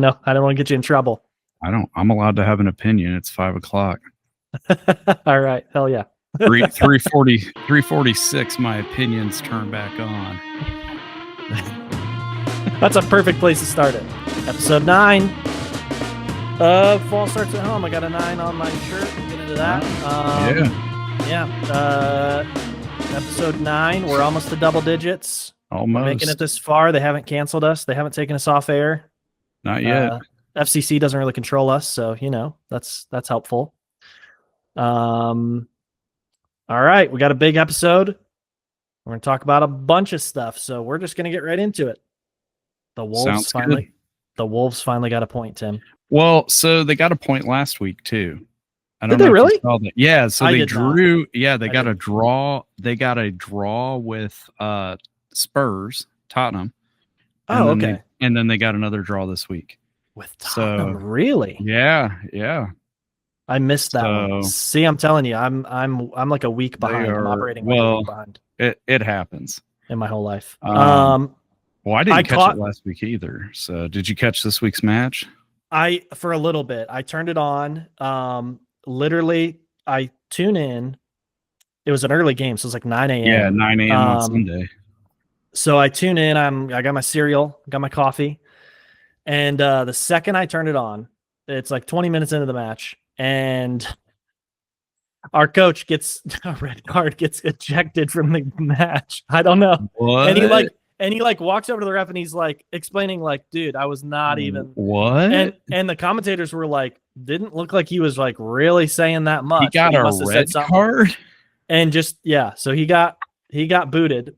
No, I don't want to get you in trouble. I'm allowed to have an opinion. It's 5 o'clock. All right. Hell yeah. 346, my opinions turn back on. That's a perfect place to start it. Episode 9 of Fall Starts at Home. I got a 9 on my shirt. We'll get into that. Episode 9. We're almost to double digits. Almost. We're making it this far. They haven't canceled us. They haven't taken us off air. Not yet. FCC doesn't really control us, so that's helpful. All right, we got a big episode. We're going to talk about a bunch of stuff, so we're just going to get right into it. The Wolves finally got a point, Tim. Well, so they got a point last week too. I don't Did know they really? If you saw that. Yeah, so they drew. Yeah, they got a draw. They got a draw with Spurs, Tottenham. Oh, okay. And then they got another draw this week with Tottenham. Really? Yeah. I missed that one. See, I'm telling you, I'm like a week behind. I'm operating like a week behind. It happens in my whole life. Well, I didn't catch it last week either. So, did you catch this week's match? For a little bit. I turned it on. Literally, I tune in. It was an early game, so it was like 9 a.m. Yeah, 9 a.m. on Sunday. So I tune in. I got my cereal, got my coffee, and the second I turned it on, it's like 20 minutes into the match, and our coach gets a red card, gets ejected from the match. I don't know. What? And he walks over to the ref and he's like explaining, like, dude, I was not even what? And the commentators were like, didn't look like he was like really saying that much. He got a red card, and so he got booted.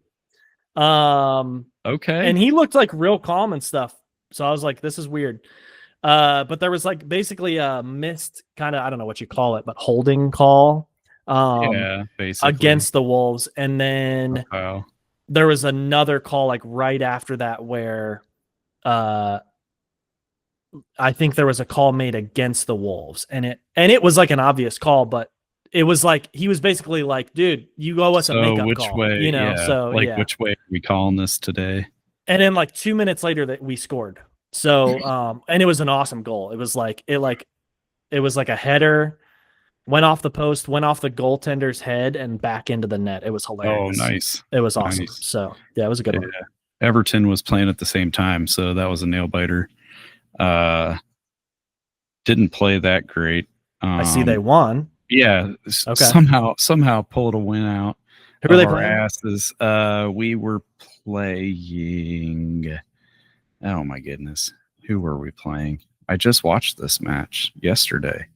Okay. And he looked like real calm and stuff. So I was like, this is weird. But there was like basically a missed kind of, I don't know what you call it, but holding call. Basically against the Wolves. And then there was another call like right after that where I think there was a call made against the Wolves, and it was like an obvious call, but it was like he was basically like, dude, you owe us a makeup call. Way, which way are we calling this today? And then like 2 minutes later that we scored. So and it was an awesome goal. It was like it was like a header, went off the post, went off the goaltender's head and back into the net. It was hilarious. Oh, nice. It was awesome. Nice. So yeah, it was a good one. Everton was playing at the same time, so that was a nail biter. Didn't play that great. I see they won. Yeah, okay. Somehow pulled a win out. Who were they playing? Asses. We were playing. Oh my goodness, who were we playing? I just watched this match yesterday.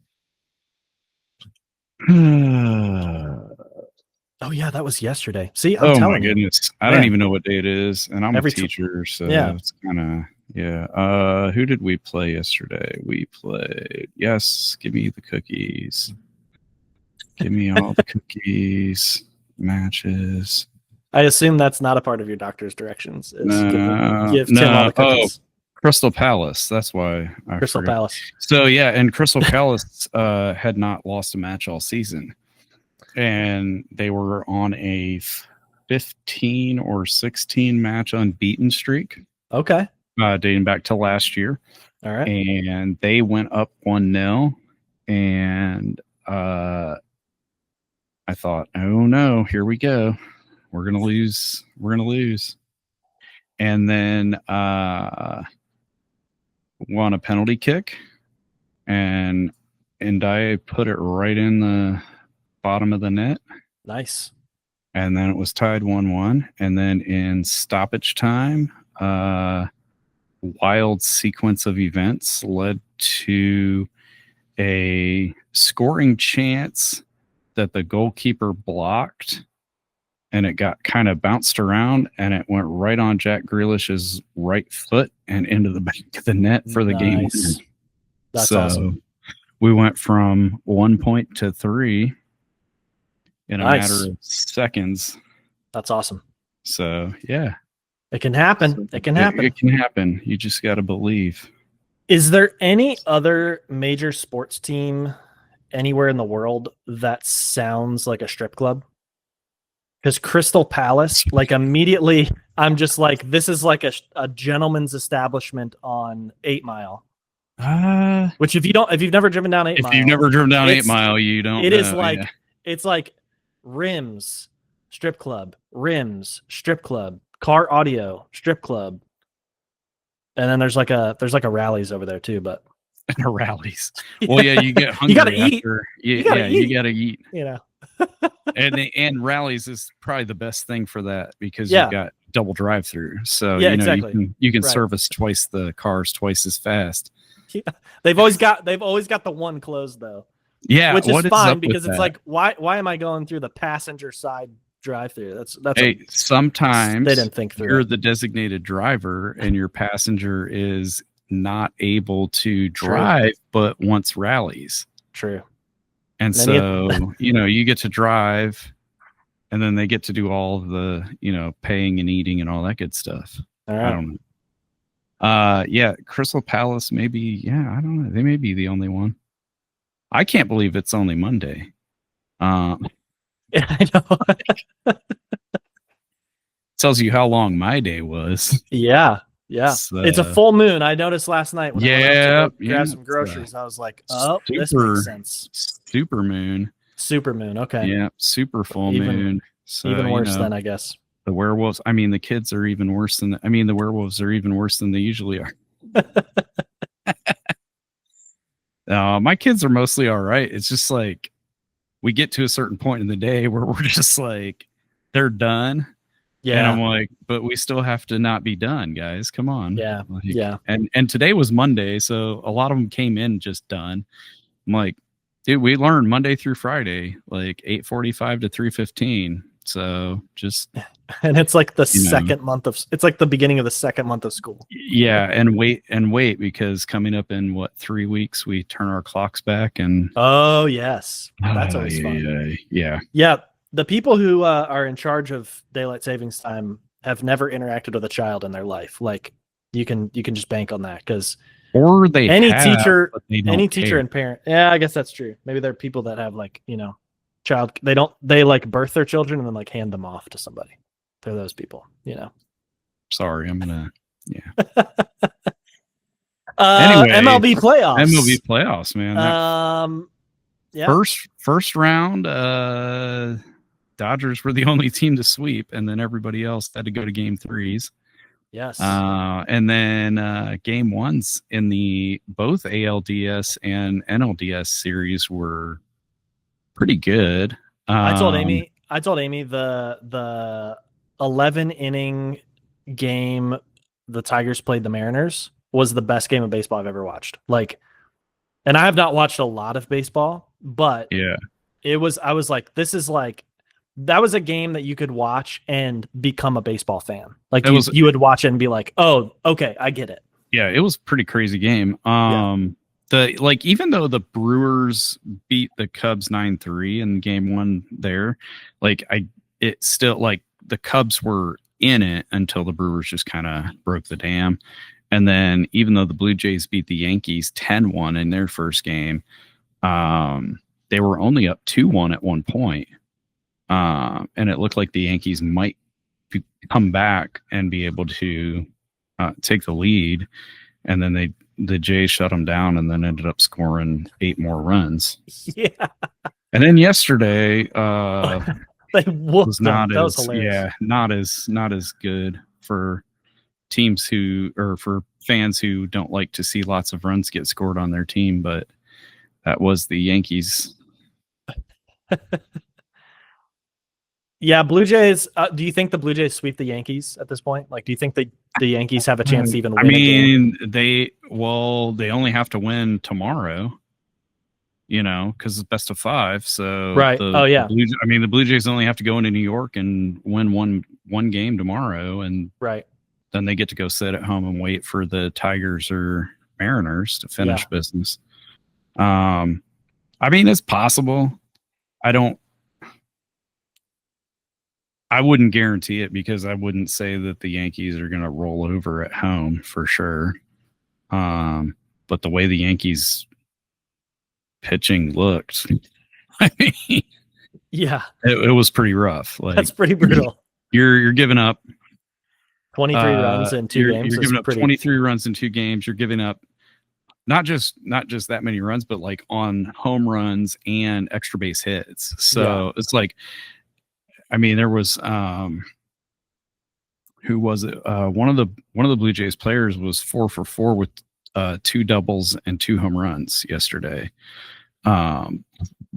Oh yeah, that was yesterday. See, I'm telling you. Goodness, I don't even know what day it is, and I'm a teacher, so it's kind of. Yeah. Who did we play yesterday? We played. Yes. Give me the cookies. Give me all the cookies. Matches. I assume that's not a part of your doctor's directions. Give Tim all the cookies. Crystal Palace. That's why I Crystal forgot. Palace. So yeah, and Crystal Palace had not lost a match all season, and they were on a 15 or 16 match unbeaten streak. Okay. Dating back to last year. All right. And they went up 1-0. And I thought, oh no, here we go. We're going to lose. And then won a penalty kick. And I put it right in the bottom of the net. Nice. And then it was tied 1-1. And then in stoppage time, wild sequence of events led to a scoring chance that the goalkeeper blocked, and it got kind of bounced around, and it went right on Jack Grealish's right foot and into the back of the net for the game winner. That's awesome. We went from 1 point to 3 in a matter of seconds. That's awesome. So yeah. It can happen. It can happen. It can happen. You just got to believe. Is there any other major sports team anywhere in the world that sounds like a strip club? Because Crystal Palace, like immediately, I'm just like, this is like a gentleman's establishment on 8 Mile. Which if you've never driven down 8 Mile, if you've never driven down 8 Mile, you don't. It know, is like it's like rims, strip club, car audio, strip club, and then there's like a rallies over there too, but. And rallies. Well, yeah, you get hungry. You gotta eat. You gotta eat. You know. and rallies is probably the best thing for that because you've got double drive-through. So exactly. you can service twice the cars twice as fast. Yeah. They've always got the one closed though. Yeah, which is fine because it's like why am I going through the passenger side drive-through? That's sometimes they didn't think through. You're the designated driver and your passenger is not able to drive but wants rallies. True. And so you get to drive and then they get to do all the paying and eating and all that good stuff. All right. I don't know. Crystal Palace maybe. I don't know, they may be the only one. I can't believe it's only Monday. Yeah, I know. Tells you how long my day was. Yeah. It's a full moon. I noticed last night when I went to grab some groceries. I was like, this makes sense. Super moon. Okay. Yeah, super full moon. So, even worse than, I guess. The werewolves. I mean, the kids are even worse than. The werewolves are even worse than they usually are. My kids are mostly all right. It's just like we get to a certain point in the day where we're just like, they're done. Yeah. And I'm like, but we still have to not be done, guys. Come on. Yeah. And today was Monday, so a lot of them came in just done. I'm like, dude, we learned Monday through Friday, like 8:45 to 3:15. So just and it's like the second month of it's like the beginning of the second month of school. Yeah, and wait because coming up in 3 weeks we turn our clocks back and oh yes, that's always fun. Yeah. The people who are in charge of daylight savings time have never interacted with a child in their life. Like you can just bank on that because any teacher and parent. Yeah, I guess that's true. Maybe there are people that have child. They like birth their children and then like hand them off to somebody. They're those people, Sorry, I'm gonna. Anyway, MLB playoffs, man. First round. Dodgers were the only team to sweep, and then everybody else had to go to game 3s. Yes. And then game 1s in the both ALDS and NLDS series were pretty good. I told Amy the 11 inning game the Tigers played the Mariners was the best game of baseball I've ever watched. And I have not watched a lot of baseball, but I was like, this is like, that was a game that you could watch and become a baseball fan. Like you would watch it and be like, oh, okay, I get it. Yeah, it was a pretty crazy game. Even though the Brewers beat the Cubs 9-3 in game 1 there, it still the Cubs were in it until the Brewers just kind of broke the dam. And then even though the Blue Jays beat the Yankees 10-1 in their first game, they were only up 2-1 at one point. And it looked like the Yankees might come back and be able to take the lead. And then the Jays shut them down and then ended up scoring 8 more runs. Yeah. And then yesterday they was not them. Hilarious. not as good for teams for fans who don't like to see lots of runs get scored on their team, but that was the Yankees. Yeah, Blue Jays. Do you think the Blue Jays sweep the Yankees at this point? Do you think the Yankees have a chance to even win? I mean, they only have to win tomorrow, because it's best of 5. So right. The Blue Jays only have to go into New York and win one game tomorrow, and right. Then they get to go sit at home and wait for the Tigers or Mariners to finish business. I mean, it's possible. I wouldn't guarantee it because I wouldn't say that the Yankees are going to roll over at home for sure. But the way the Yankees pitching looked, I mean, it was pretty rough. That's pretty brutal. You're giving up 23 runs in 2 games. You're giving up 23 runs in 2 games. You're giving up not just that many runs, but like on home runs and extra base hits. So it's like, I mean, there was who was it? One of the Blue Jays players was 4 for 4 with 2 doubles and 2 home runs yesterday.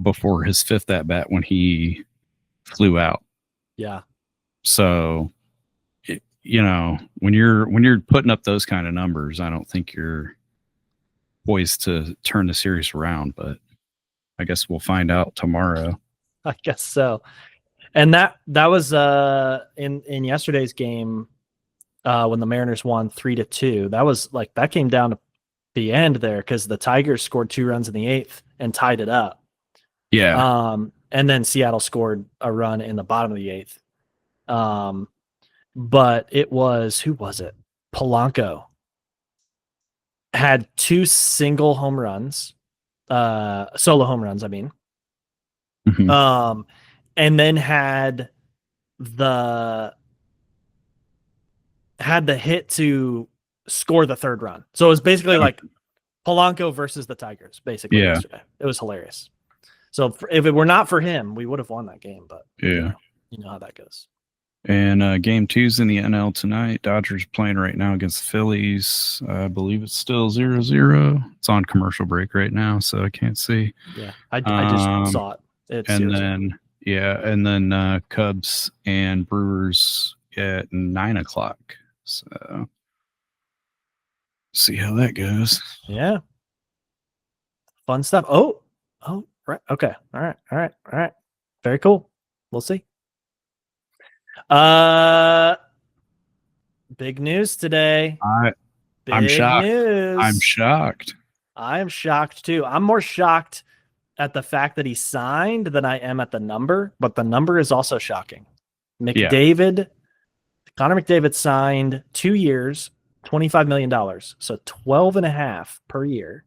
Before his 5th at bat when he flew out. Yeah. So, you know, when you're putting up those kind of numbers, I don't think you're poised to turn the series around, but I guess we'll find out tomorrow. I guess so. And that was in yesterday's game when the Mariners won 3-2. That was like, that came down to the end there because the Tigers scored 2 runs in the 8th and tied it up. Yeah. And then Seattle scored a run in the bottom of the 8th. But it was, who was it? Polanco had 2 single home runs, solo home runs, I mean. Mm-hmm. And then had the hit to score the 3rd run. So it was basically like Polanco versus the Tigers, basically, yesterday. It was hilarious. So if it were not for him, we would have won that game, but you know how that goes. And game 2's in the NL tonight. Dodgers playing right now against the Phillies. I believe it's still 0-0. It's on commercial break right now, so I can't see. Yeah, I just saw it. It's and 0-0. then Cubs and Brewers at 9:00. So see how that goes. Yeah, fun stuff. Oh, right. Okay. All right. Very cool. We'll see. Big news today. I'm shocked. News. I'm shocked. I am shocked too. I'm more shocked at the fact that he signed than I am at the number, but the number is also shocking. Connor McDavid signed 2 years, $25 million. So 12.5 per year.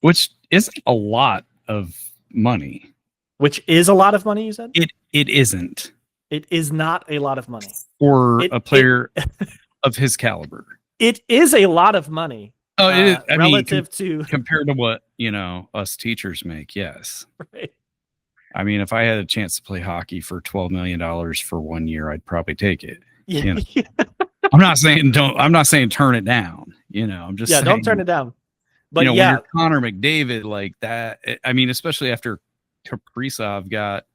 Which isn't a lot of money. Which is a lot of money, you said? It isn't. It is not a lot of money. For a player of his caliber. It is a lot of money. Oh, it is. I mean, to compared to what, us teachers make, yes. Right. I mean, if I had a chance to play hockey for $12 million for 1 year, I'd probably take it. Yeah. I'm not saying turn it down. I'm just saying, don't turn it down. But when you're Connor McDavid like that, I mean, especially after Kaprizov got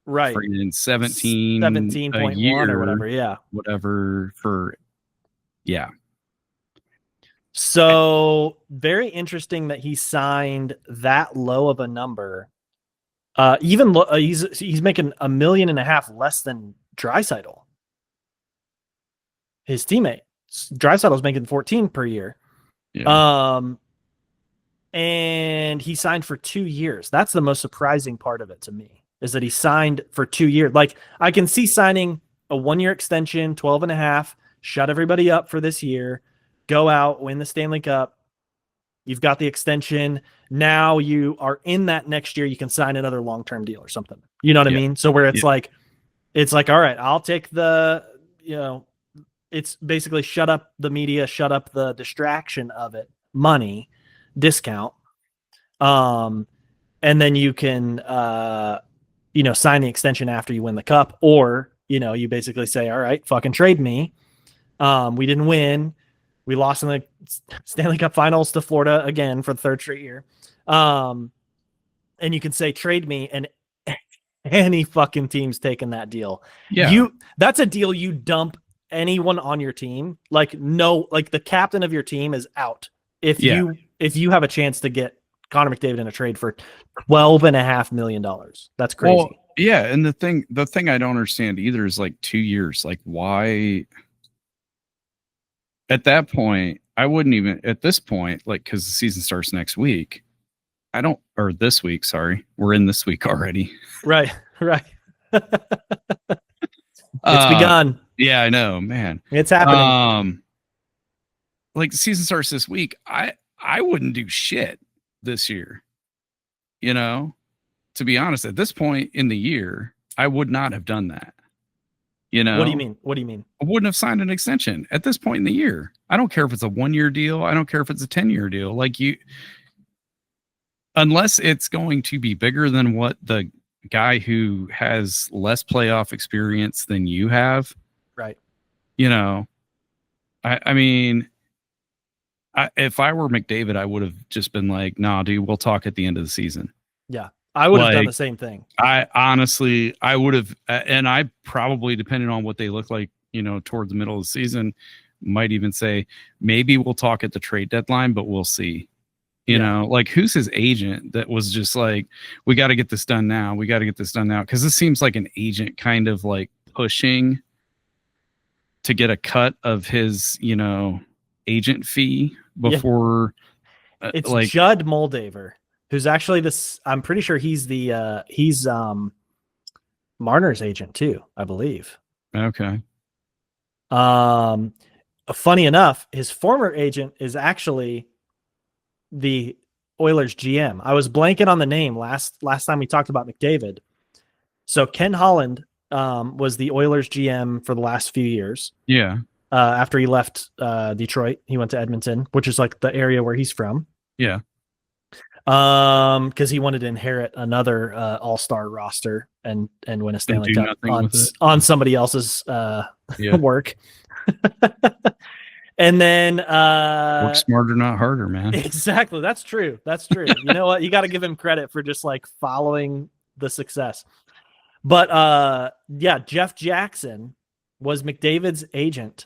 17.1 or whatever, whatever for, So very interesting that he signed that low of a number. He's making $1.5 million less than Draisaitl, his teammate. Draisaitl's making 14 per year. And he signed for 2 years. That's the most surprising part of it to me, is that he signed for 2 years. Like, I can see signing a 1-year extension, 12.5, shut everybody up for this year, go out, win the Stanley Cup. You've got the extension. Now you are in that next year. You can sign another long-term deal or something. You know what I mean? So where it's like, all right, I'll take the, it's basically shut up the media, shut up the distraction of it, money, discount. And then you can, sign the extension after you win the cup, or, you basically say, all right, fucking trade me. We didn't win. We lost in the Stanley Cup Finals to Florida again for the 3rd straight year. And you can say, trade me, and any fucking team's taking that deal. Yeah. That's a deal you dump anyone on your team. Like, no, like the captain of your team is out. If you have a chance to get Connor McDavid in a trade for $12.5 million, that's crazy. Well, yeah, and the thing I don't understand either is like 2 years. Like, why? At that point, I wouldn't even. At this point, like, because the season starts next week, or this week. Sorry, we're in this week already. Right. It's begun. Yeah, I know, man. It's happening. Like, the season starts this week. I wouldn't do shit this year. To be honest, at this point in the year, I would not have done that. What do you mean? I wouldn't have signed an extension at this point in the year. I don't care if it's a 1-year deal. I don't care if it's a 10-year deal. Like unless it's going to be bigger than what the guy who has less playoff experience than you have. Right. You know, I mean, if I were McDavid, I would have just been like, nah, dude, we'll talk at the end of the season. Yeah. I would have done the same thing. I honestly, I would have, and I probably, depending on what they look like, you know, towards the middle of the season, might even say, maybe we'll talk at the trade deadline, but we'll see. You know, like who's his agent that was just like, we got to get this done now. We got to get this done now. Cause this seems like an agent kind of like pushing to get a cut of his, you know, agent fee before. It's like Judd Moldaver, who's actually this. I'm pretty sure he's he's Marner's agent too, I believe. Okay. Funny enough, his former agent is actually the Oilers GM. I was blanking on the name last time we talked about McDavid. So Ken Holland was the Oilers GM for the last few years. Yeah. After he left Detroit, he went to Edmonton, which is like the area where he's from. Yeah. Because he wanted to inherit another all-star roster and win a Stanley Cup on somebody else's work. And then work smarter, not harder, man. Exactly. That's true. You know what? You got to give him credit for just like following the success. But Jeff Jackson was McDavid's agent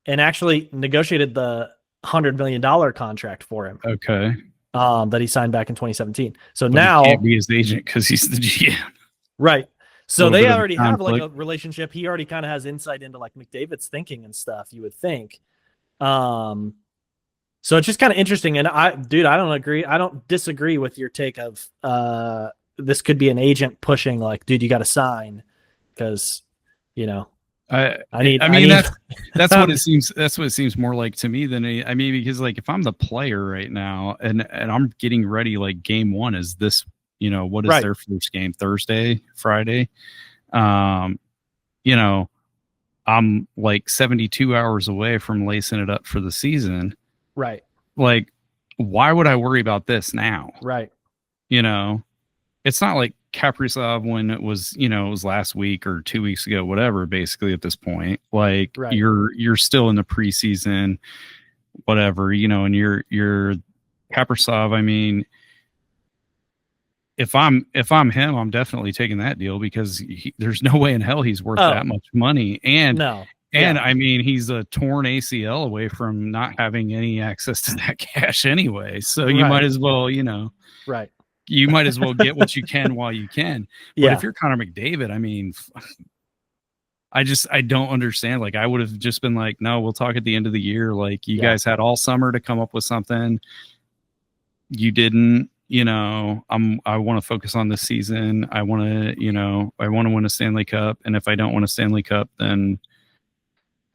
and actually negotiated the $100 million contract for him. Okay. That he signed back in 2017. So but now he can't be his agent because he's the GM. Right. So they already have like a relationship. He already kind of has insight into like McDavid's thinking and stuff, you would think. So it's just kind of interesting. And I don't disagree with your take of this could be an agent pushing like, dude, you got to sign because, you know, that's what it seems. That's what it seems more like to me than because like if I'm the player right now and I'm getting ready, like game 1 is this, you know, what is their first game? Thursday, Friday. You know, I'm like 72 hours away from lacing it up for the season. Right. Like, why would I worry about this now? Right. You know, it's not like Kaprizov when it was, you know, it was last week or 2 weeks ago, whatever, basically at this point, like you're still in the preseason, whatever, you know, and you're Kaprizov. I mean, if I'm him, I'm definitely taking that deal because there's no way in hell he's worth that much money. And I mean, he's a torn ACL away from not having any access to that cash anyway. So you might as well, you know, you might as well get what you can while you can. But if you're Connor McDavid, I mean, I don't understand. Like I would have just been like, no, we'll talk at the end of the year. Like you guys had all summer to come up with something. You didn't. You know, I want to focus on this season. I want to, you know, I want to win a Stanley Cup. And if I don't win a Stanley Cup, then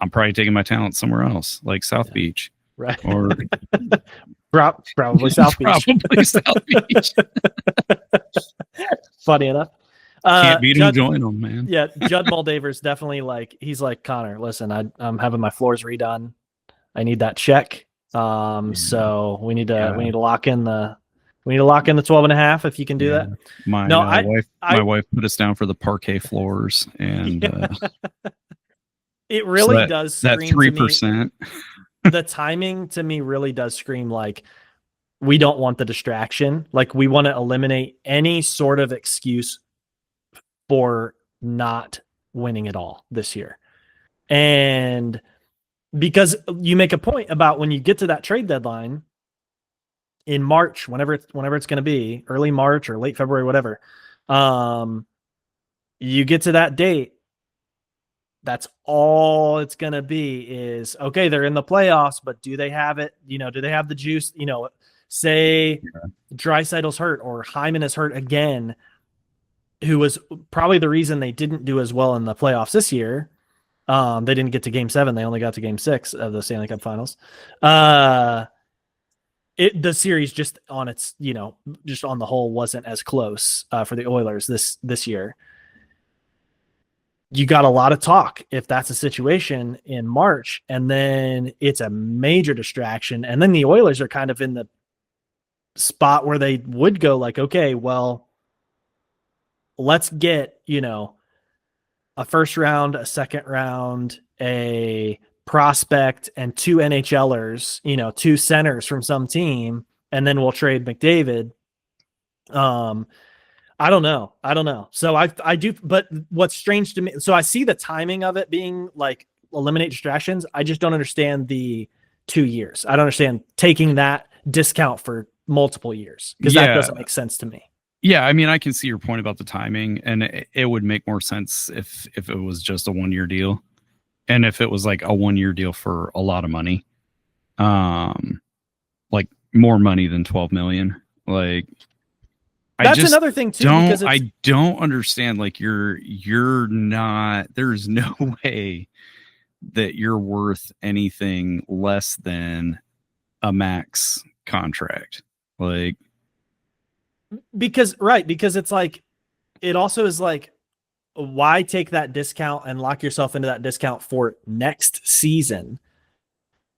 I'm probably taking my talent somewhere else, like South Beach. Right. Or probably South Beach. Probably South Beach. Funny enough. Can't beat him, join them, man. Yeah, Judd Moldaver's definitely like, he's like, Connor, listen, I'm having my floors redone. I need that check. So we need to lock in the 12.5 if you can do that. My wife put us down for the parquet floors, and it really does scream that 3%. The timing to me really does scream like we don't want the distraction. Like we want to eliminate any sort of excuse for not winning it all this year. And because you make a point about when you get to that trade deadline in March, whenever it's going to be, early March or late February, whatever, you get to that date, that's all it's going to be is, okay, they're in the playoffs, but do they have it? You know, do they have the juice? You know, say Draisaitl's hurt or Hyman is hurt again, who was probably the reason they didn't do as well in the playoffs this year. They didn't get to game 7. They only got to game 6 of the Stanley Cup finals. The series just on its, you know, just on the whole wasn't as close for the Oilers this year. you got a lot of talk if that's a situation in March, and then it's a major distraction. And then the Oilers are kind of in the spot where they would go like, okay, well, let's get, a first round, a second round, a prospect, and 2 NHLers, 2 centers from some team, and then we'll trade McDavid. I don't know. So I do, but what's strange to me, so I see the timing of it being like eliminate distractions. I just don't understand the 2 years. I don't understand taking that discount for multiple years, because that doesn't make sense to me. Yeah, I mean, I can see your point about the timing, and it would make more sense if it was just a 1-year deal, and if it was like a 1-year deal for a lot of money, like more money than 12 million. Like, that's another thing too. Because I don't understand. Like, you're not. There's no way that you're worth anything less than a max contract. Like, because it's like, it also is like, why take that discount and lock yourself into that discount for next season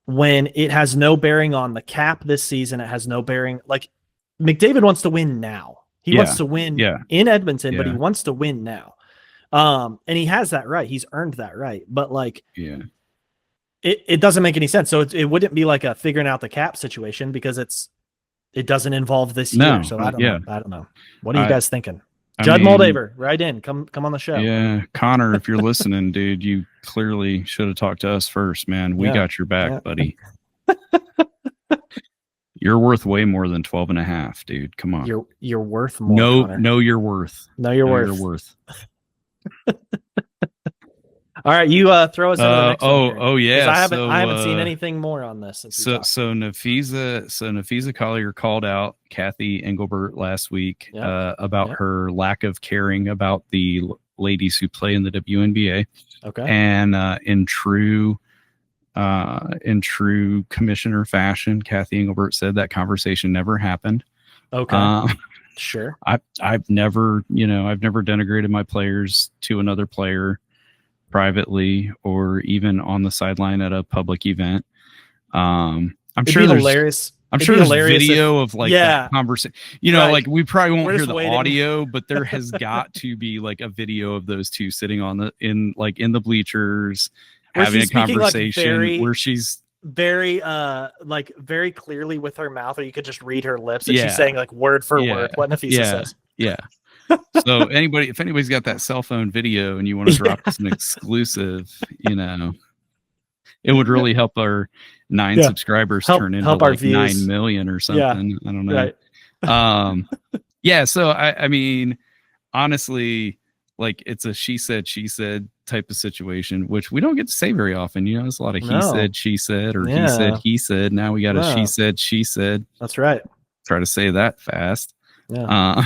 when it has no bearing on the cap this season? It has no bearing. Like, McDavid wants to win now. He wants to win in Edmonton, but he wants to win now. And he has that right. He's earned that right. But like, it doesn't make any sense. So it wouldn't be like a figuring out the cap situation, because it doesn't involve this year. So I don't know. I don't know. What are you guys thinking? Judd Moldaver, right in. Come on the show. Yeah. Connor, if you're listening, dude, you clearly should have talked to us first, man. We got your back, buddy. You're worth way more than 12.5, dude. Come on. You're worth more. No, you're worth. No, you're worth. All right, you throw us into the next one. Oh yeah. I haven't seen anything more on this. So Nafisa Collier called out Kathy Engelbert last week about her lack of caring about the ladies who play in the WNBA. Okay. And in true commissioner fashion, Kathy Engelbert said that conversation never happened. Okay. Sure. I've never denigrated my players to another player privately or even on the sideline at a public event. I'm sure there's hilarious. I'm sure there's video of like that conversation. Like we probably won't hear the audio, but there has got to be like a video of those two sitting in the bleachers having a conversation where she's very very clearly with her mouth, or you could just read her lips, and she's saying like word for word what Nafisa says. Yeah. So if anybody's got that cell phone video and you want to drop us an exclusive, it would really help our 9 subscribers turn into like 9 million or something. I don't know. Right. So I mean, honestly, like, it's a she said type of situation, which we don't get to say very often. There's a lot of he said, she said, or he said. Now we got a she said. That's right. Try to say that fast. Yeah.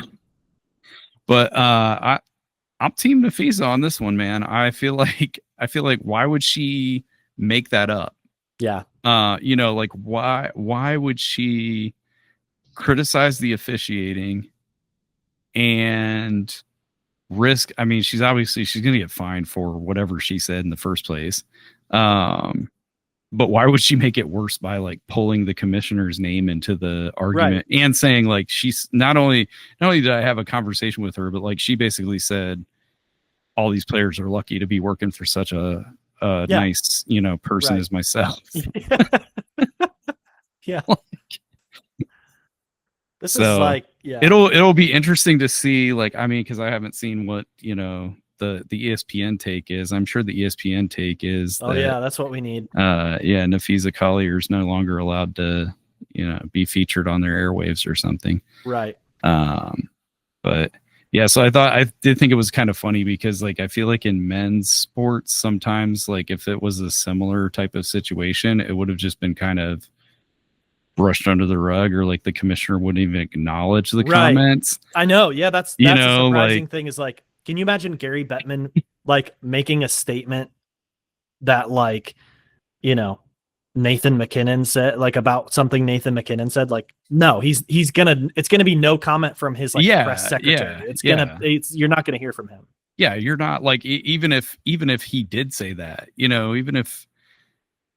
But I'm team Nafisa on this one, man. I feel like why would she make that up? Yeah. Like why would she criticize the officiating and risk? I mean, she's going to get fined for whatever she said in the first place. But why would she make it worse by like pulling the commissioner's name into the argument and saying like, she's not only did I have a conversation with her, but like she basically said all these players are lucky to be working for such a nice, person as myself. Yeah. This is like, it'll be interesting to see, like, I mean, because I haven't seen what the ESPN take is. I'm sure the ESPN take is that's what we need. Nafisa Collier is no longer allowed to be featured on their airwaves or something. Right. But yeah, so I did think it was kind of funny because like I feel like in men's sports sometimes, like if it was a similar type of situation, it would have just been kind of brushed under the rug, or like the commissioner wouldn't even acknowledge the comments. I know. Yeah, that's a surprising thing is like, can you imagine Gary Bettman like making a statement that like, Nathan McKinnon said, like, about something Nathan McKinnon said? Like, no, it's gonna be no comment from his press secretary. You're not gonna hear from him. yeah, you're not like even if he did say that, even if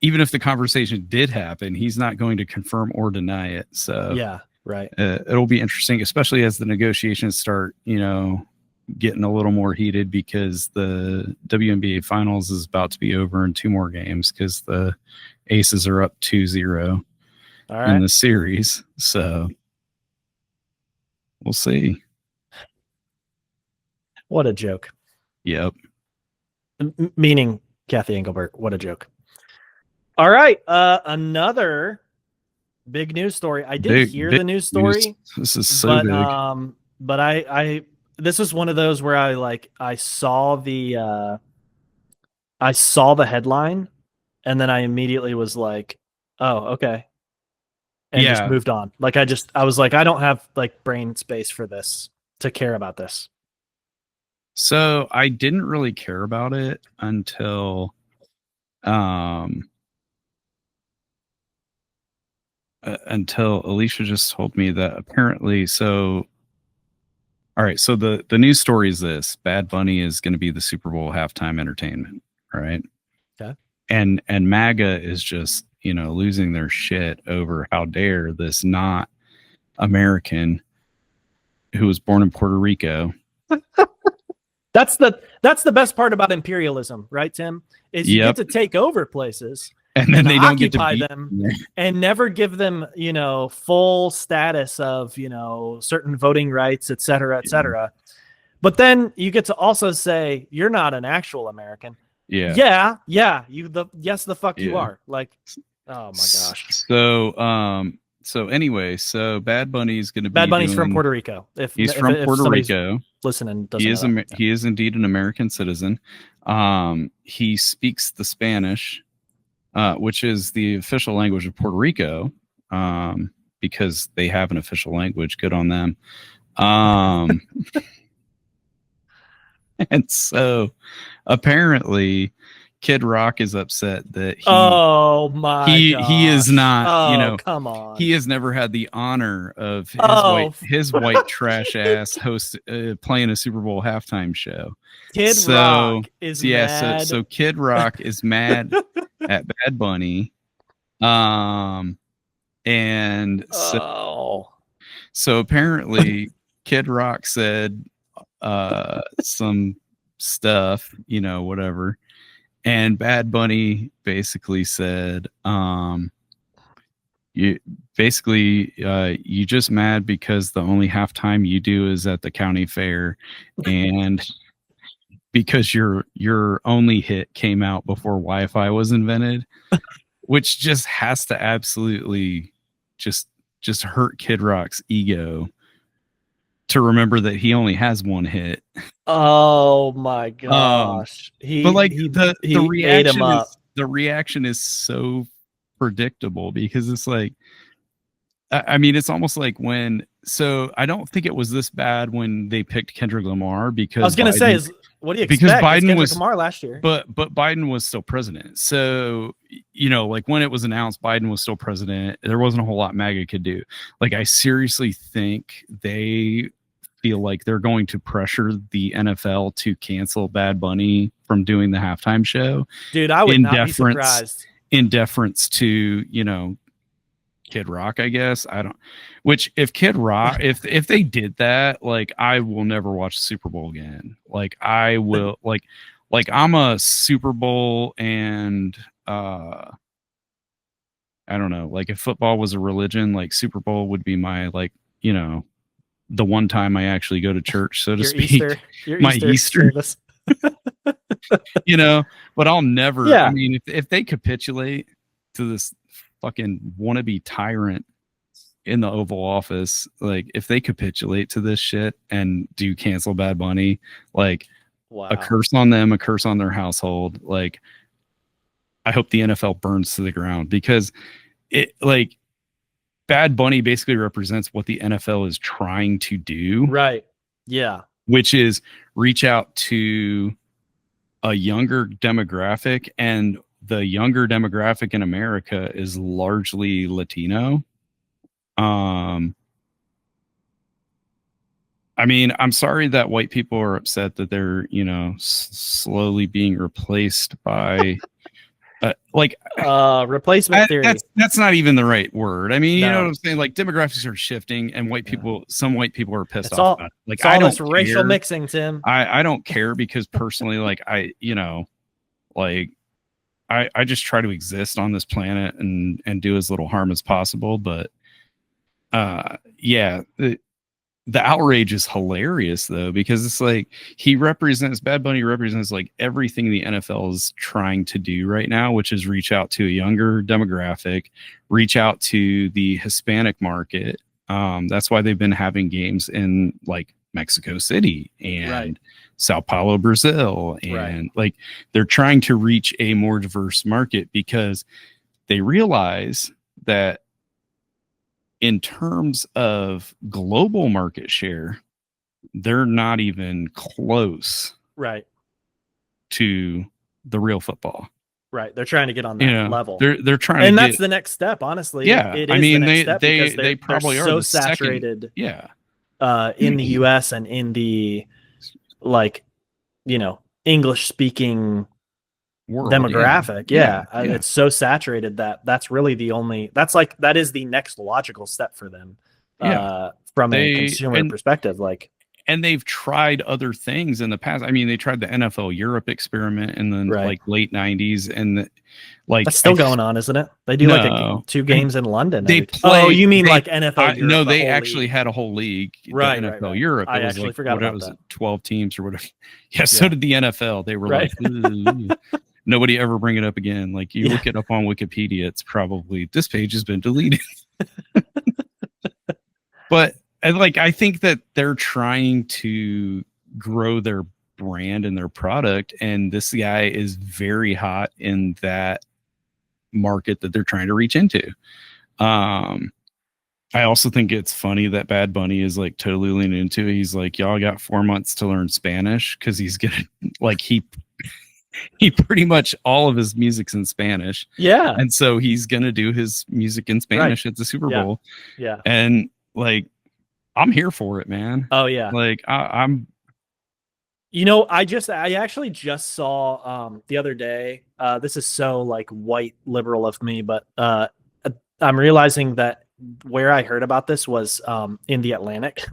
the conversation did happen, he's not going to confirm or deny it. So yeah, right. It'll be interesting, especially as the negotiations start, getting a little more heated, because the WNBA finals is about to be over in 2 more games because the Aces are up 2-0 in the series. So we'll see. What a joke. Yep. Meaning Kathy Engelbert. What a joke. All right. Another big news story. I did hear the news story. This is so big. But I this is one of those where I saw the headline, and then I immediately was like, oh, okay. And just moved on. Like I was like, I don't have like brain space for this to care about this. So I didn't really care about it until Alicia just told me that apparently, so all right, so the news story is this: Bad Bunny is going to be the Super Bowl halftime entertainment, right? Okay. And MAGA is just, losing their shit over how dare this not American who was born in Puerto Rico. That's the best part about imperialism, right, Tim? Is you get to take over places and then they don't get to occupy them and never give them, full status of, certain voting rights, et cetera, et cetera. But then you get to also say you're not an actual American. Yeah. Yes, the fuck you are. Like, oh my gosh. So anyway, so Bad Bunny's going to be. Bad Bunny's from Puerto Rico. He's from Puerto Rico. Listening, he is indeed an American citizen. He speaks the Spanish, which is the official language of Puerto Rico, because they have an official language. Good on them. And so apparently Kid Rock is upset that he is not, come on. He has never had the honor of his white trash ass host playing a Super Bowl halftime show. Kid Rock is mad. So Kid Rock is mad at Bad Bunny. And so apparently Kid Rock said some stuff, whatever. And Bad Bunny basically said, you just mad because the only halftime you do is at the county fair, and because your only hit came out before Wi-Fi was invented, which just has to absolutely just hurt Kid Rock's ego to remember that he only has one hit. Oh my gosh. The reaction is so predictable, because it's like, I mean, it's almost like so I don't think it was this bad when they picked Kendrick Lamar, because I was going to say, what do you expect? Because Biden was Lamar last year, but Biden was still president. So, like when it was announced Biden was still president, there wasn't a whole lot MAGA could do. Like, I seriously think they feel like they're going to pressure the NFL to cancel Bad Bunny from doing the halftime show. Dude, I would not be surprised. In deference to, Kid Rock, I guess. Which if Kid Rock, if they did that, like, I will never watch the Super Bowl again. Like, I will like I'm a Super Bowl and I don't know, like if football was a religion, like Super Bowl would be my, like, the one time I actually go to church, so to speak. My Easter service. But I'll never, I mean, if they capitulate to this fucking wannabe tyrant in the Oval Office, like if they capitulate to this shit and do cancel Bad Bunny, like, a curse on them, a curse on their household. Like, I hope the NFL burns to the ground, because it, like, Bad Bunny basically represents what the NFL is trying to do. Right. Yeah. Which is reach out to a younger demographic, and the younger demographic in America is largely Latino. I I mean, I'm sorry that white people are upset that they're, slowly being replaced by replacement theory. That's not even the right word. I mean, you know No. what I'm saying? Like demographics are shifting and some white people are pissed It's off all, about it. Like, it's all I don't this racial care. mixing, Tim. I don't care because personally, like I just try to exist on this planet and do as little harm as possible. But the outrage is hilarious though, because it's like Bad Bunny represents like everything the NFL is trying to do right now, which is reach out to a younger demographic, reach out to the Hispanic market. That's why they've been having games in like Mexico City and Sao Paulo, Brazil. And like they're trying to reach a more diverse market because they realize that in terms of global market share, they're not even close to the real football. Right. They're trying to get on that level. They're trying and to that's the next step, honestly. Yeah. It is the next step because they probably they're are so the saturated second, in the US and in the English speaking world, demographic. It's so saturated that's really that is the next logical step for them from a consumer perspective. And they've tried other things in the past. I mean, they tried the NFL Europe experiment in the late 90s, and that's still going on, isn't it? They do two games in London. You mean like NFL Europe? No, they actually had a whole league. NFL Europe. I actually forgot about that. 12 teams or whatever. Yeah, so did the NFL. They were like, nobody ever bring it up again. Like you look it up on Wikipedia, it's probably this page has been deleted. But I think that they're trying to grow their brand and their product, and this guy is very hot in that market that they're trying to reach into. I also think it's funny that Bad Bunny is like totally leaning into it. He's like, y'all got 4 months to learn Spanish because he's gonna he pretty much all of his music's in Spanish. Yeah. And so he's gonna do his music in Spanish at the Super Bowl. Yeah. And I'm here for it, man. Oh yeah. I'm I actually just saw the other day, this is so white liberal of me, but I'm realizing that where I heard about this was in the Atlantic.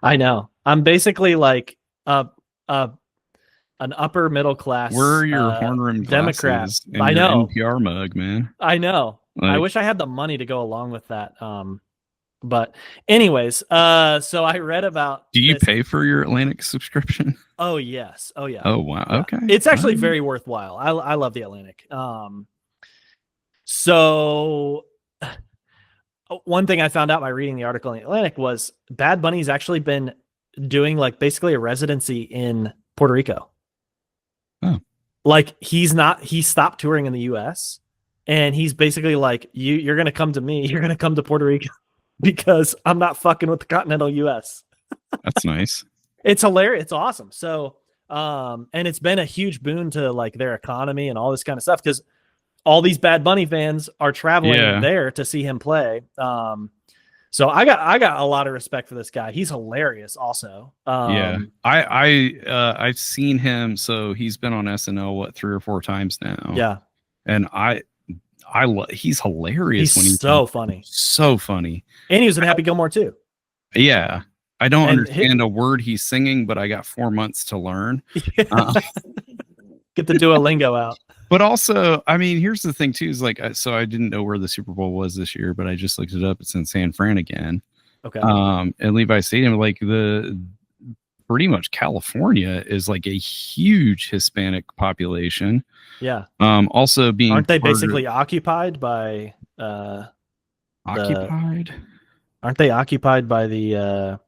I know. I'm basically an upper middle class. Where are your horn rimmed Democrat. And I know. NPR mug, man. I know. I wish I had the money to go along with that. But anyways, so I read about. Do you pay for your Atlantic subscription? Oh yes. Oh yeah. Oh wow. Yeah. Okay. It's actually very worthwhile. I love the Atlantic. So one thing I found out by reading the article in the Atlantic was Bad Bunny's actually been doing basically a residency in Puerto Rico. Oh. He stopped touring in the US. And he's basically you're going to come to me. You're going to come to Puerto Rico because I'm not fucking with the continental U.S. That's nice. It's hilarious. It's awesome. So, and it's been a huge boon to their economy and all this kind of stuff because all these Bad Bunny fans are traveling there to see him play. So I got a lot of respect for this guy. He's hilarious also. I've seen him. So he's been on SNL 3 or 4 times now. Yeah. And he's hilarious. He's so funny. So funny. And he was in Happy Gilmore too. Yeah. I don't understand a word he's singing, but I got 4 months to learn. Get the Duolingo out. But also, I mean, here's the thing too, is so I didn't know where the Super Bowl was this year, but I just looked it up. It's in San Fran again. Okay. And Levi Stadium, pretty much California is a huge Hispanic population. Yeah. Also aren't they basically occupied by occupied? Aren't they occupied by the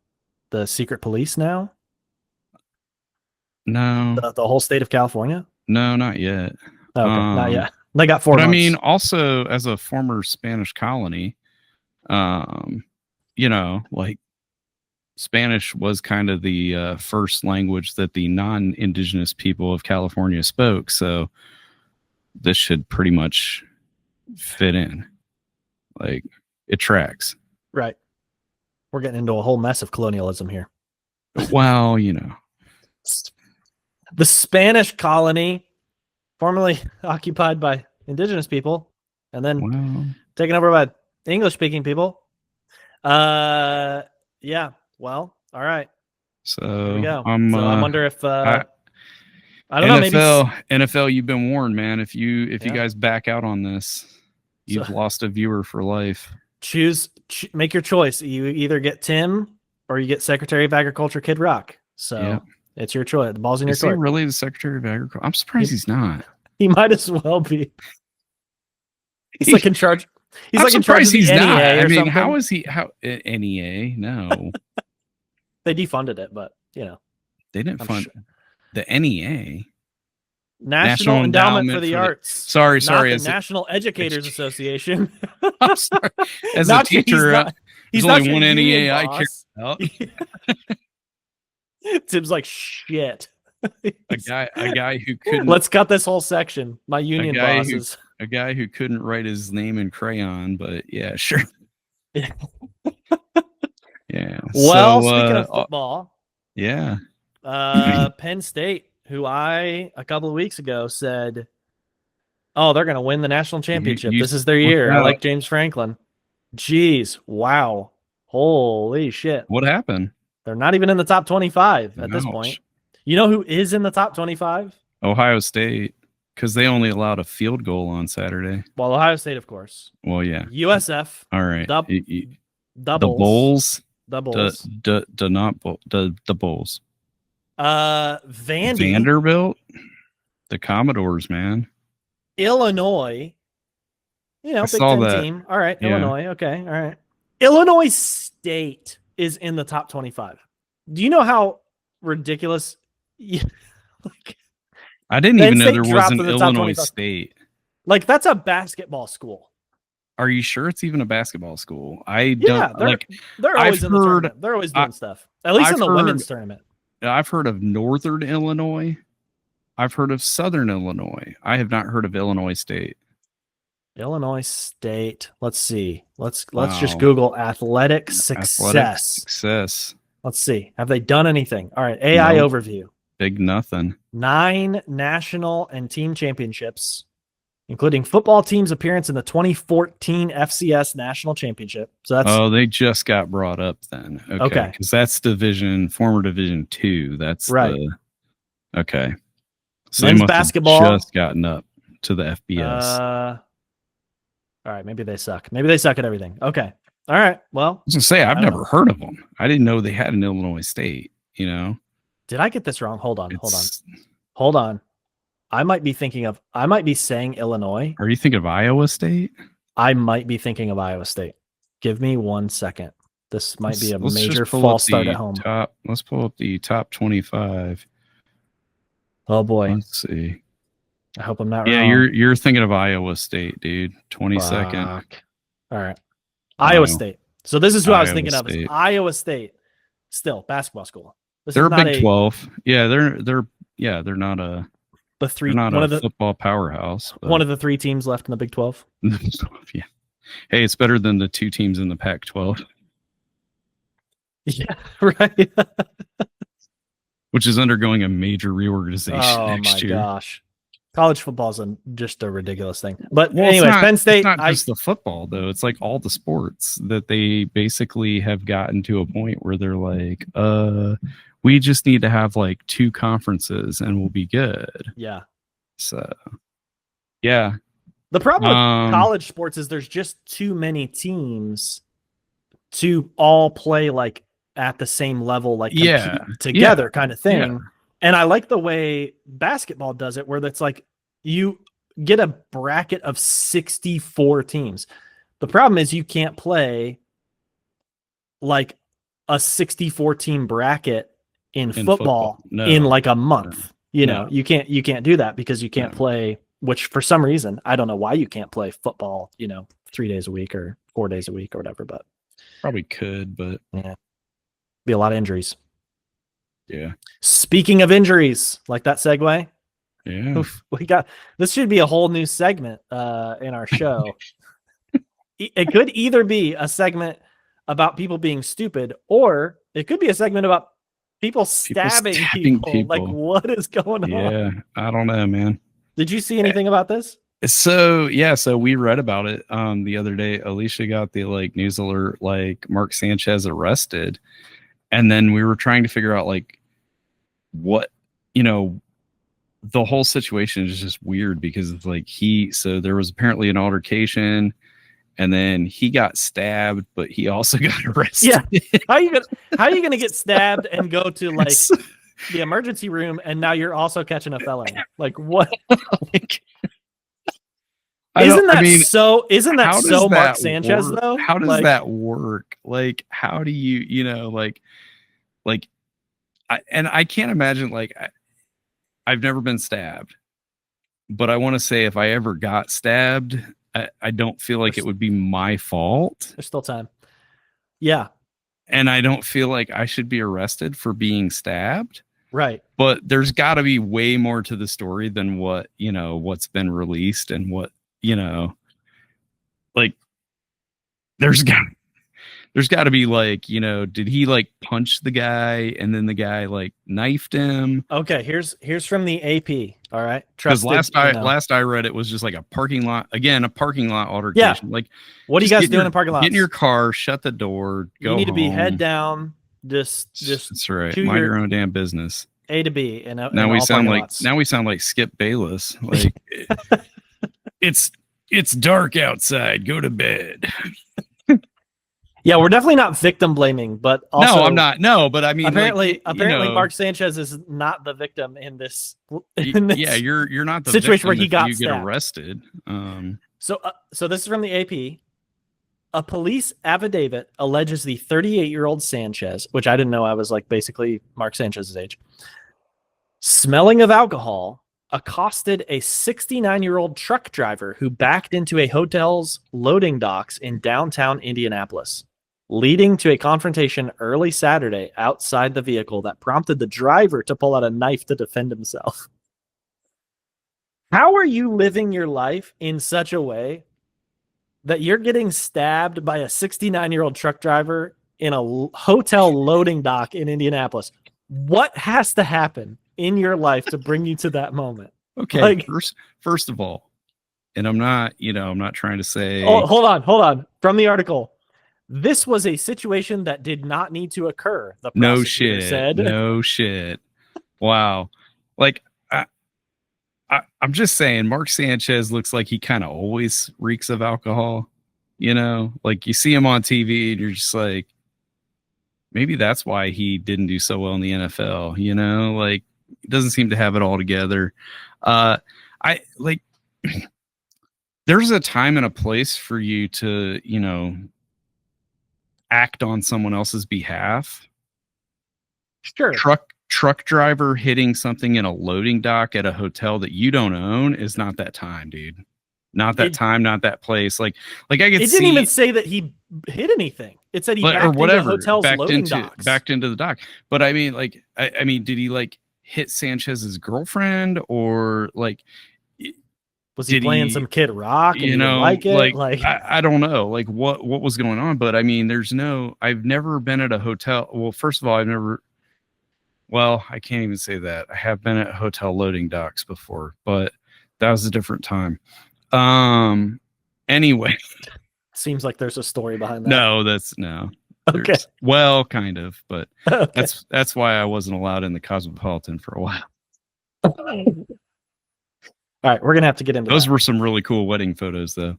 secret police now? No. The whole state of California? No, not yet. Okay, not yet. They got 4 months. I mean, also as a former Spanish colony, Spanish was kind of the first language that the non-indigenous people of California spoke. So this should pretty much fit in. It tracks. Right. We're getting into a whole mess of colonialism here. Well, the Spanish colony, formerly occupied by indigenous people, and then taken over by English-speaking people. Yeah. Well, all right. So here we go. I wonder if I don't know. Maybe NFL, you've been warned, man. If you guys back out on this, you've lost a viewer for life. Make your choice. You either get Tim or you get Secretary of Agriculture Kid Rock. So it's your choice. The ball's in your court. Is he really the Secretary of Agriculture? I'm surprised he's not. He might as well be. He's like in charge. He's like in charge of the he's NEA not. or something. How is he? How NEA? No, they defunded it, but they didn't fund the NEA. National Endowment for the Arts. Sorry. The National Educators Association. I'm sorry. As a teacher, there's only one NEA I care about. Tim's like, shit. A guy who couldn't. Let's cut this whole section. My union bosses. A guy who couldn't write his name in crayon, but yeah, sure. Yeah. Well, speaking of football, yeah. Penn State, who a couple of weeks ago said, "Oh, they're going to win the national championship. This is their year." I like James Franklin. Jeez, wow, holy shit! What happened? They're not even in the top 25 at this point. You know who is in the top 25? Ohio State, because they only allowed a field goal on Saturday. Well, Ohio State, of course. Well, yeah. USF. All right. Doubles. The Bulls. The Bulls. The Bulls. Vanderbilt. The Commodores, man. Illinois. Big Ten team. All right. Yeah. Illinois. Okay. All right. Illinois State is in the top 25. Do you know how ridiculous? I didn't even know there was an Illinois State. Like, that's a basketball school. Are you sure it's even a basketball school? They're always in the tournament. They're always doing stuff. At least in the women's tournament. I've heard of Northern Illinois. I've heard of Southern Illinois. I have not heard of Illinois State. Illinois State. Let's see. Let's just Google athletic success. Let's see. Have they done anything? All right. AI overview. Big nothing. 9 national and team championships, including football team's appearance in the 2014 FCS national championship. So that's they just got brought up then. Okay. Because that's former Division 2. That's right. Okay. So men's they must basketball have just gotten up to the FBS. All right. Maybe they suck. Maybe they suck at everything. Okay. All right. Well, I was gonna say I've never heard of them. I didn't know they had an Illinois State. Did I get this wrong? Hold on. I might be saying Illinois. Are you thinking of Iowa State? I might be thinking of Iowa State. Give me 1 second. This might be a major false start at home. Let's pull up the top 25. Oh boy. Let's see. I hope I'm not wrong. Yeah, you're thinking of Iowa State, dude. 22nd. All right. Iowa State. So this is who I was thinking of. Is Iowa State. Still basketball school. They're Big 12. Yeah, they're not a football powerhouse. One of the 3 teams left in the Big 12. Yeah. Hey, it's better than the 2 teams in the Pac-12. Yeah, right. Which is undergoing a major reorganization next year. Oh my gosh. College football is just a ridiculous thing. But anyway, Penn State. It's not just the football, though. It's like all the sports that they basically have gotten to a point where they're like, we just need to have like 2 conferences and we'll be good. Yeah. So, yeah. The problem with college sports is there's just too many teams to all play like at the same level, like together kind of thing. Yeah. And I like the way basketball does it, where that's like you get a bracket of 64 teams. The problem is you can't play like a 64 team bracket in football. No. In like a month. No. You can't do that because you can't play, which for some reason, I don't know why you can't play football, 3 days a week or 4 days a week or whatever, but probably could, but be a lot of injuries. Yeah. Speaking of injuries, like that segue. Yeah. This should be a whole new segment in our show. It could either be a segment about people being stupid, or it could be a segment about people stabbing people. Like, what is going on? Yeah, I don't know, man. Did you see anything about this? So we read about it the other day. Alicia got the like news alert, like Mark Sanchez arrested, and then we were trying to figure out like what, you know, the whole situation is just weird because it's like so there was apparently an altercation, and then he got stabbed, but he also got arrested. Yeah, how are you gonna get stabbed and go to like the emergency room, and now you're also catching a felony? Like what? Isn't that so Mark Sanchez work? though? How does that work? Like, how do you know, like, I can't imagine, like, I've never been stabbed, but I want to say if I ever got stabbed, I don't feel like it would be my fault. There's still time. Yeah. And I don't feel like I should be arrested for being stabbed. Right. But there's got to be way more to the story than what, you know, what's been released and what, you know, like there's got to be like, you know, did he like punch the guy and then the guy like knifed him? Okay, here's from the AP. All right, because last I read it was just like a parking lot altercation. Yeah. Like, what are you guys doing in parking lots? Get in your car, shut the door, go. You need home. to be head down. Just that's right. Mind your own damn business. A to B. And now we sound like Skip Bayless. Like it's dark outside. Go to bed. Yeah, we're definitely not victim blaming, but also, no, I'm not. No, but I mean, apparently, Mark Sanchez is not the victim in this. Yeah, you're not the situation where he got you get arrested. So this is from the AP. A police affidavit alleges the 38-year-old Sanchez, which I didn't know I was like basically Mark Sanchez's age, smelling of alcohol, accosted a 69-year-old truck driver who backed into a hotel's loading docks in downtown Indianapolis, leading to a confrontation early Saturday outside the vehicle that prompted the driver to pull out a knife to defend himself. How are you living your life in such a way that you're getting stabbed by a 69-year-old truck driver in a hotel loading dock in Indianapolis? What has to happen in your life to bring you to that moment? Okay, like, first of all, and I'm not trying to say. Oh, hold on. From the article, this was a situation that did not need to occur. The prosecutor said. No shit. Wow. Like, I'm just saying, Mark Sanchez looks like he kind of always reeks of alcohol. You know, like you see him on TV and you're just like, maybe that's why he didn't do so well in the NFL. You know, like he doesn't seem to have it all together. I like. There's a time and a place for you to, you know, act on someone else's behalf. Sure. Truck driver hitting something in a loading dock at a hotel that you don't own is not that time, dude. Not that time, not that place. Like I could see. It didn't even say that he hit anything. It said he backed into the hotel's loading docks. Backed into the dock. But I mean, like, I mean, did he like hit Sanchez's girlfriend or like? Was he playing some Kid Rock? And you know, like it? Like I don't know, like what was going on. But I mean, I've never been at a hotel. Well, first of all, I can't even say that. I have been at hotel loading docks before, but that was a different time. Anyway, seems like there's a story behind that. No. Okay. Well, kind of, but okay. That's why I wasn't allowed in the Cosmopolitan for a while. All right, we're gonna have to get into those. Were some really cool wedding photos, though.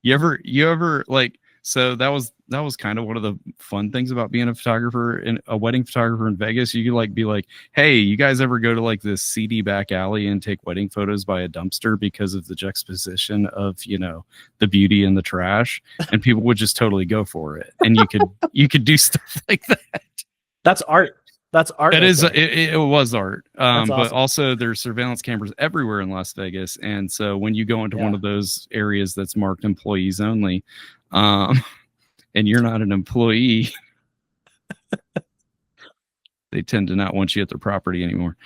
You ever like? So that was kind of one of the fun things about being a photographer and a wedding photographer in Vegas. You could like be like, hey, you guys ever go to like this seedy back alley and take wedding photos by a dumpster because of the juxtaposition of, you know, the beauty and the trash, and people would just totally go for it, and you could do stuff like that. That's art. That's art. That is, it was art. Awesome. But also there's surveillance cameras everywhere in Las Vegas. And so when you go into one of those areas that's marked employees only, and you're not an employee, they tend to not want you at their property anymore.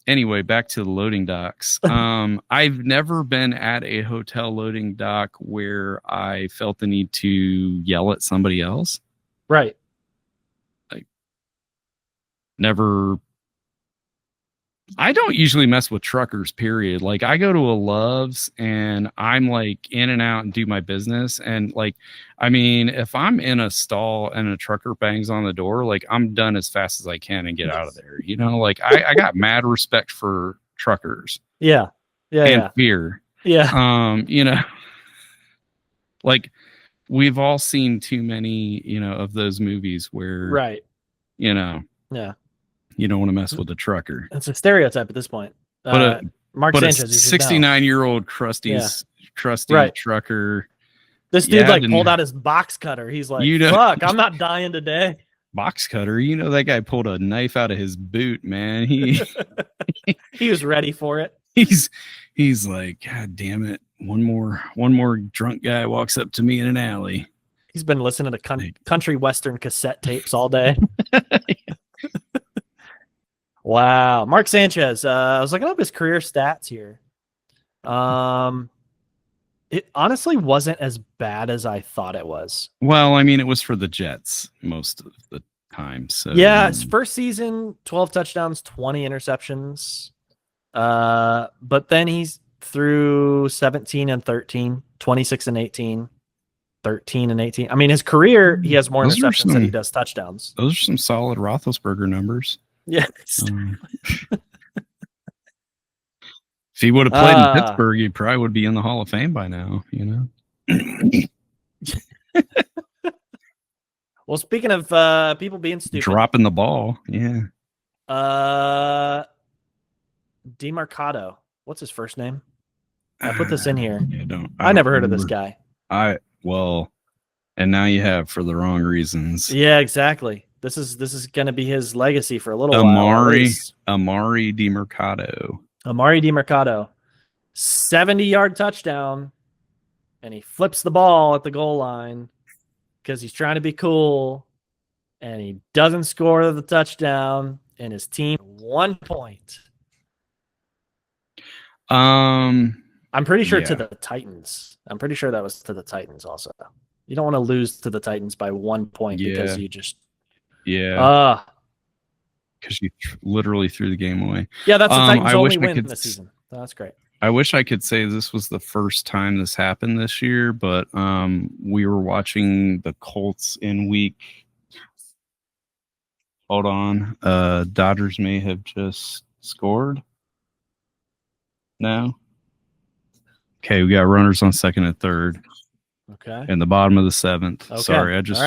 Anyway, back to the loading docks. I've never been at a hotel loading dock where I felt the need to yell at somebody else. Right. Like, never. I don't usually mess with truckers, period. Like, I go to a Love's and I'm like in and out and do my business. And like, I mean, if I'm in a stall and a trucker bangs on the door, like I'm done as fast as I can and get out of there. You know, like I got mad respect for truckers. Yeah. Yeah. And fear. Yeah. You know, like we've all seen too many, you know, of those movies where, right. You know, yeah. You don't want to mess with a trucker. It's a stereotype at this point. But Mark Sanchez, a 69-year-old crusty right. trucker. This dude pulled out his box cutter. He's like, fuck, I'm not dying today. Box cutter? You know, that guy pulled a knife out of his boot, man. He was ready for it. He's like, God damn it. One more drunk guy walks up to me in an alley. He's been listening to country western cassette tapes all day. Wow. Mark Sanchez. I was looking up his career stats here. It honestly wasn't as bad as I thought it was. Well, I mean, it was for the Jets most of the time. So yeah, his first season, 12 touchdowns, 20 interceptions. But then he's through 17 and 13, 26 and 18, 13 and 18. I mean, his career, he has more interceptions than he does touchdowns. Those are some solid Roethlisberger numbers. Yeah. If he would have played in Pittsburgh, he probably would be in the Hall of Fame by now, you know? Well, speaking of people being stupid. Dropping the ball, yeah. Demercado. What's his first name? I put this in here. I never heard of this guy. And now you have for the wrong reasons. Yeah, exactly. This is going to be his legacy for a little while. Emari Demercado. Emari Demercado, 70-yard touchdown, and he flips the ball at the goal line because he's trying to be cool, and he doesn't score the touchdown, and his team 1 point. I'm pretty sure to the Titans. I'm pretty sure that was to the Titans also. You don't want to lose to the Titans by 1 point because you just because you literally threw the game away. Yeah, that's the Titans' only win this season. So that's great. I wish I could say this was the first time this happened this year, but we were watching the Colts in week. Hold on. Dodgers may have just scored. No. Okay, we got runners on second and third. Okay. In the bottom of the seventh. Okay. Sorry, I just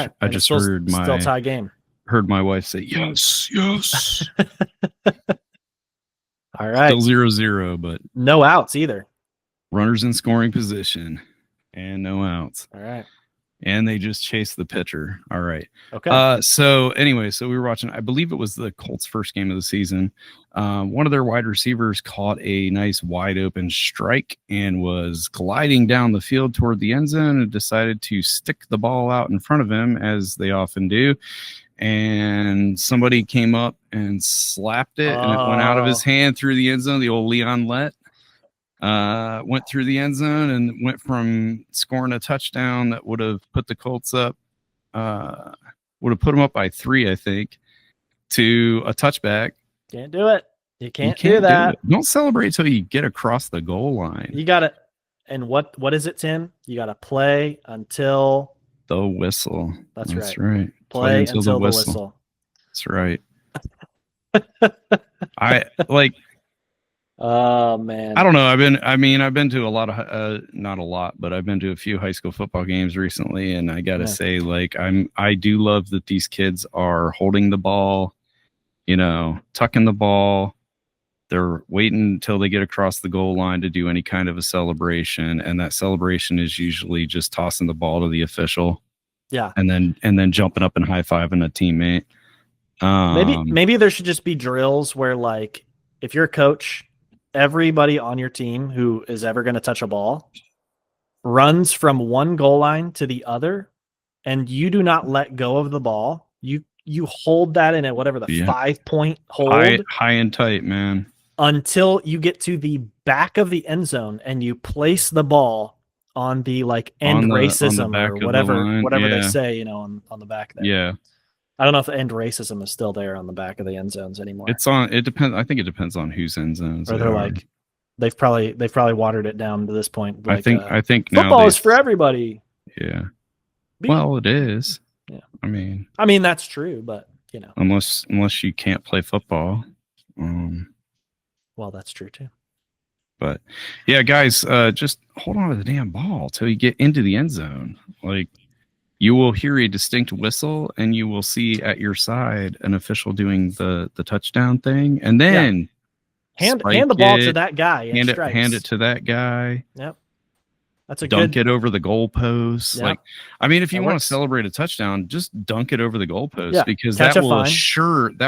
heard still tie game. Heard my wife say yes. All right. Still 0-0, but no outs either. Runners in scoring position and no outs. All right. And they just chased the pitcher. All right. Okay. So anyway, we were watching, I believe it was the Colts' first game of the season. One of their wide receivers caught a nice wide open strike and was gliding down the field toward the end zone and decided to stick the ball out in front of him, as they often do. And somebody came up and slapped it, and it went out of his hand through the end zone. The old Leon Lett went through the end zone and went from scoring a touchdown that would have put the Colts up, would have put them up by 3, I think, to a touchback. Can't do it. You can't do that. Don't celebrate till you get across the goal line. You got to. And what is it, Tim? You got to play until the whistle. That's right. Play until the whistle. That's right. I like. Oh man. I don't know. I've been to a lot of not a lot, but I've been to a few high school football games recently, and I gotta say, like, I do love that these kids are holding the ball, tucking the ball. They're waiting until they get across the goal line to do any kind of a celebration, and that celebration is usually just tossing the ball to the official. Yeah. And then jumping up and high-fiving a teammate. Maybe there should just be drills where, like, if you're a coach, everybody on your team who is ever going to touch a ball runs from one goal line to the other, and you do not let go of the ball. You hold that in at whatever the 5-point hold. High and tight, man. until you get to the back of the end zone and you place the ball on the like end racism or whatever they say, on the back there. Yeah. I don't know if end racism is still there on the back of the end zones anymore. It depends. I think it depends on whose end zones. Or they're like, they've probably watered it down to this point. Like, I think football is for everybody. Yeah. Well, it is. Yeah. I mean, that's true, but unless you can't play football. Well, that's true too. But yeah, guys, just hold on to the damn ball till you get into the end zone. Like, you will hear a distinct whistle, and you will see at your side an official doing the touchdown thing, and then hand the ball to that guy. Hand it to that guy. Yep. That's a dunk it over the goalpost. Yep. Like, I mean, if you want to celebrate a touchdown, just dunk it over the goalpost, because Catch that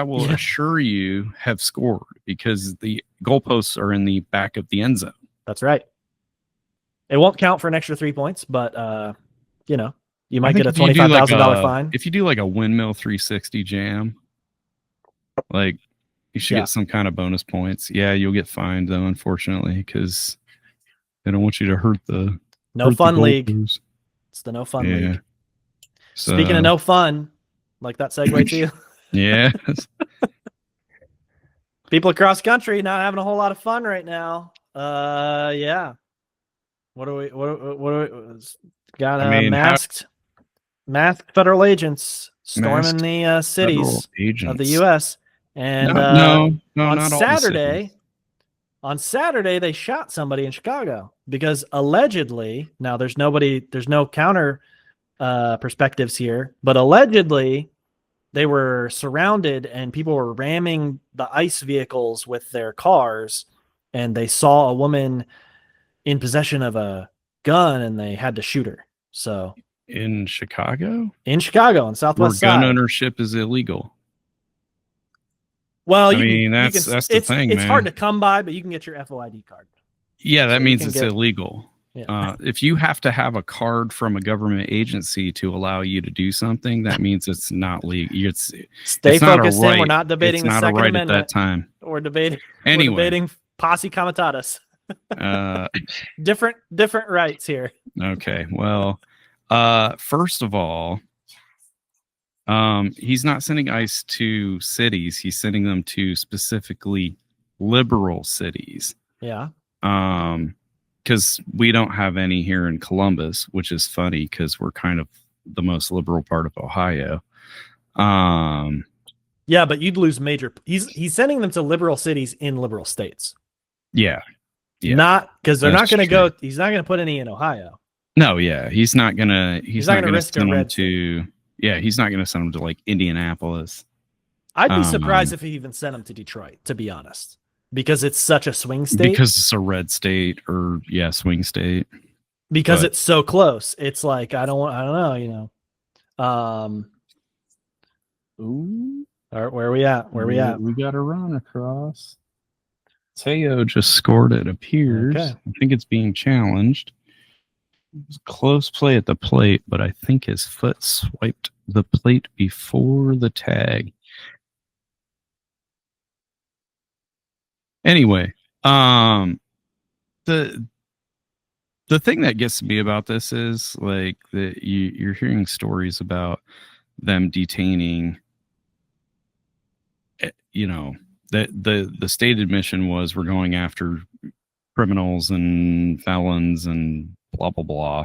will assure you have scored, because the goalposts are in the back of the end zone. That's right. It won't count for an extra 3 points, but you might get a $25,000 fine. If you do like a windmill 360 jam, like, you should get some kind of bonus points. Yeah, you'll get fined though, unfortunately, because they don't want you to hurt the league. It's the no fun league. So, speaking of no fun, like that segue to you. Yeah. People across country not having a whole lot of fun right now. Yeah. What do we got? Masked federal agents storming the cities of the U.S. And on Saturday, they shot somebody in Chicago because allegedly, now there's no counter perspectives here, but allegedly they were surrounded and people were ramming the ICE vehicles with their cars, and they saw a woman in possession of a gun and they had to shoot her. So in Chicago, on Southwest side, gun ownership is illegal. Well, that's the thing. It's hard to come by, but you can get your FOID card. Yeah, that means it's illegal. Yeah. If you have to have a card from a government agency to allow you to do something, that means it's not legal. Stay focused. We're not debating the Second Amendment at that time. We're debating posse comitatus. Different rights here. Okay. Well, first of all, he's not sending ICE to cities. He's sending them to specifically liberal cities. Yeah. Because we don't have any here in Columbus, which is funny because we're kind of the most liberal part of Ohio. Yeah, but you'd lose major. He's sending them to liberal cities in liberal states. Yeah. Not because they're not going to go. He's not going to put any in Ohio. No. Yeah. He's not going to. He's not going to send them to. State. Yeah, he's not going to send them to like Indianapolis. I'd be surprised if he even sent them to Detroit, to be honest, because it's such a swing state. Because it's a red state, or swing state. Because it's so close. It's like I don't know. Ooh. All right, where are we at? We got a run across. Teo just scored. It appears. Okay. I think it's being challenged. It was a close play at the plate, but I think his foot swiped the plate before the tag. Anyway, the thing that gets me about this is like that you're hearing stories about them detaining. The stated mission was we're going after criminals and felons and blah blah blah,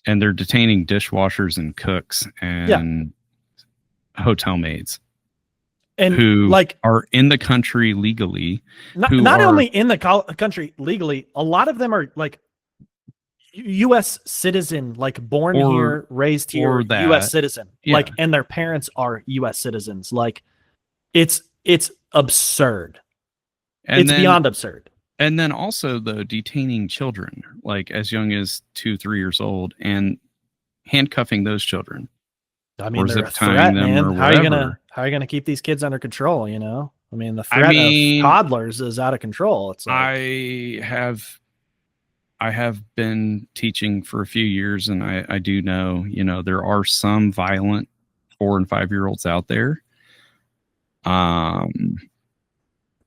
and they're detaining dishwashers and cooks and hotel maids, and who are in the country legally. Not only in the country legally, a lot of them are like U.S. citizen, like born here, raised here, U.S. citizen, and their parents are U.S. citizens. Like it's absurd. It's beyond absurd. And then also detaining children, like as young as 2-3 years old, and handcuffing those children. I mean, they're a threat, man. How are you gonna keep these kids under control? I mean, the threat of toddlers is out of control. It's like, I have been teaching for a few years, and I do know, there are some violent 4- and 5-year-olds out there.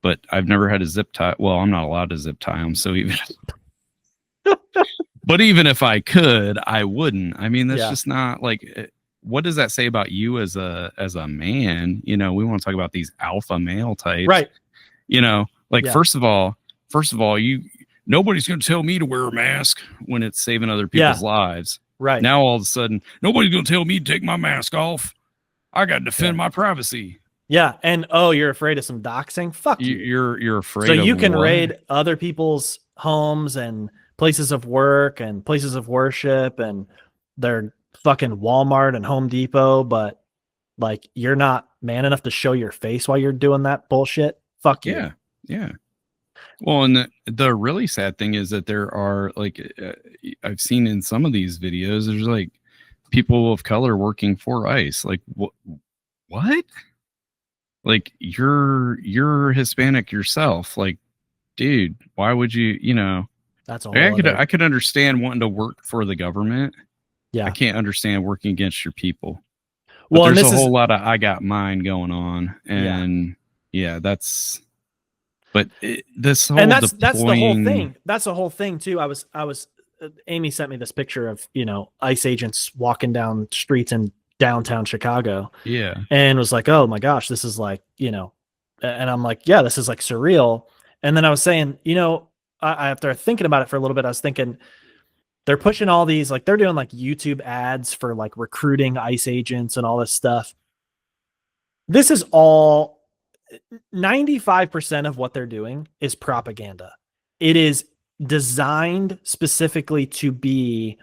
But but I've never had a zip tie. Well, I'm not allowed to zip tie them. So but even if I could, I wouldn't. I mean, that's just not like, what does that say about you as a man? You know, we want to talk about these alpha male types, right? You know, like first of all, nobody's going to tell me to wear a mask when it's saving other people's lives. Right. Now, all of a sudden, nobody's going to tell me to take my mask off. I got to defend my privacy. Yeah. And, oh, you're afraid of some doxing? Fuck you. You're afraid so of you can what? raid other people's homes and places of work and places of worship and their fucking Walmart and Home Depot, but like you're not man enough to show your face while you're doing that bullshit. Fuck you. Yeah. Well, and the really sad thing is that there are like, I've seen in some of these videos, there's like people of color working for ICE. Like what? Like you're Hispanic yourself. Like, dude, why would you, you know, that's all. I could understand wanting to work for the government. Yeah. I can't understand working against your people. But well, there's a whole lot of I got mine going on. And that's, but this whole, and that's the whole thing. That's the whole thing too. I was Amy sent me this picture of, you know, ICE agents walking down streets in downtown Chicago. Yeah. And was like, oh my gosh, this is like, you know, and I'm like, yeah, this is like surreal. And then I was saying, you know, after thinking about it for a little bit, I was thinking they're pushing all these, like they're doing like YouTube ads for like recruiting ICE agents and all this stuff. This is all 95% of what they're doing is propaganda. It is designed specifically to be,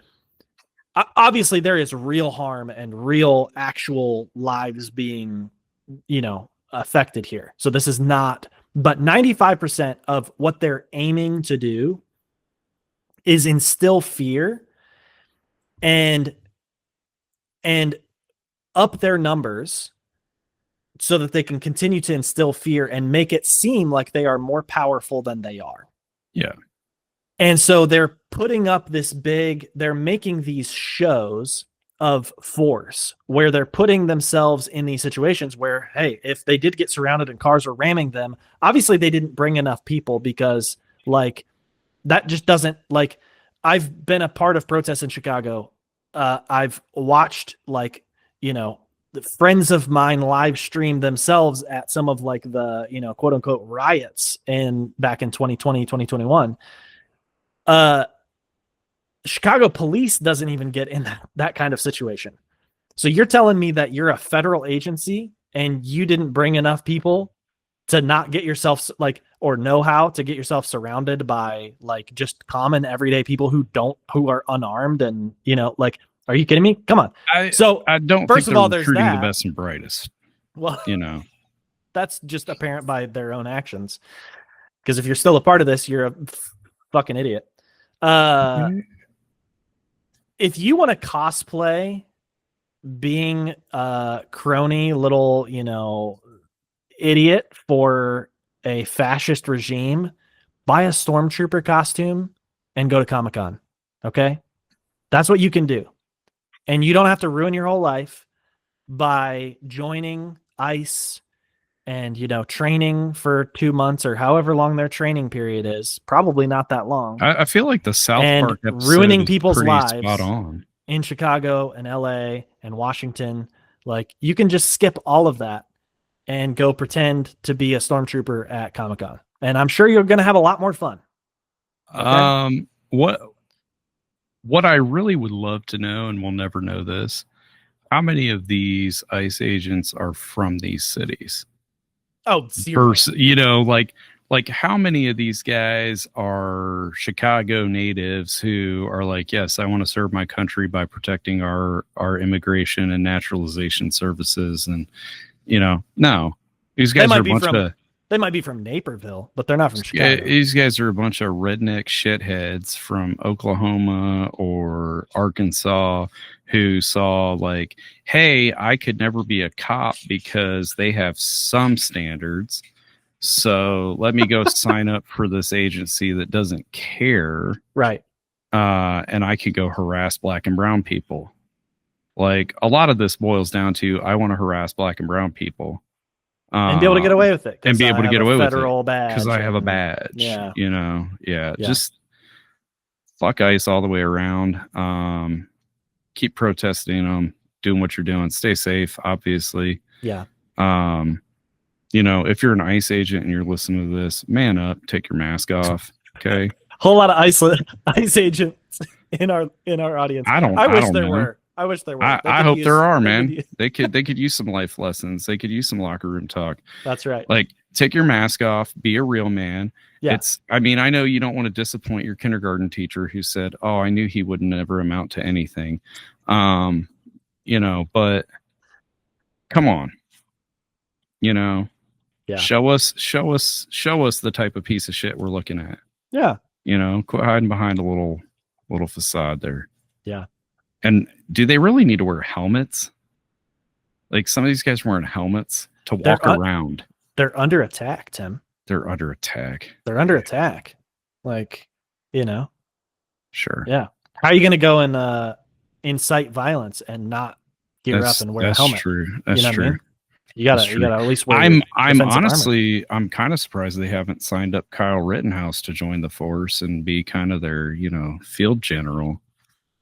obviously there is real harm and real actual lives being, you know, affected here. So this is not, but 95% of what they're aiming to do is instill fear and up their numbers so that they can continue to instill fear and make it seem like they are more powerful than they are. Yeah. And so they're putting up they're making these shows of force where they're putting themselves in these situations where, hey, if they did get surrounded and cars were ramming them, obviously they didn't bring enough people because like that just doesn't, like, I've been a part of protests in Chicago. I've watched, like, you know, the friends of mine live stream themselves at some of like the, you know, quote unquote riots back in 2020, 2021. Chicago police doesn't even get in that kind of situation. So you're telling me that you're a federal agency and you didn't bring enough people to not get yourself like, or know how to get yourself surrounded by like just common everyday people who are unarmed and, you know, like, are you kidding me? Come on. I don't first of all, there's that. The best and brightest. Well, you know, that's just apparent by their own actions. Because if you're still a part of this, you're a fucking idiot. If you want to cosplay being a crony little, you know, idiot for a fascist regime, buy a stormtrooper costume and go to Comic-Con. Okay? That's what you can do. And you don't have to ruin your whole life by joining ICE and, you know, training for 2 months or however long their training period is. Probably not that long. I feel like the South Park episode ruining people's lives spot on in Chicago and LA and Washington. Like, you can just skip all of that and go pretend to be a stormtrooper at Comic-Con. And I'm sure you're going to have a lot more fun. Okay? What I really would love to know, and we'll never know this, how many of these ICE agents are from these cities? Oh, seriously. You know, like how many of these guys are Chicago natives who are like, yes, I want to serve my country by protecting our immigration and naturalization services. And, you know, no, these guys are a bunch of... They might be from Naperville, but they're not from Chicago. These guys are a bunch of redneck shitheads from Oklahoma or Arkansas who saw like, hey, I could never be a cop because they have some standards. So let me go sign up for this agency that doesn't care. Right. And I could go harass black and brown people. Like, a lot of this boils down to, I want to harass black and brown people. And be able to get away with it. And be able to get away with it. Federal badge. Because I have a badge. Yeah. You know, just fuck ICE all the way around. Keep protesting them, doing what you're doing. Stay safe, obviously. Yeah. You know, if you're an ICE agent and you're listening to this, man up, take your mask off. Okay. Whole lot of ICE agents in our audience. I wish there were. I hope there are, man. They could use some life lessons. They could use some locker room talk. That's right. Like, take your mask off, be a real man. Yeah. I mean, I know you don't want to disappoint your kindergarten teacher who said, "Oh, I knew he would never amount to anything." You know, but come on. You know, show us the type of piece of shit we're looking at. Yeah. You know, quit hiding behind a little facade there. Yeah. And do they really need to wear helmets? Like, some of these guys wearing helmets to walk around. They're under attack, Tim. They're under attack. Like, you know. Sure. Yeah. How are you going to go and incite violence and not gear up and wear a helmet? That's true. That's you know true. What I mean? You gotta at least wear. I'm honestly, I'm kind of surprised they haven't signed up Kyle Rittenhouse to join the force and be kind of their, you know, field general.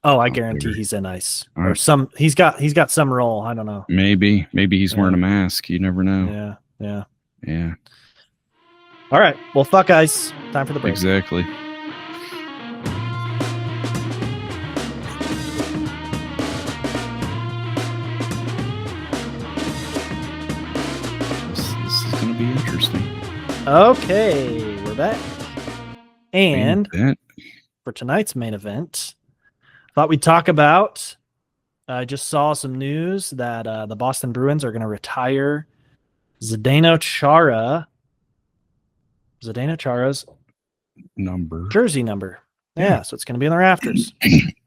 Oh, I guarantee he's in ICE or some. He's got some role. I don't know. Maybe he's wearing a mask. You never know. Yeah. All right. Well, fuck ICE. Time for the break. Exactly. This is going to be interesting. Okay, we're back. And main for tonight's main event, thought we'd talk about. I just saw some news that the Boston Bruins are going to retire Zdeno Chara's jersey number. Yeah, so it's going to be in the rafters.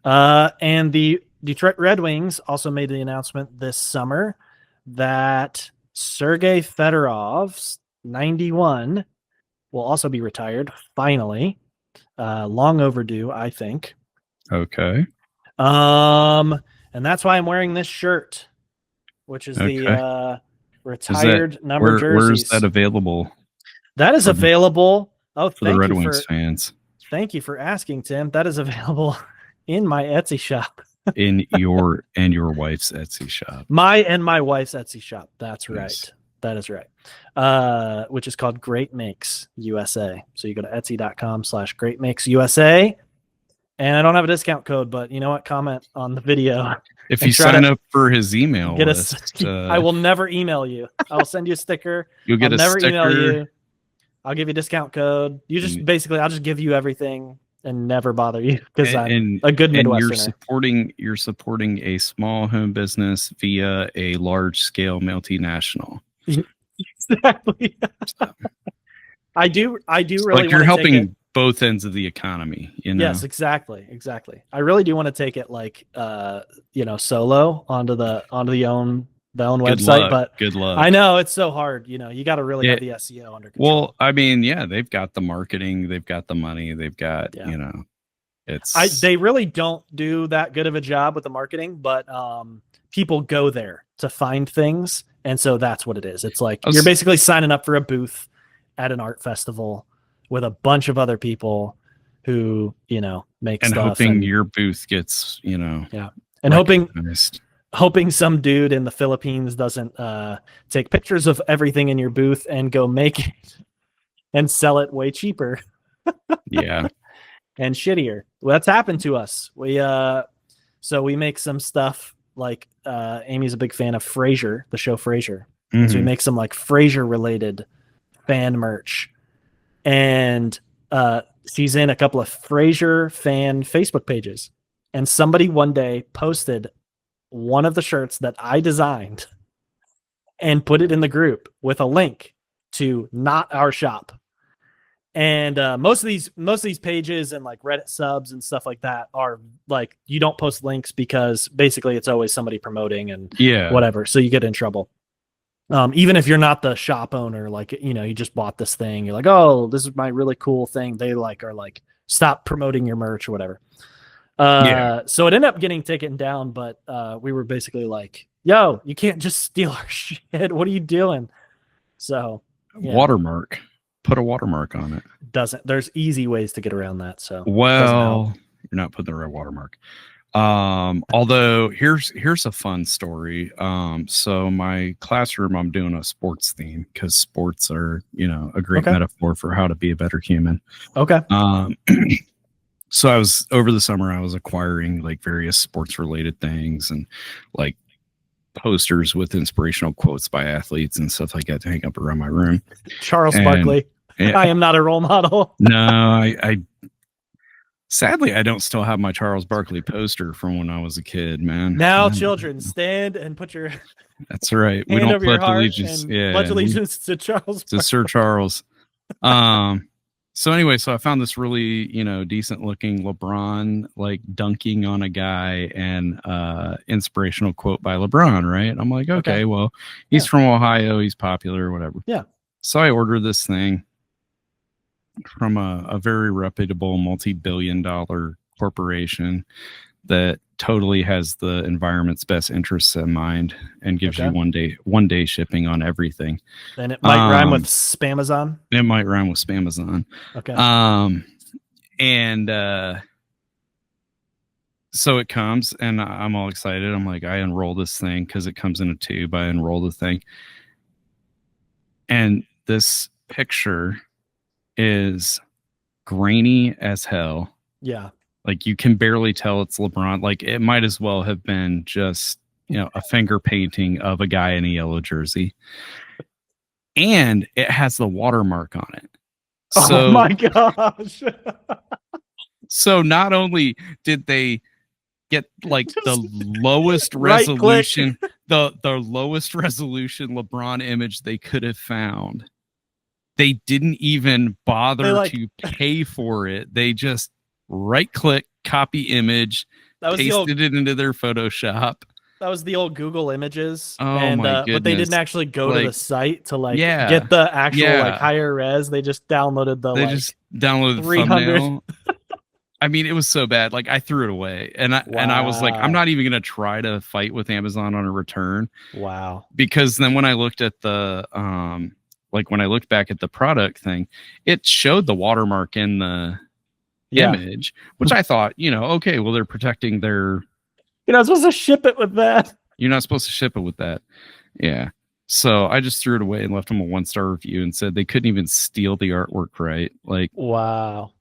And the Detroit Red Wings also made the announcement this summer that Sergei Fedorov's 91 will also be retired, finally. Long overdue, I think. Okay. And that's why I'm wearing this shirt, which is the retired number jerseys. Where's that available? That is available. Oh, for the Red Wings fans. Thank you for asking, Tim. That is available in my Etsy shop. in your wife's Etsy shop. My wife's Etsy shop. That's right. Yes. That is right. Which is called Great Makes USA. So you go to etsy.com/GreatMakesUSA. And I don't have a discount code, but you know what? Comment on the video. If you sign up for his email list. I will never email you. I will send you a sticker. You'll get I'll a sticker. Email you. I'll give you a discount code. You just basically, I'll just give you everything and never bother you because I'm a good Midwesterner. You're supporting a small home business via a large scale multinational. Exactly. I do really like you're helping both ends of the economy, you know? Yes, exactly. I really do want to take it like solo onto the own website, but good luck. I know it's so hard. You know, you got to really have the SEO under control. Well, I mean, they've got the marketing, they've got the money, they've got they really don't do that good of a job with the marketing, but people go there to find things, and so that's what it is. It's like you're basically signing up for a booth at an art festival with a bunch of other people who, make and stuff. Hoping your booth gets, and hoping some dude in the Philippines doesn't take pictures of everything in your booth and go make it and sell it way cheaper. Yeah. And shittier. Well, that's happened to us. So we make some stuff like Amy's a big fan of Frasier, the show Frasier. Mm-hmm. So we make some like Frasier related fan merch. And she's in a couple of Frasier fan Facebook pages. And somebody one day posted one of the shirts that I designed and put it in the group with a link to not our shop. And most of these pages and like Reddit subs and stuff like that are like, you don't post links because basically it's always somebody promoting and whatever. So you get in trouble. Even if you're not the shop owner, like, you just bought this thing, you're like, oh, this is my really cool thing. They are like, stop promoting your merch or whatever. So it ended up getting taken down, but we were basically like, yo, you can't just steal our shit. What are you doing? So watermark. Put a watermark on it. There's easy ways to get around that. So well, you're not putting the right watermark. Although here's a fun story. So my classroom, I'm doing a sports theme because sports are, a great metaphor for how to be a better human. Okay. So I was over the summer, I was acquiring like various sports related things and like posters with inspirational quotes by athletes and stuff like that to hang up around my room. Charles Barkley. I am not a role model. No, I sadly, I don't still have my Charles Barkley poster from when I was a kid, man. Now, children, stand and put your that's right. We don't pledge allegiance. Pledge allegiance to Charles. To Sir Charles. So anyway, so I found this really, decent looking LeBron like dunking on a guy and inspirational quote by LeBron, right? I'm like, okay. Well, he's from Ohio, he's popular, whatever. Yeah. So I ordered this thing from a very reputable multi-billion-dollar corporation that totally has the environment's best interests in mind and gives you one day shipping on everything. And it might rhyme with Spamazon. It might rhyme with Spamazon. Okay. So it comes and I'm all excited. I'm like, I unroll this thing because it comes in a tube. I unroll the thing. And this picture is grainy as hell. Yeah. Like you can barely tell it's LeBron. Like it might as well have been just, a finger painting of a guy in a yellow jersey. And it has the watermark on it. So, oh my gosh. So not only did they get like the lowest resolution, the lowest resolution LeBron image they could have found, they didn't even bother to pay for it. They just right click, copy image, pasted it into their Photoshop. That was the old Google Images. Oh my goodness. But they didn't actually go to the site to get the actual higher res. They just downloaded the downloaded the thumbnail. I mean, it was so bad. Like I threw it away, and I was like, I'm not even gonna try to fight with Amazon on a return. Wow. Because then when I looked at the when I looked back at the product thing, it showed the watermark in the image, which I thought, okay, well, they're protecting their. You're not supposed to ship it with that. You're not supposed to ship it with that. Yeah. So I just threw it away and left them a 1-star review and said they couldn't even steal the artwork right. Like, wow.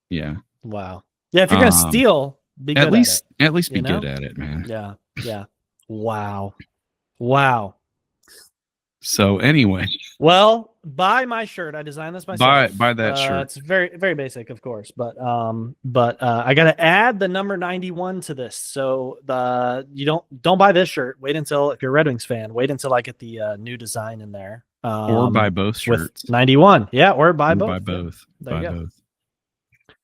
Yeah. Wow. Yeah. If you're gonna steal, be good at least be good at it, man. Yeah. Yeah. Wow. Wow. So anyway, well, buy my shirt. I designed this myself. Buy that shirt. It's very, very basic, of course, but I got to add the number 91 to this. So you don't buy this shirt. Wait until, if you're a Red Wings fan, wait until I get the new design in there. Or buy both shirts. 91. Yeah. Or buy both. Buy both. There buy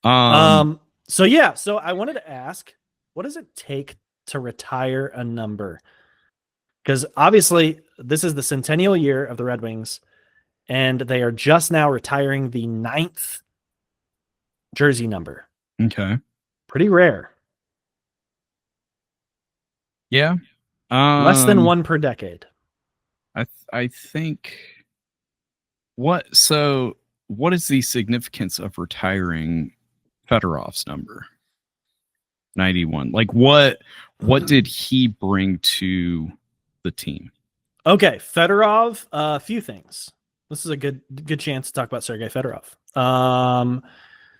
both. So I wanted to ask, what does it take to retire a number? Because obviously this is the centennial year of the Red Wings, and they are just now retiring the 9th jersey number. Okay. Pretty rare. Yeah. Less than one per decade. I think what is the significance of retiring Fedorov's number 91? Like what did he bring to the team? Okay, Fedorov, a few things. This is a good chance to talk about Sergei Fedorov.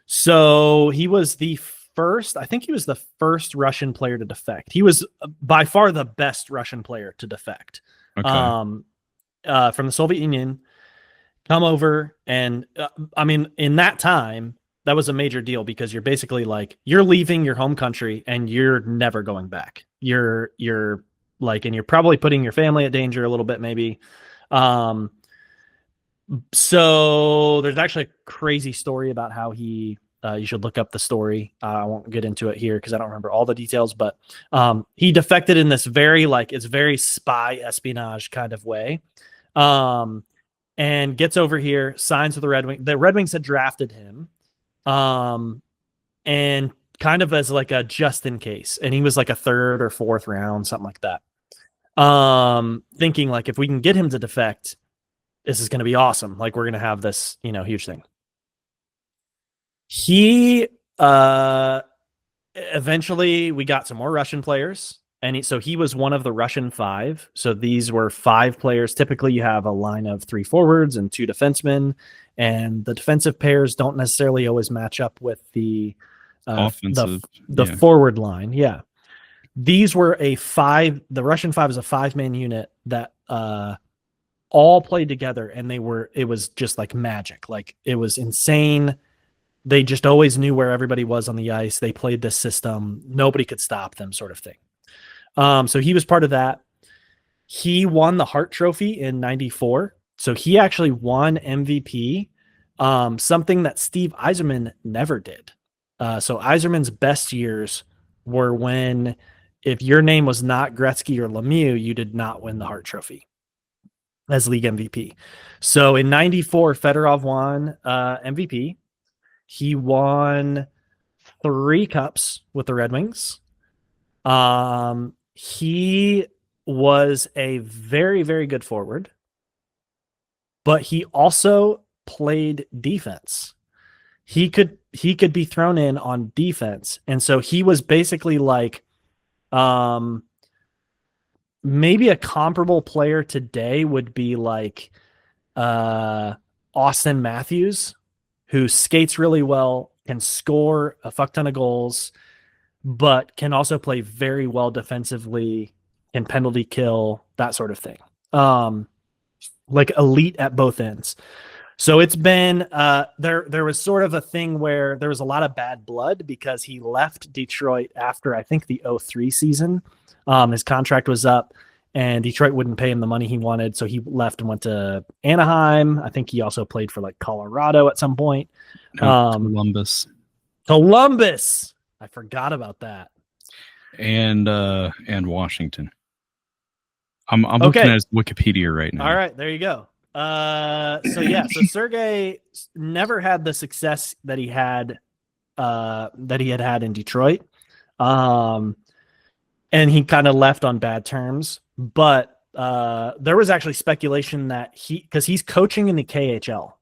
So he was the first Russian player to defect. He was by far the best Russian player to defect. Okay. From the Soviet Union, come over, and in that time, that was a major deal because you're basically like, you're leaving your home country and you're never going back. You're and you're probably putting your family at danger a little bit, maybe. So there's actually a crazy story about how he, you should look up the story. I won't get into it here because I don't remember all the details, but he defected in this very, it's very spy espionage kind of way. And gets over here, signs with the Red Wings. The Red Wings had drafted him. And kind of as like a just in case. And he was like a 3rd or 4th round, something like that. Thinking like, if we can get him to defect, this is going to be awesome. Like, we're going to have this, huge thing. He, eventually we got some more Russian players. And so he was one of the Russian 5. So these were 5 players. Typically you have a line of 3 forwards and 2 defensemen, and the defensive pairs don't necessarily always match up with the offensive, the forward line. Yeah. These were the Russian 5 is a 5-man unit that all played together, and it was just like magic. Like, it was insane. They just always knew where everybody was on the ice. They played this system. Nobody could stop them, sort of thing. So he was part of that. He won the Hart Trophy in 94. So he actually won MVP, something that Steve Yzerman never did. So Yzerman's best years were when, if your name was not Gretzky or Lemieux, you did not win the Hart Trophy as league MVP. So in 94, Fedorov won MVP. He won 3 cups with the Red Wings. He was a very, very good forward, but he also played defense. He could be thrown in on defense. And so he was basically like, maybe a comparable player today would be like, Austin Matthews, who skates really well, can score a fuck ton of goals, but can also play very well defensively, can penalty kill, that sort of thing. Like elite at both ends. So it's been there was sort of a thing where there was a lot of bad blood because he left Detroit after, I think, the 03 season. His contract was up and Detroit wouldn't pay him the money he wanted, so he left and went to Anaheim. I think he also played for like Colorado at some point. Columbus. I forgot about that. And Washington. I'm looking at his Wikipedia right now. All right, there you go. So Sergei never had the success that he had in Detroit. And he kind of left on bad terms, but there was actually speculation that because he's coaching in the KHL,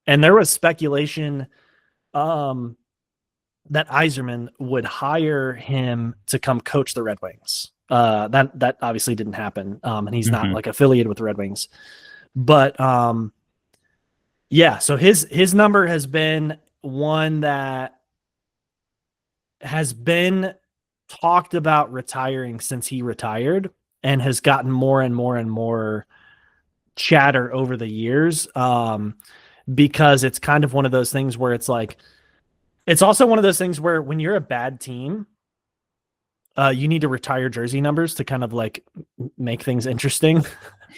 and there was speculation that Yzerman would hire him to come coach the Red Wings. That obviously didn't happen. And he's not like affiliated with the Red Wings, but so his number has been one that has been talked about retiring since he retired, and has gotten more and more and more chatter over the years. Because it's kind of one of those things where it's like, it's also one of those things where when you're a bad team, you need to retire jersey numbers to kind of like make things interesting.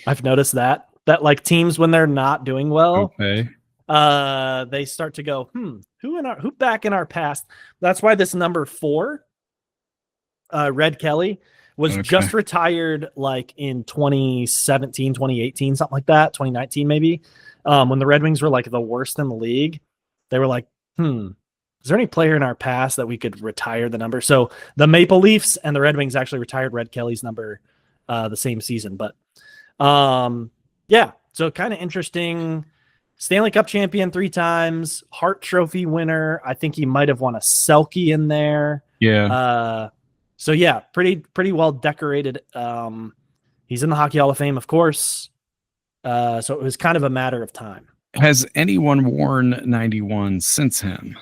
I've noticed that like teams, when they're not doing well, they start to go, who back in our past? That's why this number 4, Red Kelly, was just retired like in 2017, 2018, something like that, 2019 maybe. When the Red Wings were like the worst in the league, they were like, is there any player in our past that we could retire the number? So the Maple Leafs and the Red Wings actually retired Red Kelly's number the same season. But so kind of interesting. Stanley Cup champion 3 times, Hart Trophy winner. I think he might have won a Selke in there. Yeah. Pretty well decorated. He's in the Hockey Hall of Fame, of course. So it was kind of a matter of time. Has anyone worn 91 since him?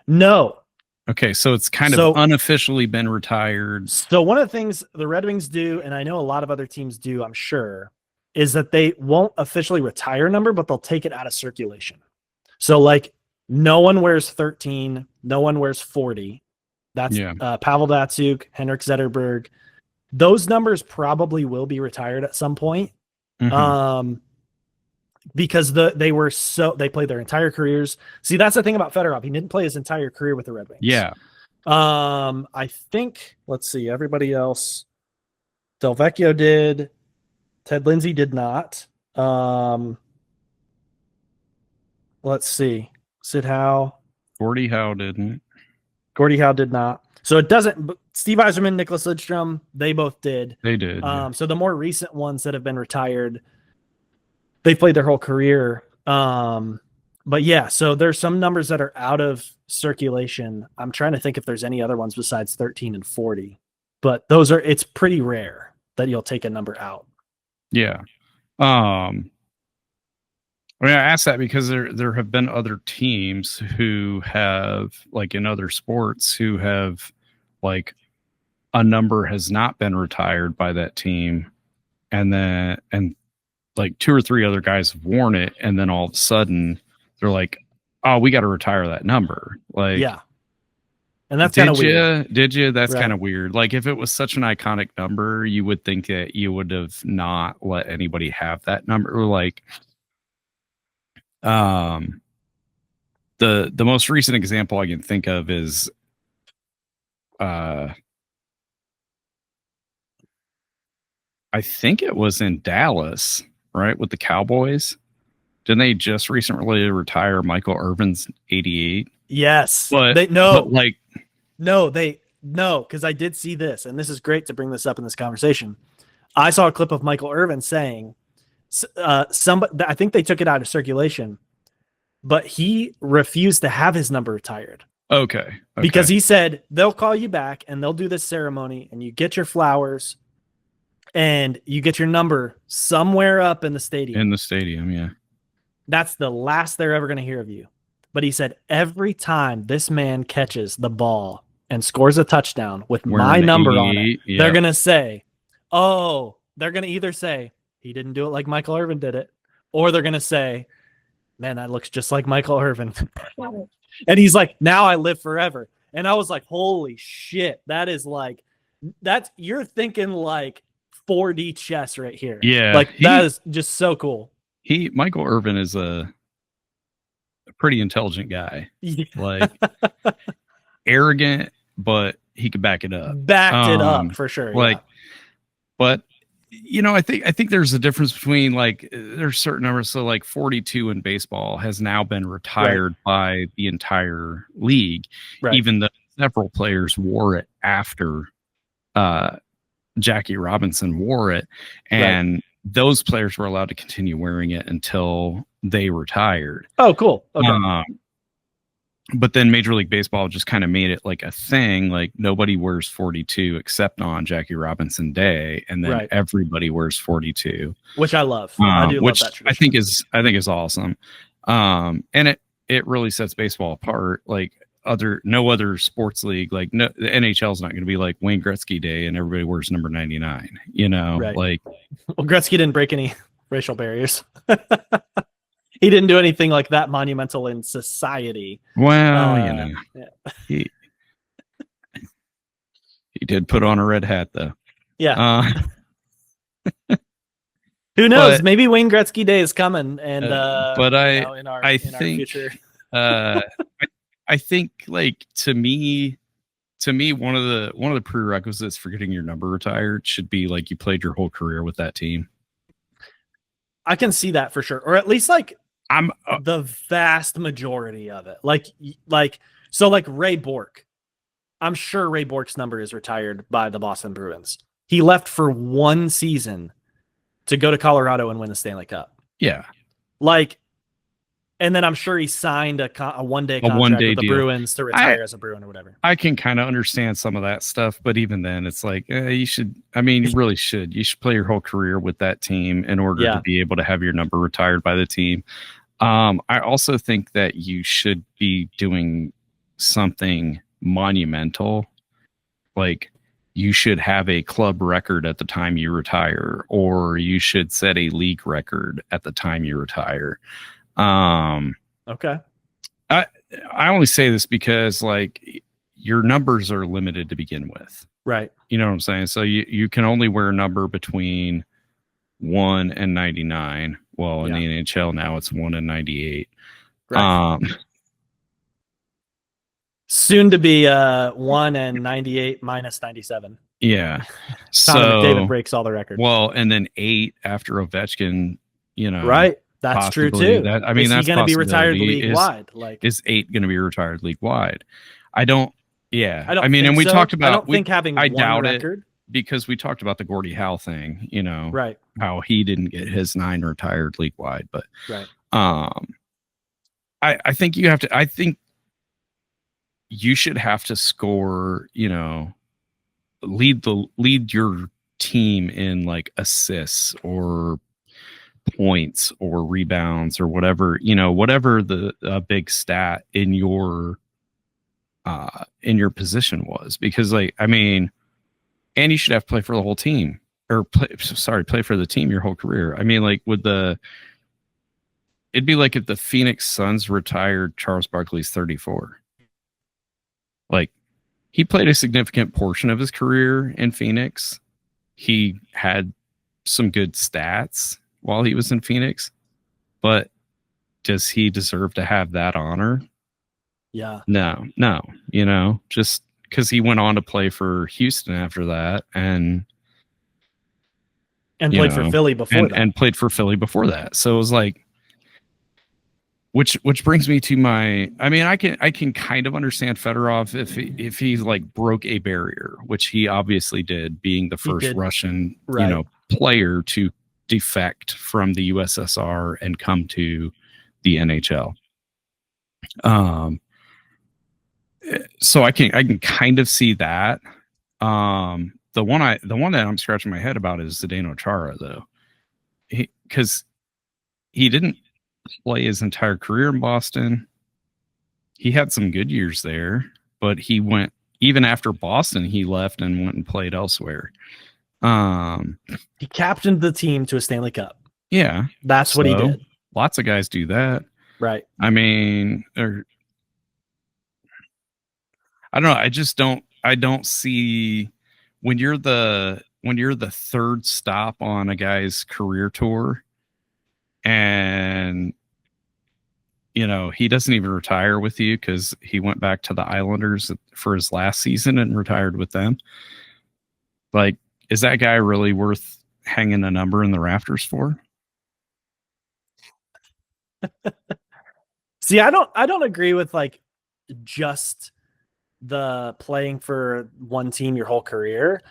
No. Okay, so it's kind of unofficially been retired. So one of the things the Red Wings do, and I know a lot of other teams do, I'm sure, is that they won't officially retire a number, but they'll take it out of circulation. So like no one wears 13, no one wears 40. That's Pavel Datsyuk, Henrik Zetterberg. Those numbers probably will be retired at some point. Because they played their entire careers. See, that's the thing about Fedorov. He didn't play his entire career with the Red Wings. Yeah. I think, let's see, everybody else. Delvecchio did. Ted Lindsay did not. Let's see. Sid Howe. Gordie Howe didn't. Gordie Howe did not. So it doesn't. Steve Yzerman, Nicholas Lidstrom, they both did. They did. So the more recent ones that have been retired, they played their whole career. But yeah, so there's some numbers that are out of circulation. I'm trying to think if there's any other ones besides 13 and 40, but it's pretty rare that you'll take a number out. Yeah. I asked that because there have been other teams who have, like in other sports, who have like a number has not been retired by that team, and like 2 or 3 other guys have worn it, and then all of a sudden they're like, "Oh, we got to retire that number." Like, yeah, and that's kind of weird. Did you? That's kind of weird. Like, if it was such an iconic number, you would think that you would have not let anybody have that number. Or like, the most recent example I can think of is, I think it was in Dallas, right, with the Cowboys. Didn't they just recently retire Michael Irvin's 88? Yes. But because I did see this, and this is great to bring this up in this conversation. I saw a clip of Michael Irvin saying, somebody, I think they took it out of circulation, but he refused to have his number retired. Okay. Because he said, they'll call you back and they'll do this ceremony and you get your flowers and you get your number somewhere up in the stadium. In the stadium, yeah. That's the last they're ever going to hear of you. But he said, every time this man catches the ball and scores a touchdown with my number on it, they're going to say, they're going to either say, he didn't do it like Michael Irvin did it, or they're going to say, man, that looks just like Michael Irvin. And he's like, now I live forever. And I was like, holy shit, that is like, you're thinking like 4D chess right here. Yeah. Like that is just so cool. Michael Irvin is a pretty intelligent guy. Yeah. Like arrogant, but he could back it up. Backed it up for sure. Like, but you know, I think there's a difference between like there's certain numbers. So like 42 in baseball has now been retired by the entire league, even though several players wore it after Jackie Robinson wore it, and those players were allowed to continue wearing it until they retired. Oh, cool. Okay. But then Major League Baseball just kind of made it like a thing, like nobody wears 42 except on Jackie Robinson Day, and then everybody wears 42, which I love. I do which love that I think is awesome. And it really sets baseball apart. Like no other sports league, like the NHL is not going to be like Wayne Gretzky Day and everybody wears number 99. You know, like well, Gretzky didn't break any racial barriers. He didn't do anything like that monumental in society. Well, he did put on a red hat, though. Yeah. Who knows? Maybe Wayne Gretzky Day is coming, and but in our think future. I think, like to me, one of the prerequisites for getting your number retired should be like you played your whole career with that team. I can see that for sure, or at least like the vast majority of it. Like Ray Bourque. I'm sure Ray Bourque's number is retired by the Boston Bruins. He left for one season to go to Colorado and win the Stanley Cup. Yeah. And then I'm sure he signed a one-day contract with the Bruins to retire as a Bruin or whatever. I can kind of understand some of that stuff, but even then it's like, you should, I mean, you really should. You should play your whole career with that team in order to be able to have your number retired by the team. I also think that you should be doing something monumental. Like you should have a club record at the time you retire, or you should set a league record at the time you retire. Okay. I only say this because like your numbers are limited to begin with. Right. You know what I'm saying? So you can only wear a number between 1 and 99. Well, in the NHL now it's 1 and 98. Right. Soon to be 1 and 98 minus 97. Yeah. So McDavid breaks all the records. Well, and then 8 after Ovechkin, you know. Right. That's true too. I mean, that's going to be retired league wide. Like, is 8 going to be retired league wide? I don't. Yeah. I don't. I mean, and we talked about. I don't think having one doubt record because we talked about the Gordie Howe thing, right, how he didn't get his 9 retired league wide, but right. I think I think you should have to score, lead your team in like assists or points or rebounds or whatever, whatever the big stat in your position was, because and you should have to play for the whole team or play for the team your whole career. I mean, like it'd be like if the Phoenix Suns retired Charles Barkley's 34. Like, he played a significant portion of his career in Phoenix. He had some good stats while he was in Phoenix, but does he deserve to have that honor? Yeah. No, just because he went on to play for Houston after that and played for Philly before that. And played for Philly before that. So it was like, which brings me to I can kind of understand Fedorov if he like broke a barrier, which he obviously did, being the first Russian, right, player to defect from the USSR and come to the NHL. So I can kind of see that. The one that I'm scratching my head about is Zdeno Chara, though, because he didn't play his entire career in Boston. He had some good years there, but he went, even after Boston, he left and went and played elsewhere. He captained the team to a Stanley Cup. Yeah, that's what he did. Lots of guys do that, right? I mean, I don't know. I don't see when you're the third stop on a guy's career tour, and he doesn't even retire with you because he went back to the Islanders for his last season and retired with them. Like, is that guy really worth hanging a number in the rafters for? See, I don't agree with like just the playing for one team your whole career.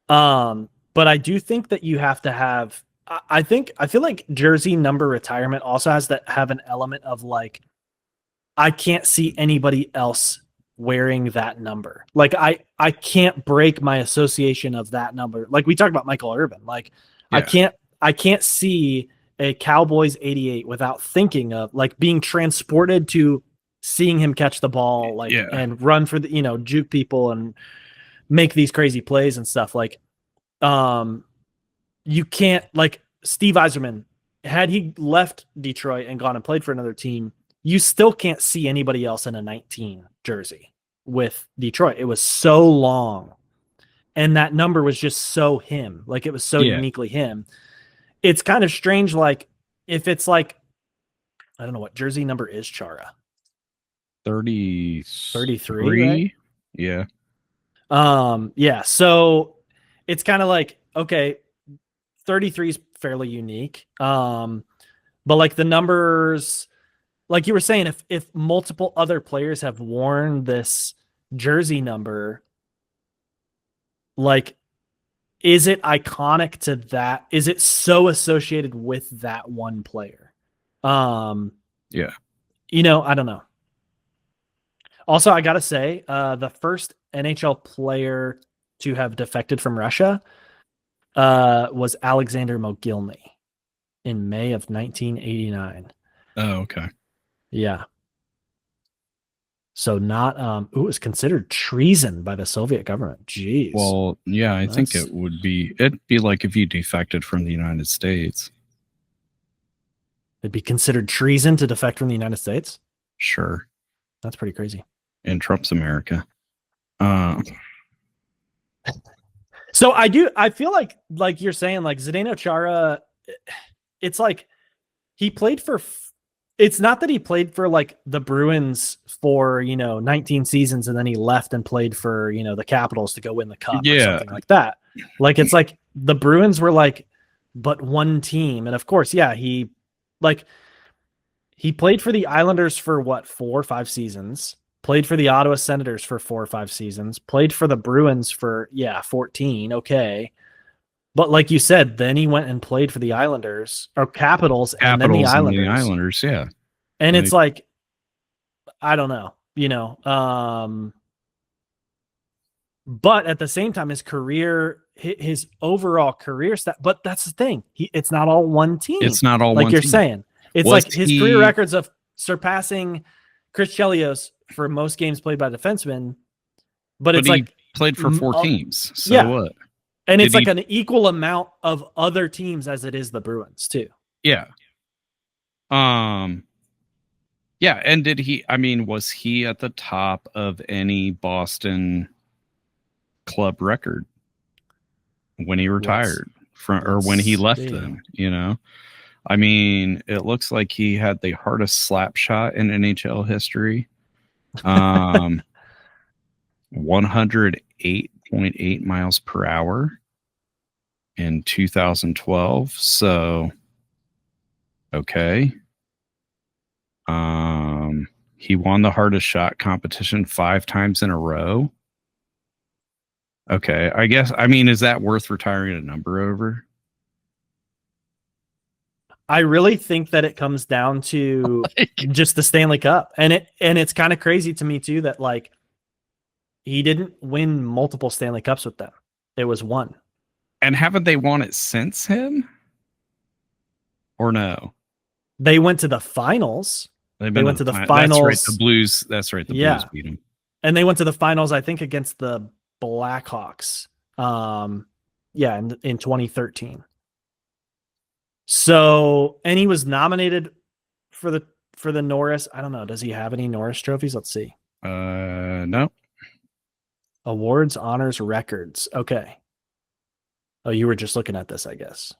But I do think that you have to have, I feel like jersey number retirement also has to have an element of like, I can't see anybody else wearing that number. Like I can't break my association of that number. Like we talked about Michael Irvin. Like yeah. I can't see a Cowboys 88 without thinking of like being transported to seeing him catch the ball, like, and run for the, juke people and make these crazy plays and stuff. Like, you can't, like Steve Yzerman, had he left Detroit and gone and played for another team, you still can't see anybody else in a 19 jersey with Detroit. It was so long. And that number was just so him. Like, it was so uniquely him. It's kind of strange. Like, if it's like, I don't know what jersey number is Chara. 33. Right? Yeah. Yeah. So it's kind of like, okay, 33 is fairly unique. But like the numbers, like you were saying, if multiple other players have worn this jersey number, like, is it iconic to that? Is it so associated with that one player? Yeah. I don't know. Also, I got to say, the first NHL player to have defected from Russia was Alexander Mogilny in May of 1989. Oh, okay. Yeah. So not, it was considered treason by the Soviet government. Jeez. Well, yeah, I think it'd be like if you defected from the United States. It'd be considered treason to defect from the United States? Sure. That's pretty crazy. In Trump's America. So I feel like you're saying, like Zdeno Chara, it's like he played for, it's not that he played for like the Bruins for, 19 seasons and then he left and played for, the Capitals to go win the cup or something like that. Like, it's like the Bruins were like, but one team. And of course, he played for the Islanders for what, 4 or 5 seasons, Played for the Ottawa Senators for 4 or 5 seasons. Played for the Bruins for 14. Okay. But like you said, then he went and played for the Islanders or Capitals and then the Islanders. Yeah. And it's like, I don't know, but at the same time, his overall career stat, but that's the thing. It's not all one team. It's not all like one you're team. saying. It's like his career records of surpassing Chris Chelios for most games played by defensemen. But it's like played for 4 teams. So what? And it's like an equal amount of other teams as it is the Bruins too. Yeah. Yeah. And was he at the top of any Boston club record when he retired or when he left them, it looks like he had the hardest slap shot in NHL history. 108.8 miles per hour in 2012. So, okay. He won the hardest shot competition 5 times in a row. Okay. I guess, is that worth retiring a number over? I really think that it comes down to just the Stanley Cup. And it's kind of crazy to me too, that like he didn't win multiple Stanley Cups with them. It was one. And haven't they won it since him? Or no? They went to the finals. They went to the finals. That's right. The Blues. That's right. The Blues beat them. And they went to the finals, I think, against the Blackhawks. In 2013. So, and he was nominated for the Norris. I don't know. Does he have any Norris trophies? Let's see. No. Awards, honors, records. Okay. Oh, you were just looking at this, I guess.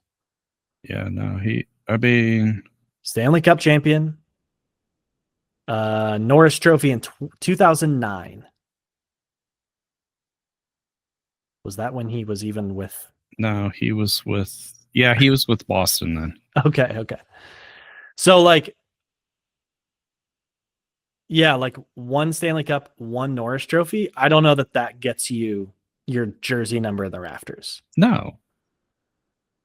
Yeah, no, Stanley Cup champion. Norris Trophy in 2009. Was that when he was even with? No, he was with. Yeah, he was with Boston then. Okay. So like one Stanley Cup, one Norris Trophy. I don't know that gets you your jersey number in the rafters. No.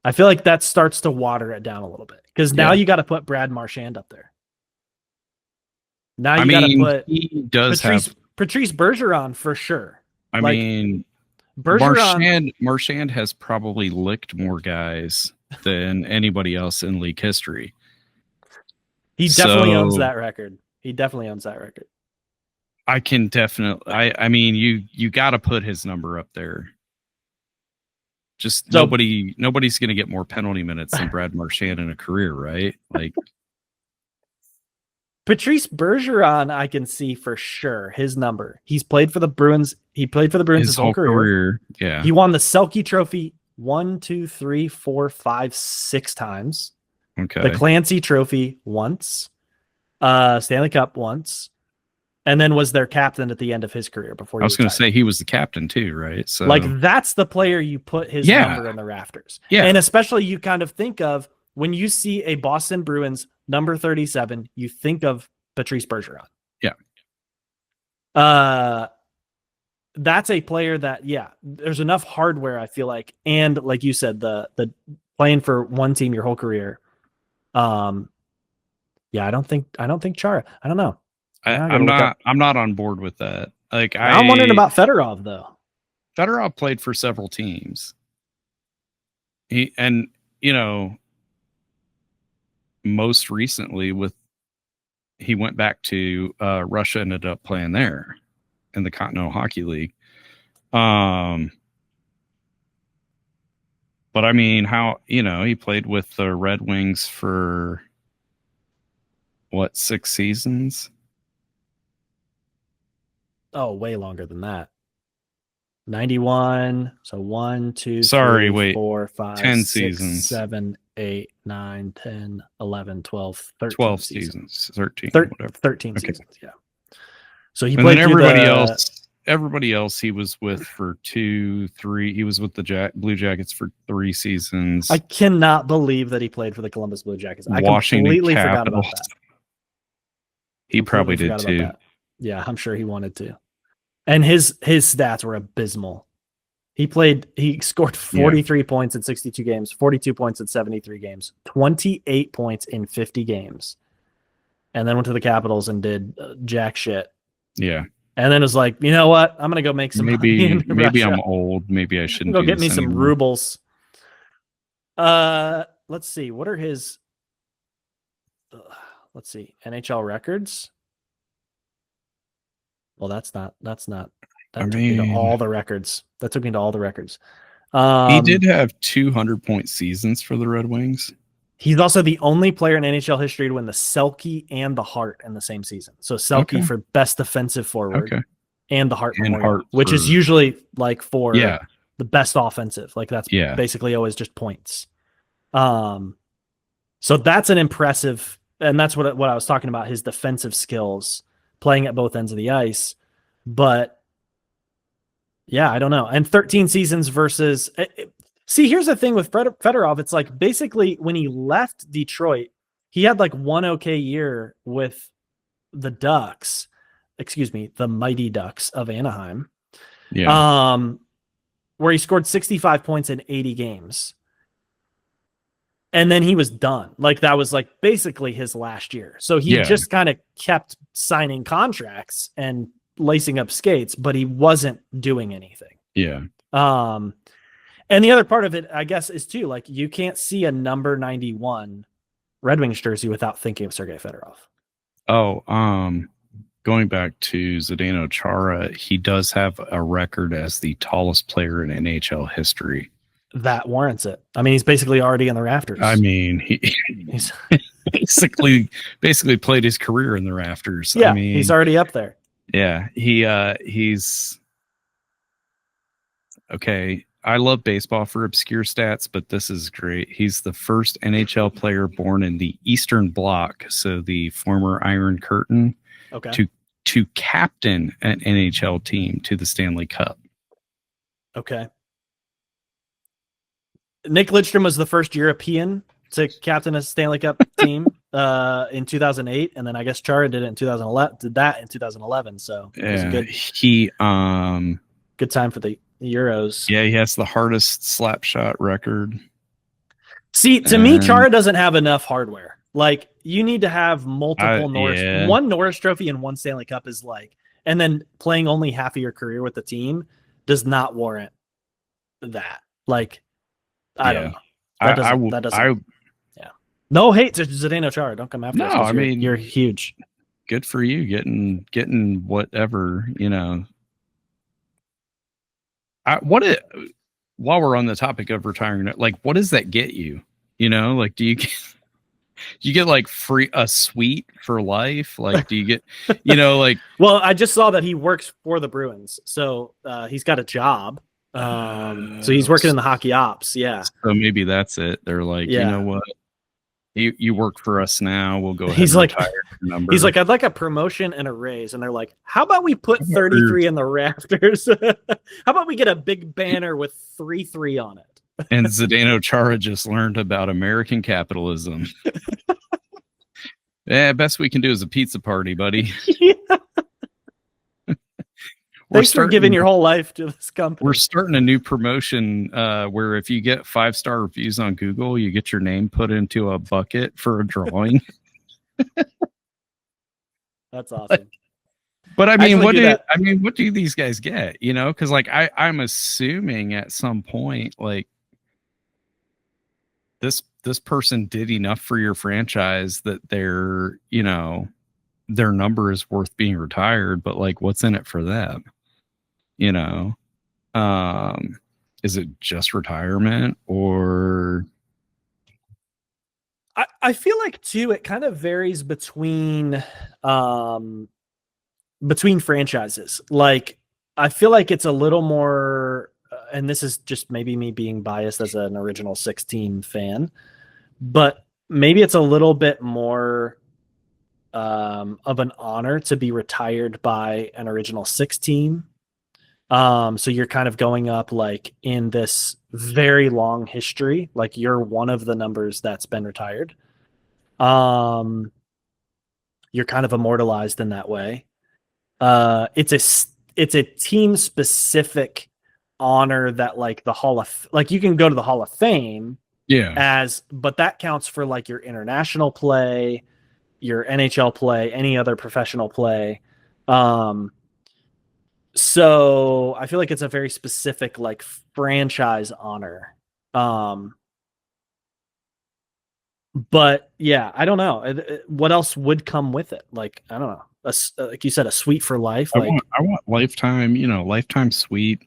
I feel like that starts to water it down a little bit because now you got to put Brad Marchand up there. Now you got to put Patrice Bergeron for sure. Marchand has probably licked more guys than anybody else in league history. He definitely owns that record. I can definitely. You got to put his number up there. Just nobody's going to get more penalty minutes than Brad Marchand in a career, right? Like Patrice Bergeron, I can see for sure his number. He's played for the Bruins. He played for the Bruins his whole career. Yeah. He won the Selke Trophy 6 times. Okay. The Clancy Trophy once. Stanley Cup once. And then was their captain at the end of his career before. I was going to say he was the captain too, right? So that's the player you put his number in the rafters. Yeah. And especially you kind of think of when you see a Boston Bruins number 37, you think of Patrice Bergeron. Yeah. That's a player that, there's enough hardware, I feel like. And like you said, the playing for one team your whole career. I don't think Chara. I don't know. I'm not on board with that. Like I'm wondering about Fedorov though. Fedorov played for several teams. Most recently he went back to Russia, ended up playing there in the Continental Hockey League. But he played with the Red Wings for 6 seasons? Oh, way longer than that. 91. So 1, 2, 4, 5, 10 6, seasons. 7, 8, 9, 10, 11, 12, 13 12 seasons. 13. 13 okay. seasons, yeah. So he and played then everybody else he was with for 2, 3. He was with the Blue Jackets for 3 seasons. I cannot believe that he played for the Columbus Blue Jackets. I Washington completely Capitals. forgot about that. He probably did too. Yeah, I'm sure he wanted to. And his stats were abysmal. He scored 43 points in 62 games, 42 points in 73 games, 28 points in 50 games. And then went to the Capitals and did jack shit. Yeah. And then it was like, you know what? I'm going to go make some money maybe I'm old. Maybe I shouldn't go do get me this some anymore. rubles. Let's see. What are his let's see. NHL records? Well, that's not that took me to all the records. He did have 200-point seasons for the Red Wings. He's also the only player in NHL history to win the Selke and the Hart in the same season. So Selke for best defensive forward and the Hart Memorial, which is usually like for the best offensive. Like that's basically always just points. So that's an impressive, and that's what I was talking about, his defensive skills, playing at both ends of the ice. But yeah, I don't know. And 13 seasons versus see, here's the thing with Fedorov. It's like basically when he left Detroit, he had like one okay year with the Mighty Ducks of Anaheim. Yeah. Where he scored 65 points in 80 games. And then he was done. Like that was like basically his last year. So he just kind of kept signing contracts and lacing up skates, but he wasn't doing anything. Yeah. And the other part of it, I guess, is too, like you can't see a number 91 Red Wings jersey without thinking of Sergei Fedorov. Oh, going back to Zdeno Chara, he does have a record as the tallest player in NHL history. That warrants it. I mean, he's basically already in the rafters. I mean, he's basically played his career in the rafters. Yeah, I mean, he's already up there. Yeah, he's okay. I love baseball for obscure stats, but this is great. He's the first NHL player born in the Eastern Bloc, so the former Iron Curtain, to captain an NHL team to the Stanley Cup. Okay. Nick Lidstrom was the first European to captain a Stanley Cup team in 2008, and then I guess Chara did it in 2011. Did that in 2011, so it was good. Good time for the Euros. Yeah, he has the hardest slap shot record. See, to me, Chara doesn't have enough hardware. Like you need to have multiple one Norris Trophy and one Stanley Cup is like, and then playing only half of your career with the team does not warrant that. Like. I don't know. That doesn't. No hate to Zdeno Chara. Don't come after us. I mean, you're huge. Good for you getting whatever, you know. While we're on the topic of retiring, like, what does that get you? You know, like, do you get like a suite for life? Like, do you get, you know, like? Well, I just saw that he works for the Bruins, so he's got a job. So he's working in the hockey ops. Yeah. So maybe that's it. They're like, you know what? You work for us now. We'll go ahead. He's and like, retire your number. He's like, I'd like a promotion and a raise. And they're like, how about we put 33 in the rafters? How about we get a big banner with 3 on it? And Zdeno Chara just learned about American capitalism. Best we can do is a pizza party, buddy. Yeah. Thanks for giving your whole life to this company. We're starting a new promotion where if you get 5-star reviews on Google, you get your name put into a bucket for a drawing. That's awesome. But I mean, what do these guys get? You know, because like I'm assuming at some point, like this person did enough for your franchise that their number is worth being retired. But like, what's in it for them? You know, is it just retirement or? I feel like too, it kind of varies between franchises. Like, I feel like it's a little more, and this is just maybe me being biased as an original 16 fan, but maybe it's a little bit more of an honor to be retired by an original 6 team. So you're kind of going up like in this very long history, like you're one of the numbers that's been retired. You're kind of immortalized in that way. It's a team specific honor that like the Hall of like you can go to the Hall of Fame but that counts for like your international play, your NHL play, any other professional play. So I feel like it's a very specific like franchise honor. But yeah, I don't know what else would come with it. Like I don't know, like you said, a suite for life. I Like want lifetime, lifetime suite.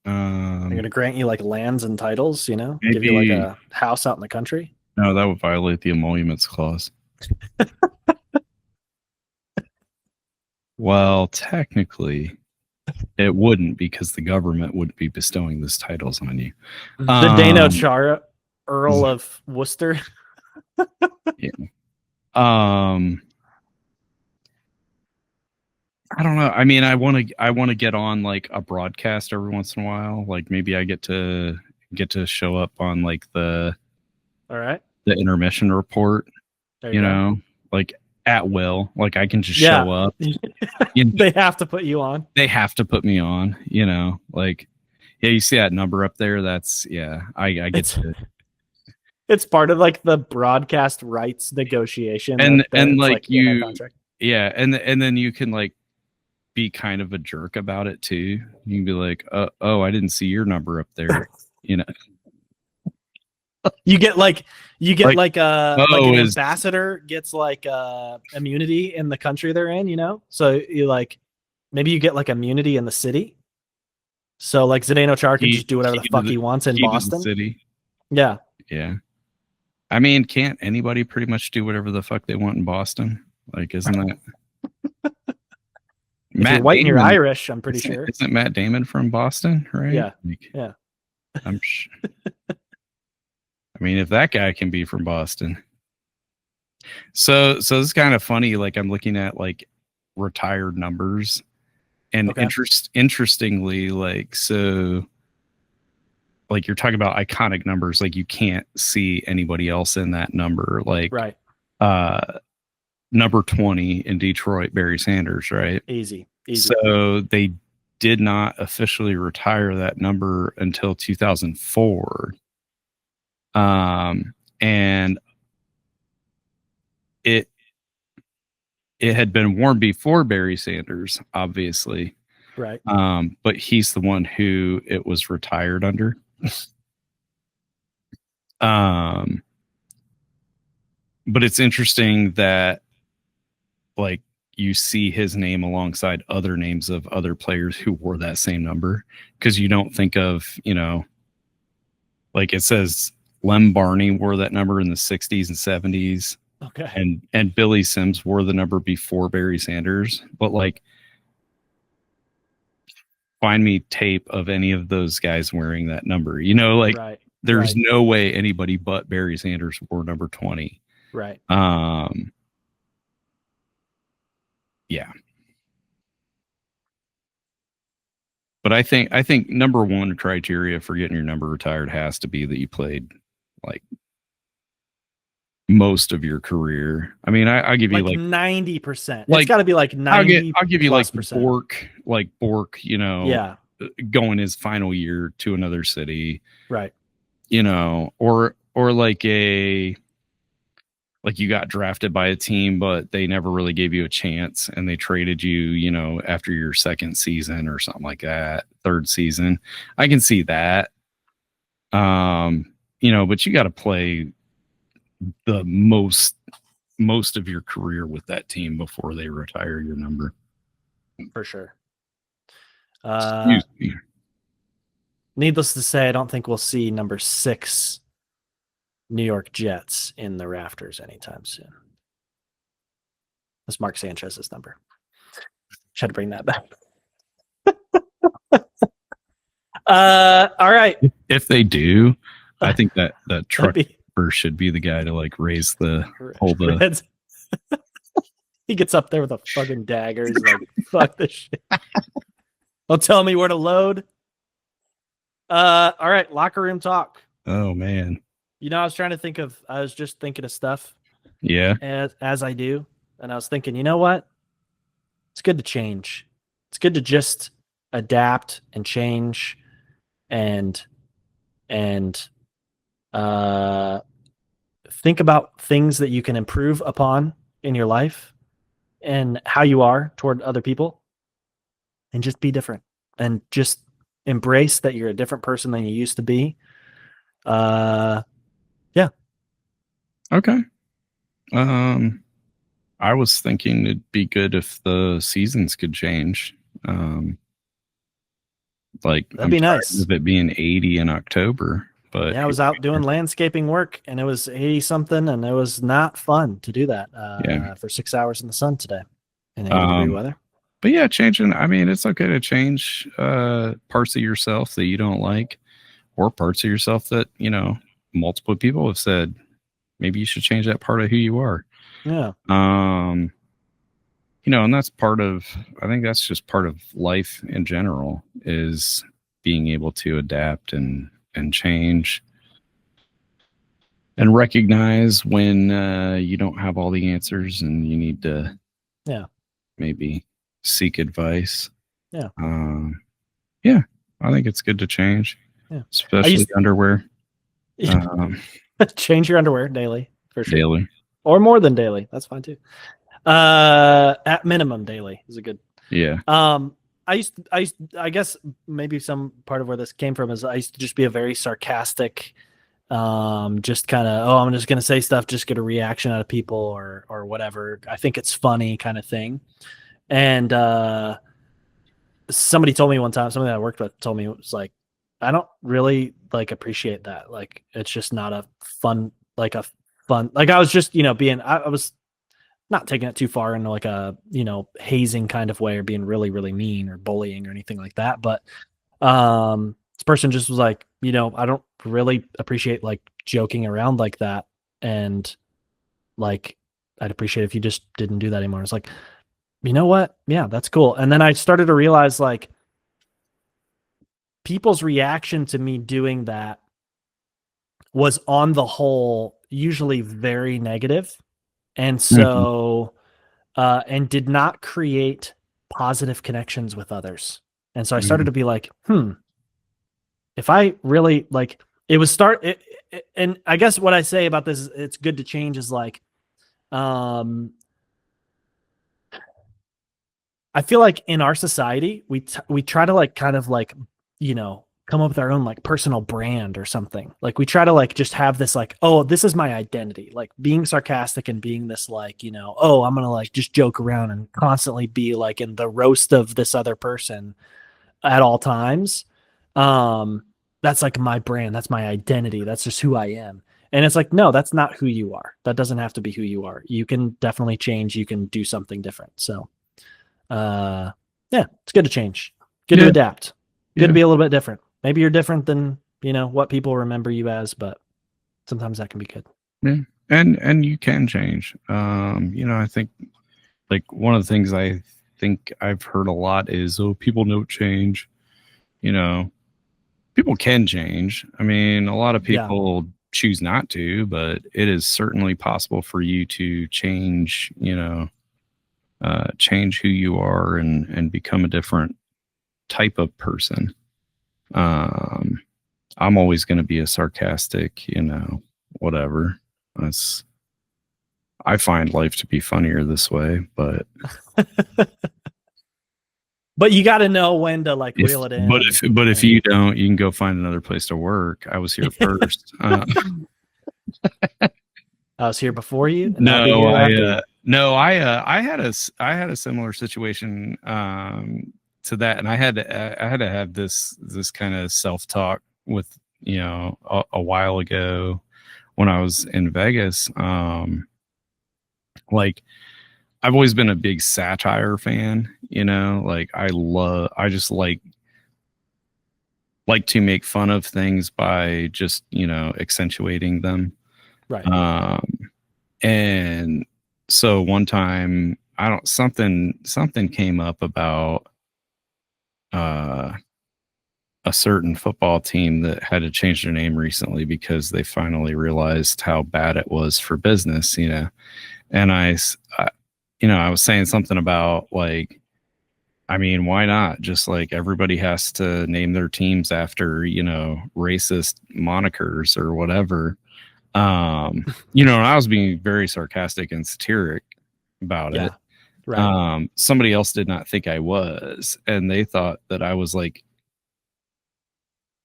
They're gonna grant you like lands and titles, maybe, give you like a house out in the country. No, that would violate the emoluments clause. Well, technically, it wouldn't because the government wouldn't be bestowing those titles on you. The Dano Chara, Earl of Worcester. Yeah. I don't know. I mean, I want to get on like a broadcast every once in a while. Like maybe I get to show up on like the intermission report. You know, like at will. Like I can just show up. They have to put you on. They have to put me on. Like you see that number up there? That's I get to. It's part of like the broadcast rights negotiation, and like you, and then you can like be kind of a jerk about it too. You can be like, oh, I didn't see your number up there. You get like an ambassador gets like immunity in the country they're in. So you like maybe you get like immunity in the city. So like Zdeno Chara can just do whatever the fuck he wants in Boston. City. Yeah. Yeah. I mean, can't anybody pretty much do whatever the fuck they want in Boston? Like, isn't that if you're white and you're Irish, I'm pretty sure. Isn't Matt Damon from Boston, right? Yeah. Yeah. I mean, if that guy can be from Boston. So it's kind of funny. Like I'm looking at like retired numbers and interestingly, like, so like you're talking about iconic numbers, like you can't see anybody else in that number. Like number 20 in Detroit, Barry Sanders, right? Easy. So they did not officially retire that number until 2004. And it had been worn before Barry Sanders, obviously. Right. But he's the one who it was retired under. But it's interesting that like you see his name alongside other names of other players who wore that same number, because you don't think of, like it says Lem Barney wore that number in the 60s and 70s. Okay. And Billy Sims wore the number before Barry Sanders, but like find me tape of any of those guys wearing that number. There's no way anybody but Barry Sanders wore number 20. Right. Yeah. But I think number one criteria for getting your number retired has to be that you played like most of your career. I mean, I'll give you like 90%. It's got to be like 90%. I'll give you like Bork, going his final year to another city. Right. Or like like you got drafted by a team, but they never really gave you a chance and they traded you, after your second season or something like that, third season. I can see that. But you got to play the most of your career with that team before they retire your number. For sure. Needless to say, I don't think we'll see number 6 New York Jets in the rafters anytime soon. That's Mark Sanchez's number. Try to bring that back. All right. If they do, I think that truck should be the guy to like raise the hold the. He gets up there with a fucking dagger. He's like, "Fuck this shit." Don't tell me where to load. All right, locker room talk. Oh man. I was just thinking of stuff. Yeah. As I do. And I was thinking, you know what? It's good to change. It's good to just adapt and change and think about things that you can improve upon in your life and how you are toward other people, and just be different and just embrace that you're a different person than you used to be. Yeah. Okay. I was thinking it'd be good if the seasons could change. Like, that'd be nice. Of it being 80 in October, but yeah, I was out doing landscaping work and it was 80 something, and it was not fun to do that for 6 hours in the sun today in 80-degree weather. But yeah, changing. I mean, it's okay to change parts of yourself that you don't like, or parts of yourself that, you know, multiple people have said maybe you should change that part of who you are. Yeah. You know, and that's part of, I think that's just part of life in general, is being able to adapt and change and recognize when you don't have all the answers and you need to maybe seek advice. Yeah. I think it's good to change. Yeah. Especially underwear. Change your underwear daily, for sure. Daily. Or more than daily. That's fine too. At minimum daily is a good. Yeah. I guess maybe some part of where this came from is I used to just be a very sarcastic, just kind of, I'm just going to say stuff, just get a reaction out of people or whatever. I think it's funny kind of thing. And somebody told me one time, somebody that I worked with told me, it was like, I don't really like appreciate that. Like, it's just not a fun, like I was just, I was not taking it too far into like a, hazing kind of way or being really, really mean or bullying or anything like that. But this person just was like, I don't really appreciate like joking around like that. And like, I'd appreciate if you just didn't do that anymore. It's like, you know what? Yeah, that's cool. And then I started to realize like people's reaction to me doing that was on the whole usually very negative. And so, and did not create positive connections with others. And so I started to be like, if I really like, it was and I guess what I say about this is it's good to change is like, I feel like in our society, we try to like kind of like, come up with our own like personal brand or something. Like we try to like just have this like, oh, this is my identity, like being sarcastic and being this like, oh, I'm going to like just joke around and constantly be like in the roast of this other person at all times. That's like my brand. That's my identity. That's just who I am. And it's like, no, that's not who you are. That doesn't have to be who you are. You can definitely change. You can do something different. So, yeah, it's good to change. Good to adapt. Good to be a little bit different. Maybe you're different than, what people remember you as, but sometimes that can be good. Yeah. And you can change. I think like one of the things I think I've heard a lot is, oh, people don't change. People can change. I mean, a lot of people choose not to, but it is certainly possible for you to change, change who you are and become a different type of person. I'm always going to be a sarcastic, whatever. I find life to be funnier this way, but but you got to know when to like reel it in. But if you don't, you can go find another place to work. I was here first. I was here before you. I had a similar situation to that, and I had to have this kind of self-talk with a while ago when I was in Vegas. Like I've always been a big satire fan, like I just like to make fun of things by just accentuating them, right. And so one time something came up about a certain football team that had to change their name recently because they finally realized how bad it was for business, and I was saying something about like, I mean, why not? Just like everybody has to name their teams after, you know, racist monikers or whatever. You know, and I was being very sarcastic and satiric about it. Right. Somebody else did not think I was, and they thought that I was like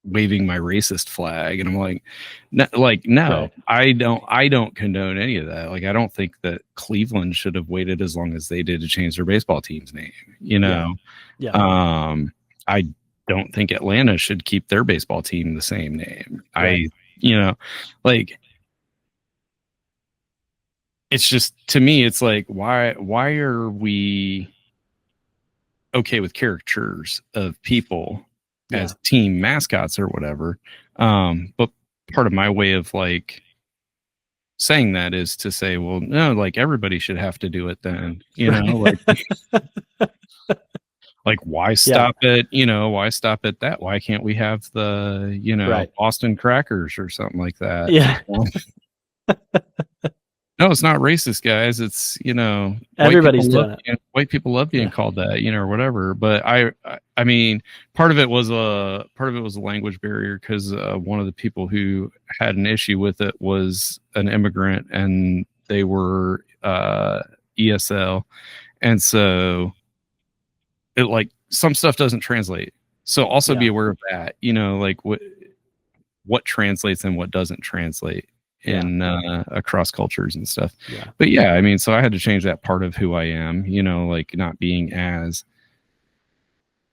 waving my racist flag, and I'm like, no, Right. I don't condone any of that. Like, I don't think that Cleveland should have waited as long as they did to change their baseball team's name, you know. I don't think Atlanta should keep their baseball team the same name. Right. You know, like, it's just, to me, it's like, why are we okay with caricatures of people as team mascots or whatever? But part of my way of like saying that is to say, well, no, like everybody should have to do it then, you know, like, like why stop it? You know, why stop at that? Why can't we have the, you know, Boston Crackers or something like that? Yeah. No, it's not racist, guys. It's, you know, everybody's doing it. White people love being called that, you know, or whatever. But I mean, part of it was a language barrier, because one of the people who had an issue with it was an immigrant, and they were ESL, and so it, like, some stuff doesn't translate. So also be aware of that, you know, like what translates and what doesn't translate in across cultures and stuff. But yeah, I mean, so I had to change that part of who I am, you know, like not being as,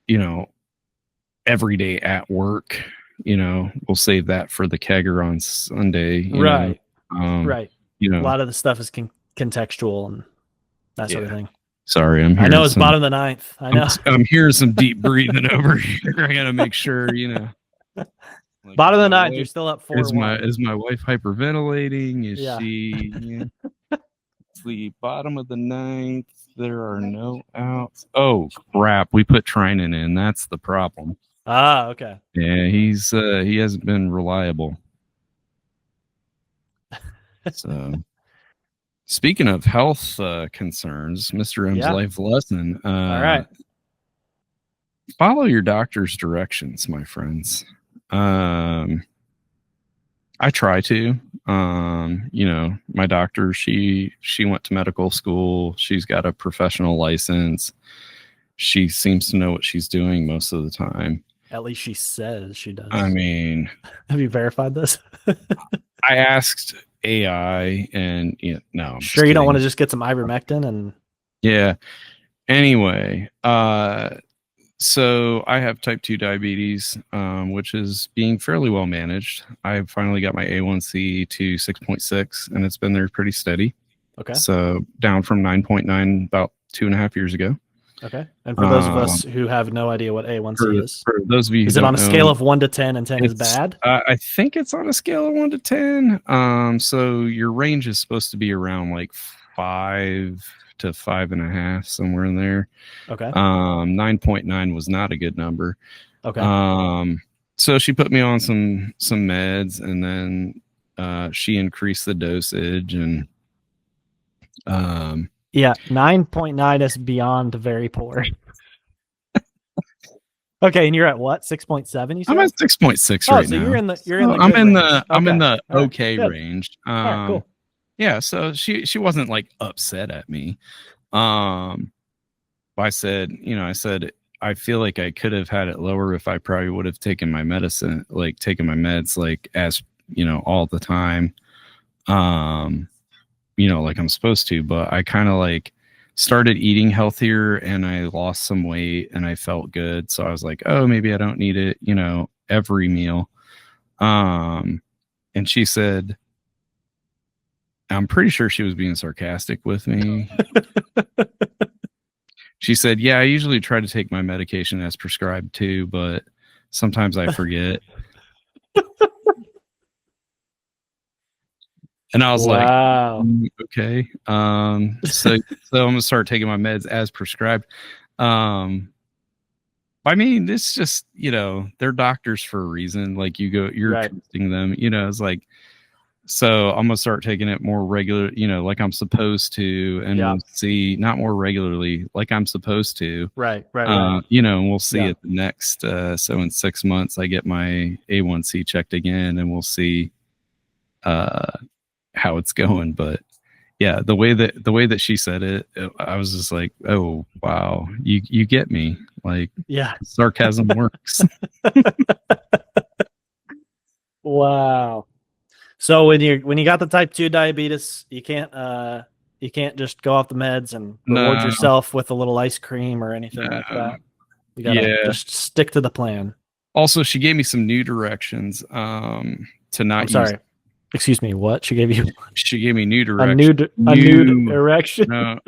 you know, every day at work, you know. We'll save that for the kegger on Sunday, you know? Right. You know, a lot of the stuff is contextual and that sort of thing. Sorry, I know it's bottom of the ninth. I know. I'm hearing some deep breathing over here. I gotta make sure, you know. Like, bottom of the ninth, you're still up 4-1. Is my wife hyperventilating? Is she? It's the bottom of the ninth. There are no outs. Oh crap! We put Trinan in. That's the problem. Ah, okay. Yeah, he hasn't been reliable. So, speaking of health concerns, Mr. M's life lesson. All right. Follow your doctor's directions, my friends. I try to. You know, my doctor, she went to medical school. She's got a professional license. She seems to know what she's doing most of the time. At least she says she does. I mean, have you verified this? I asked AI, and no. Sure, you don't want to just get some ivermectin and. Yeah. Anyway, so I have type 2 diabetes, which is being fairly well managed. I finally got my A1C to 6.6, and it's been there pretty steady. Okay. So down from 9.9 about 2.5 years ago. Okay. And for those of us who have no idea what A1C is, for those of you, is it on a scale of 1 to 10, and 10 is bad? I think it's on a scale of 1 to 10. So your range is supposed to be around like 5 to 5.5, somewhere in there. Okay. 9.9 was not a good number. Okay. So she put me on some meds, and then she increased the dosage, and yeah, 9.9 is beyond very poor. Okay, and you're at what? 6.7? You said? I'm at 6.6 right so now. You're in the I'm in the okay range. All right, cool. Yeah, so she wasn't like upset at me. I said, I feel like I could have had it lower if I probably would have taken my medicine, like taken my meds, like, as all the time. Like I'm supposed to, but I kind of like started eating healthier, and I lost some weight, and I felt good. So I was like, oh, maybe I don't need it, every meal. And she said, I'm pretty sure she was being sarcastic with me. She said, yeah, I usually try to take my medication as prescribed too, but sometimes I forget. And I was like, okay. So I'm gonna start taking my meds as prescribed. I mean, it's just, they're doctors for a reason. Like you're trusting them, it's like, So I'm gonna start taking it more regular, like I'm supposed to, and we'll see, not more regularly, like I'm supposed to. Right. And we'll see it the next. So in 6 months, I get my A1C checked again, and we'll see how it's going. But yeah, the way that she said it, I was just like, oh wow, you get me. Like, sarcasm works. Wow. So when you got the type 2 diabetes, you can't just go off the meds and reward yourself with a little ice cream or anything like that. You gotta just stick to the plan. Also, she gave me some new directions to not I'm sorry. Excuse me, what? She gave you new directions. A new direction. No.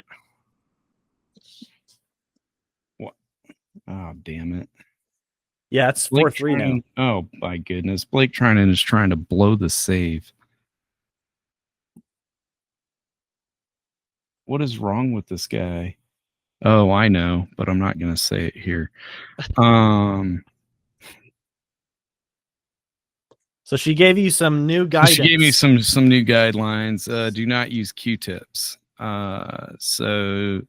What? Oh, damn it. Yeah, it's 4-3 now. Oh my goodness. Blake Trinan is trying to blow the save. What is wrong with this guy? Oh, I know, but I'm not gonna say it here. So she gave you some new guidance. She gave me some new guidelines. Do not use Q-tips. So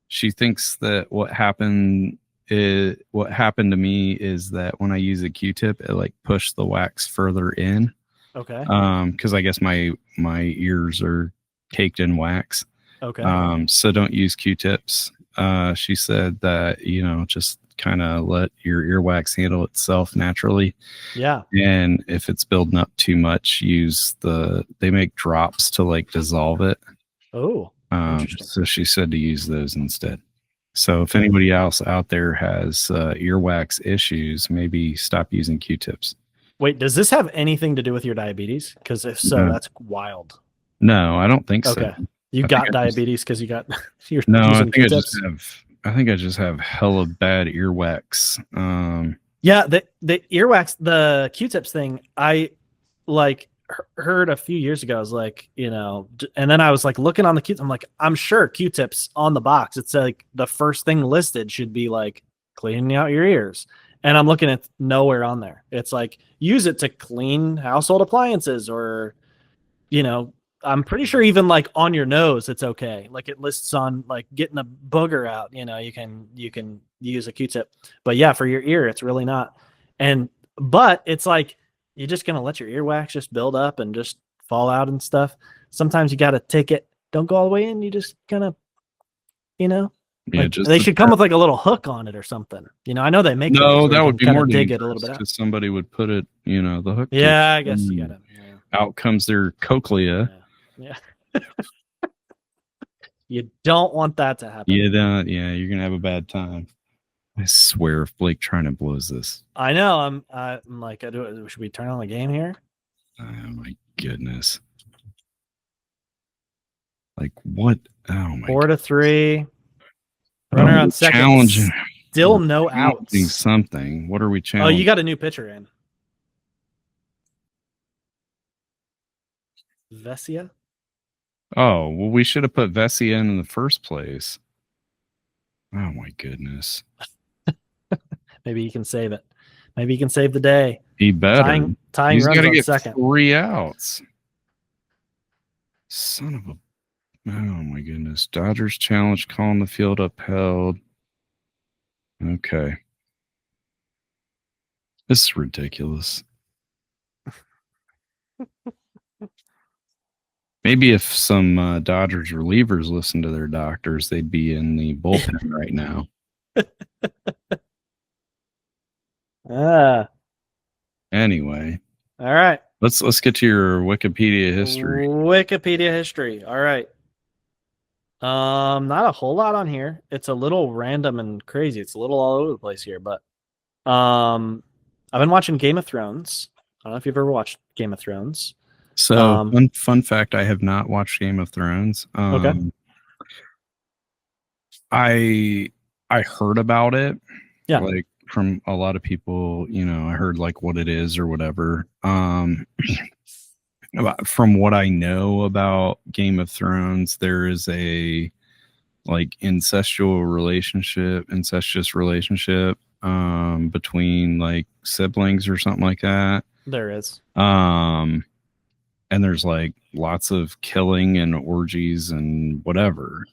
she thinks that what happened to me is that when I use a Q-tip, it like pushed the wax further in. Okay. Because I guess my ears are caked in wax. Okay. So don't use Q-tips. She said that, just kind of let your earwax handle itself naturally. Yeah. And if it's building up too much, they make drops to like dissolve it. Oh. So she said to use those instead. So if anybody else out there has earwax issues, maybe stop using Q-tips. Wait, does this have anything to do with your diabetes? Because if so, that's wild. No, I don't think so. Okay. You got diabetes because you got you're using Q-tips? I think I just have hella bad earwax. Yeah, the earwax, the Q-tips thing, I like heard a few years ago. I was like, and then I was like looking on the Q-tips. I'm like, I'm sure Q-tips on the box, it's like the first thing listed should be like cleaning out your ears. And I'm looking at nowhere on there. It's like use it to clean household appliances or, I'm pretty sure even like on your nose, it's okay. Like it lists on like getting a booger out, you can use a Q-tip, but yeah, for your ear, it's really not. But it's like, you're just going to let your earwax just build up and just fall out and stuff. Sometimes you got to take it. Don't go all the way in. You just kind of, they should come with like a little hook on it or something. I know they make that would be more dig it a little bit out. Because somebody would put it, the hook. Yeah, I guess you got it. Yeah. Out comes their cochlea. Yeah. You don't want that to happen. You don't. Yeah, you're gonna have a bad time. I swear, if Blake trying to blows this. I know. I'm like, should we turn on the game here? Oh my goodness! Like what? Oh my. 4-3. Runner on second. Challenging. Still no outs. Something. What are we challenging? Oh, you got a new pitcher in. Vesia? Oh, well, we should have put Vesia in the first place. Oh, my goodness. Maybe he can save it. Maybe he can save the day. He better. Tying He's runs on get second. 3 outs. Son of a... Oh, my goodness. Dodgers challenge calling the field upheld. Okay. This is ridiculous. Maybe if some Dodgers relievers listen to their doctors, they'd be in the bullpen right now. Anyway. All right. Let's get to your Wikipedia history. Wikipedia history. All right. Not a whole lot on here. It's a little random and crazy. It's a little all over the place here, but I've been watching Game of Thrones. I don't know if you've ever watched Game of Thrones. So fun fact, I have not watched Game of Thrones. Okay. I heard about it. Yeah. Like from a lot of people, I heard like what it is or whatever. From what I know about Game of Thrones, there is a like incestuous relationship between like siblings or something like that. There is. and there's like lots of killing and orgies and whatever.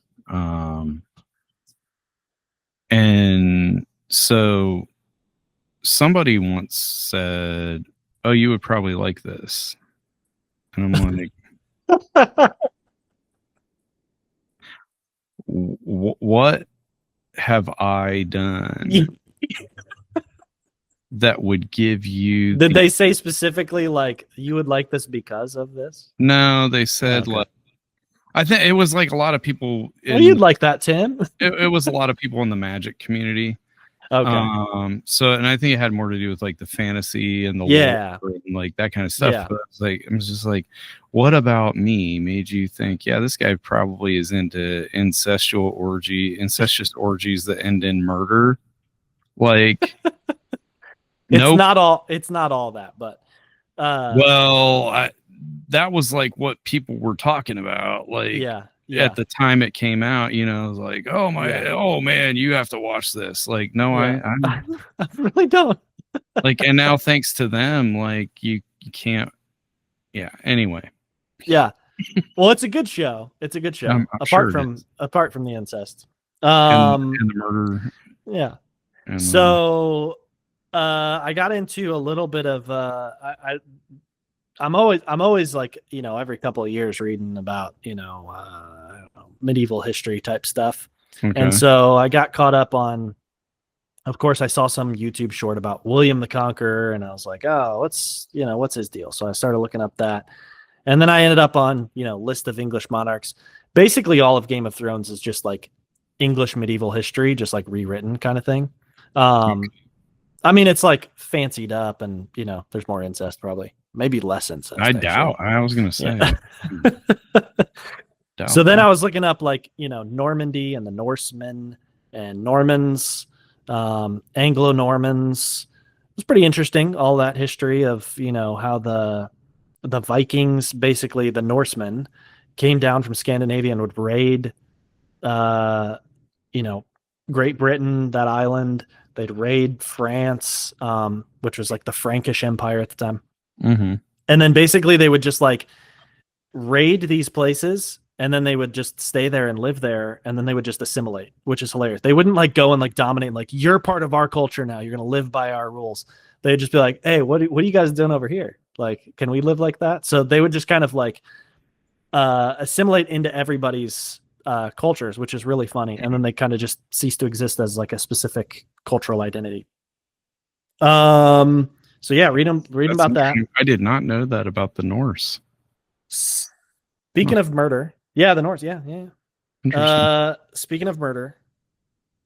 And so somebody once said, "Oh, you would probably like this." And I'm like, what have I done that would give you... Did they say specifically like you would like this because of this? No, they said like, I think it was like a lot of people. You'd like that, Tim. It was a lot of people in the Magic community. Okay. So, and I think it had more to do with like the fantasy and the lore and like that kind of stuff. Yeah. But I was just like, what about me made you think, yeah, this guy probably is into incestuous orgies that end in murder? Like, it's not all that, but that was like what people were talking about. Like, at the time it came out, it was like, oh man, you have to watch this. Like, no, I really don't. Like, and now thanks to them, like you can't. Yeah. Anyway. Yeah. Well, it's a good show. Apart from the incest, and the murder. Yeah. So, I got into a little bit of I'm always like, every couple of years reading about, I don't know, medieval history type stuff. Okay. And so I got caught up on, of course, I saw some YouTube short about William the Conqueror, and I was like, oh, what's his deal? So I started looking up that. And then I ended up on, list of English monarchs. Basically all of Game of Thrones is just like English medieval history, just like rewritten kind of thing. I mean, it's like fancied up and, there's more incest probably. Maybe less incest. I doubt. I was going to say. Yeah. So then I was looking up like, Normandy and the Norsemen and Normans, Anglo-Normans. It was pretty interesting, all that history of, how the Vikings, basically the Norsemen, came down from Scandinavia and would raid, Great Britain, that island. They'd raid France, which was like the Frankish Empire at the time. Mm-hmm. And then basically they would just like raid these places, and then they would just stay there and live there, and then they would just assimilate, which is hilarious. They wouldn't like go and like dominate, like, you're part of our culture now, you're going to live by our rules. They'd just be like, hey, what are you guys doing over here? Like, can we live like that? So they would just kind of like assimilate into everybody's cultures, which is really funny. And then they kind of just cease to exist as like a specific cultural identity. So yeah, read about that. I did not know that about the Norse. Speaking of murder, the Norse, yeah. Speaking of murder,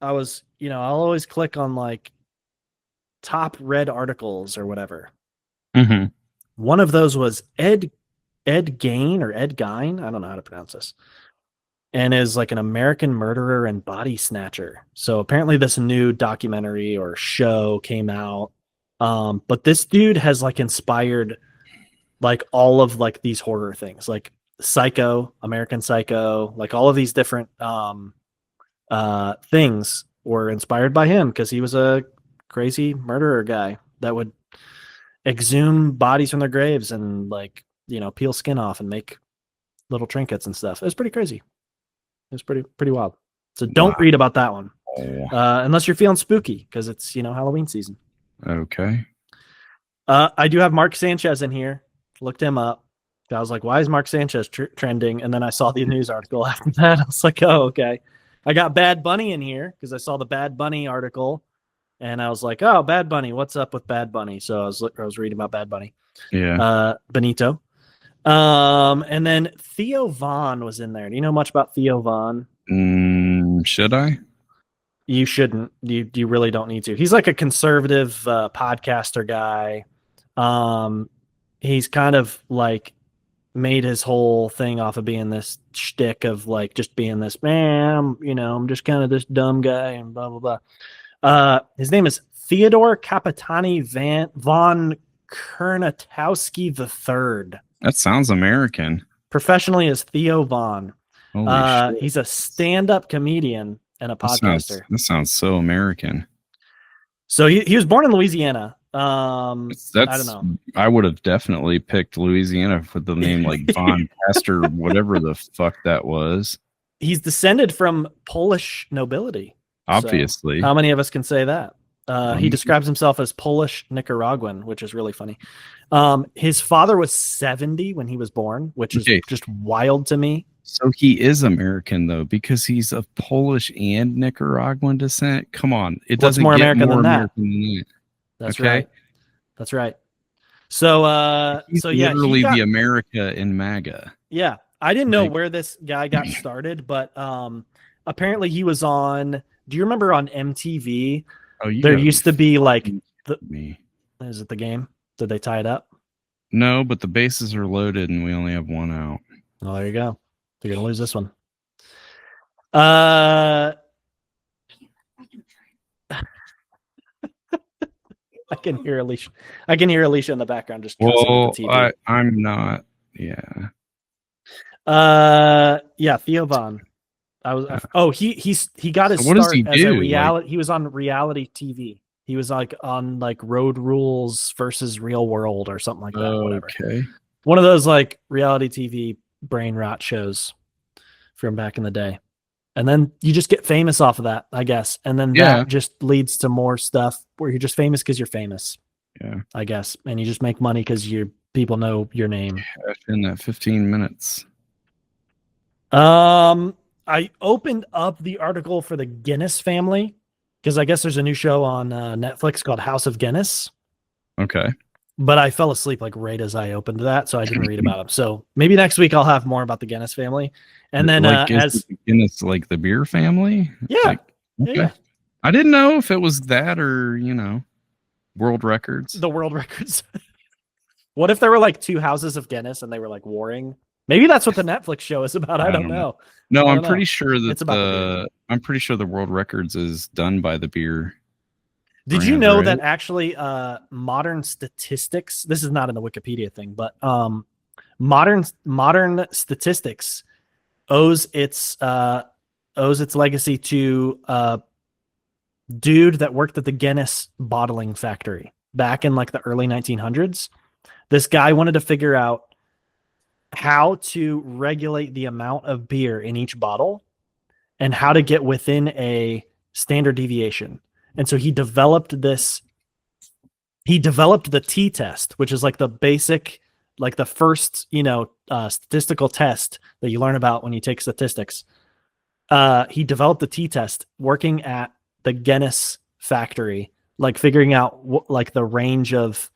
I was, I'll always click on like top read articles or whatever. Mm-hmm. One of those was Ed Gein or Ed Gein, I don't know how to pronounce this, and is like an American murderer and body snatcher. So apparently this new documentary or show came out. But this dude has like inspired like all of like these horror things, like Psycho, American Psycho, like all of these different things were inspired by him because he was a crazy murderer guy that would exhume bodies from their graves and like, peel skin off and make little trinkets and stuff. It was pretty crazy. It was pretty wild. So don't read about that one unless you're feeling spooky because it's, Halloween season. Okay. I do have Mark Sanchez in here. Looked him up. I was like, why is Mark Sanchez trending? And then I saw the news article after that. I was like, oh, okay. I got Bad Bunny in here because I saw the Bad Bunny article. And I was like, oh, Bad Bunny. What's up with Bad Bunny? So I was reading about Bad Bunny. Yeah. Benito. And then Theo Von was in there. Do you know much about Theo Von? Should I? You shouldn't. You really don't need to. He's like a conservative podcaster guy. He's kind of like made his whole thing off of being this shtick of like just being this man. I'm just kind of this dumb guy and blah blah blah. His name is Theodore Capitani von Kernatowski III. That sounds American. Professionally as Theo Von. He's a stand-up comedian and a podcaster. That sounds so American. So he was born in Louisiana. I don't know. I would have definitely picked Louisiana with the name like Von Pastor, whatever the fuck that was. He's descended from Polish nobility. Obviously. So how many of us can say that? He describes himself as Polish Nicaraguan, which is really funny. His father was 70 when he was born, which is just wild to me. So he is American, though, because he's of Polish and Nicaraguan descent. Come on. It doesn't more get American more than that. American than that. That's right. That's right. So, he's literally the America in MAGA. Yeah. I didn't know where this guy got started, but apparently he was on. Do you remember on MTV? Oh, there used to be like is it the game? Did they tie it up? No, but the bases are loaded and we only have one out. Oh, there you go. You're gonna lose this one. I can hear Alicia. I can hear Alicia in the background just. Well, the TV. I'm not. Yeah. Yeah. Theo Von. He got his start as a reality. He was on reality TV. He was like on like Road Rules versus Real World or something like that. Okay. One of those like reality TV brain rot shows from back in the day. And then you just get famous off of that, I guess. And then that just leads to more stuff where you're just famous because you're famous. Yeah. I guess. And you just make money because people know your name. In that 15 minutes. I opened up the article for the Guinness family because I guess there's a new show on Netflix called House of Guinness. Okay. But I fell asleep like right as I opened that, so I didn't read about them. So maybe next week I'll have more about the Guinness family. And then as Guinness, like the beer family? Yeah. Okay. Yeah. I didn't know if it was that or, world records. The world records. What if there were like two houses of Guinness and they were like warring? Maybe that's what the Netflix show is about. I don't know. No, I'm pretty sure that I'm pretty sure the world records is done by the beer. Did you know that actually modern statistics, this is not in the Wikipedia thing, but modern statistics owes its legacy to a dude that worked at the Guinness bottling factory back in like the early 1900s. This guy wanted to figure out how to regulate the amount of beer in each bottle and how to get within a standard deviation. And so he developed the T test, which is like the basic, like the first, statistical test that you learn about when you take statistics. He developed the T test working at the Guinness factory, like figuring out like the range of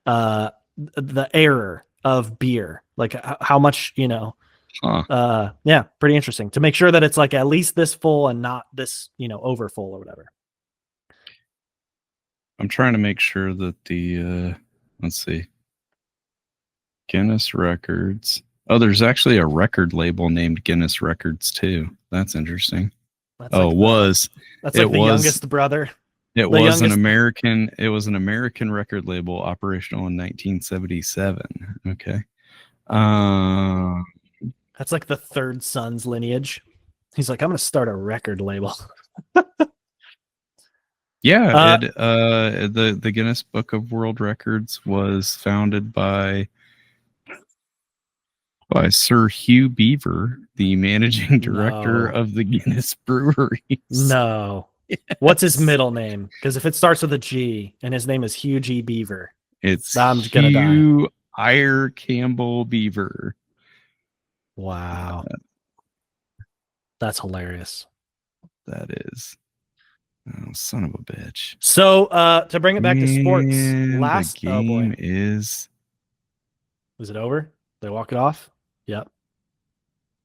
the error of beer, like how much, yeah, pretty interesting to make sure that it's like at least this full and not this, over full or whatever. I'm trying to make sure that the let's see, Guinness Records. Oh, there's actually a record label named Guinness Records too. That's interesting. That's the youngest brother. It was an American record label operational in 1977. Okay. That's like the third son's lineage. He's like, I'm going to start a record label. Yeah, the Guinness Book of World Records was founded by Sir Hugh Beaver, the managing director of the Guinness breweries. No. Yes. What's his middle name? Because if it starts with a G and his name is Hugh G. Beaver, I'm gonna die. Hugh Eyre Campbell Beaver. Wow. That's hilarious. That is. Oh, son of a bitch. So to bring it back to sports, the game is it over? They walk it off? Yep.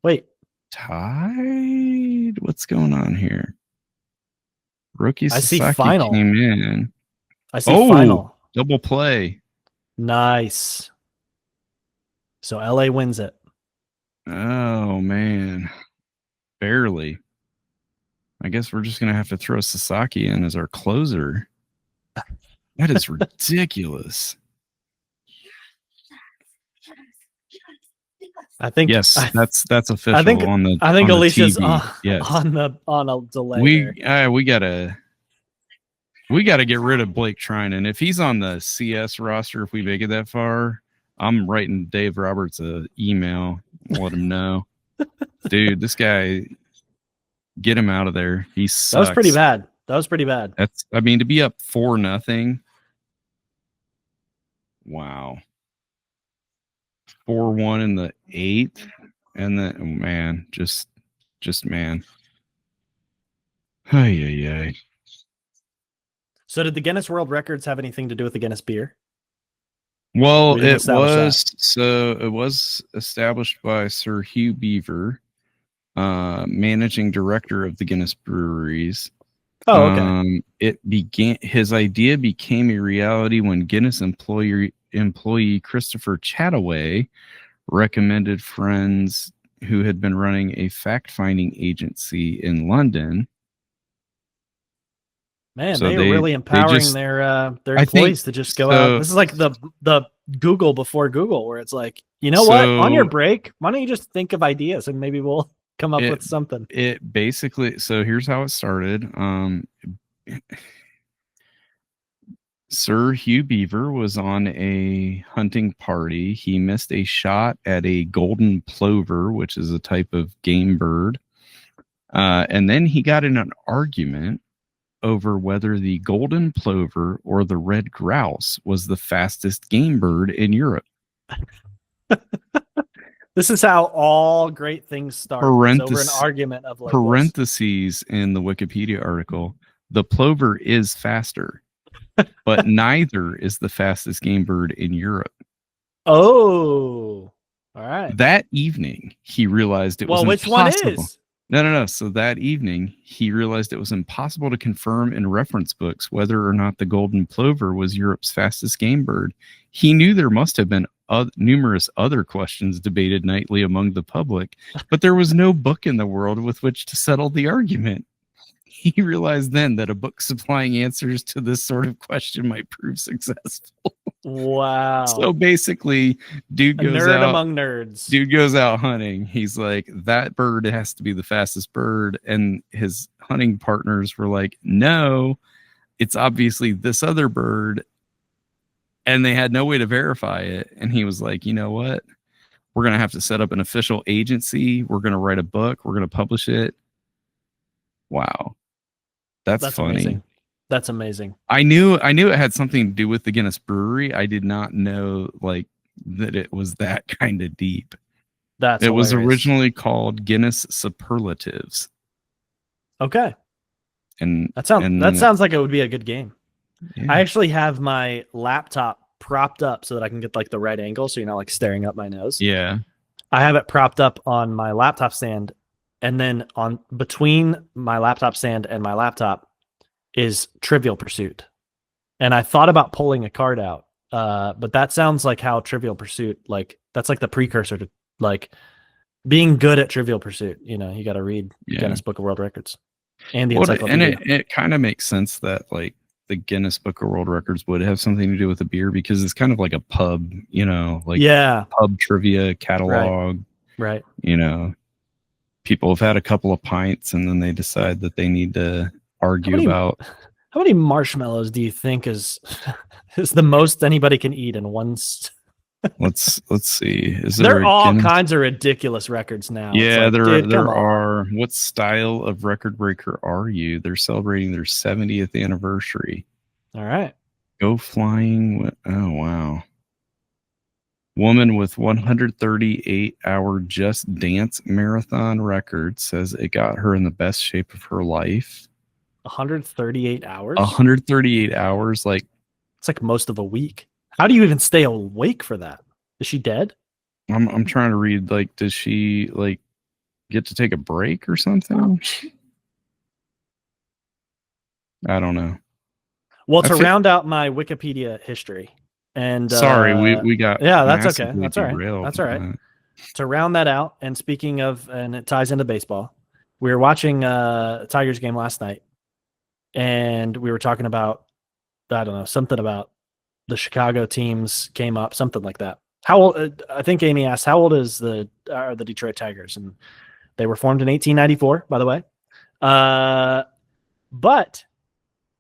Wait. Tied? What's going on here? Rookie Sasaki I see final. Came in. I see final. Double play. Nice. So LA wins it. Oh, man. Barely. I guess we're just going to have to throw Sasaki in as our closer. That is ridiculous. I think yes, that's official. I think Alicia's yes. on a delay. We gotta. We got to get rid of Blake Trinan. If he's on the CS roster, if we make it that far, I'm writing Dave Roberts an email. Let him know. Dude, this guy, get him out of there. He sucks. That was pretty bad. I mean, to be up 4-0. Wow. 4-1 in the 8th. And then, man, just man. Ay. So did the Guinness World Records have anything to do with the Guinness beer? Well, it was established by Sir Hugh Beaver, managing director of the Guinness breweries. Oh, okay. His idea became a reality when Guinness employee Christopher Chataway recommended friends who had been running a fact-finding agency in London. Man, so they are really empowering their employees to just go out. This is like the Google before Google, where it's like, you know what? On your break, why don't you just think of ideas and maybe we'll come up with something. It basically, so here's how it started. Sir Hugh Beaver was on a hunting party. He missed a shot at a golden plover, which is a type of game bird. And then he got in an argument over whether the golden plover or the red grouse was the fastest game bird in Europe. This is how all great things start. Over an argument of like parentheses in the Wikipedia article. The plover is faster, but neither is the fastest game bird in Europe. Oh, all right. That evening, he realized it was impossible. Which one is? No. So that evening, he realized it was impossible to confirm in reference books whether or not the golden plover was Europe's fastest game bird. He knew there must have been numerous other questions debated nightly among the public, but there was no book in the world with which to settle the argument. He realized then that a book supplying answers to this sort of question might prove successful. Wow. So basically, dude goes out among nerds. Dude goes out hunting. He's like, that bird has to be the fastest bird. And his hunting partners were like, no, it's obviously this other bird. And they had no way to verify it. And he was like, you know what? We're going to have to set up an official agency. We're going to write a book. We're going to publish it. Wow. That's funny. Amazing. That's amazing. I knew it had something to do with the Guinness Brewery. I did not know like that it was that kind of deep. It was originally called Guinness Superlatives. Okay. And that sounds like it would be a good game. Yeah. I actually have my laptop propped up so that I can get like the right angle, so you're not like staring up my nose. Yeah. I have it propped up on my laptop stand, and then on between my laptop stand and my laptop is Trivial Pursuit. And I thought about pulling a card out, but that sounds like how Trivial Pursuit, like that's like the precursor to like being good at Trivial Pursuit. You know, you got to read Guinness Book of World Records and the encyclopedia. And it kind of makes sense that like the Guinness Book of World Records would have something to do with a beer, because it's kind of like a pub, you know, like pub trivia catalog. Right. You know, people have had a couple of pints and then they decide that they need to argue about how many marshmallows do you think is the most anybody can eat in one let's see. There are all kinds of ridiculous records now. Yeah, there are. What style of record breaker are you? They're celebrating their 70th anniversary. All right. Go flying. Oh wow. Woman with 138-hour Just Dance marathon record says it got her in the best shape of her life. 138 hours? 138 hours, like it's like most of a week. How do you even stay awake for that? Is she dead? I'm trying to read, like, does she like get to take a break or something? I don't know. Well, to round out my Wikipedia history, and sorry, we got that's okay. That's all right. That's all right. To round that out, and speaking of, and it ties into baseball, we were watching a Tigers game last night, and we were talking about, I don't know, something about the Chicago teams came up, something like that. How old? I think Amy asked, how old is the Detroit Tigers? And they were formed in 1894, by the way. But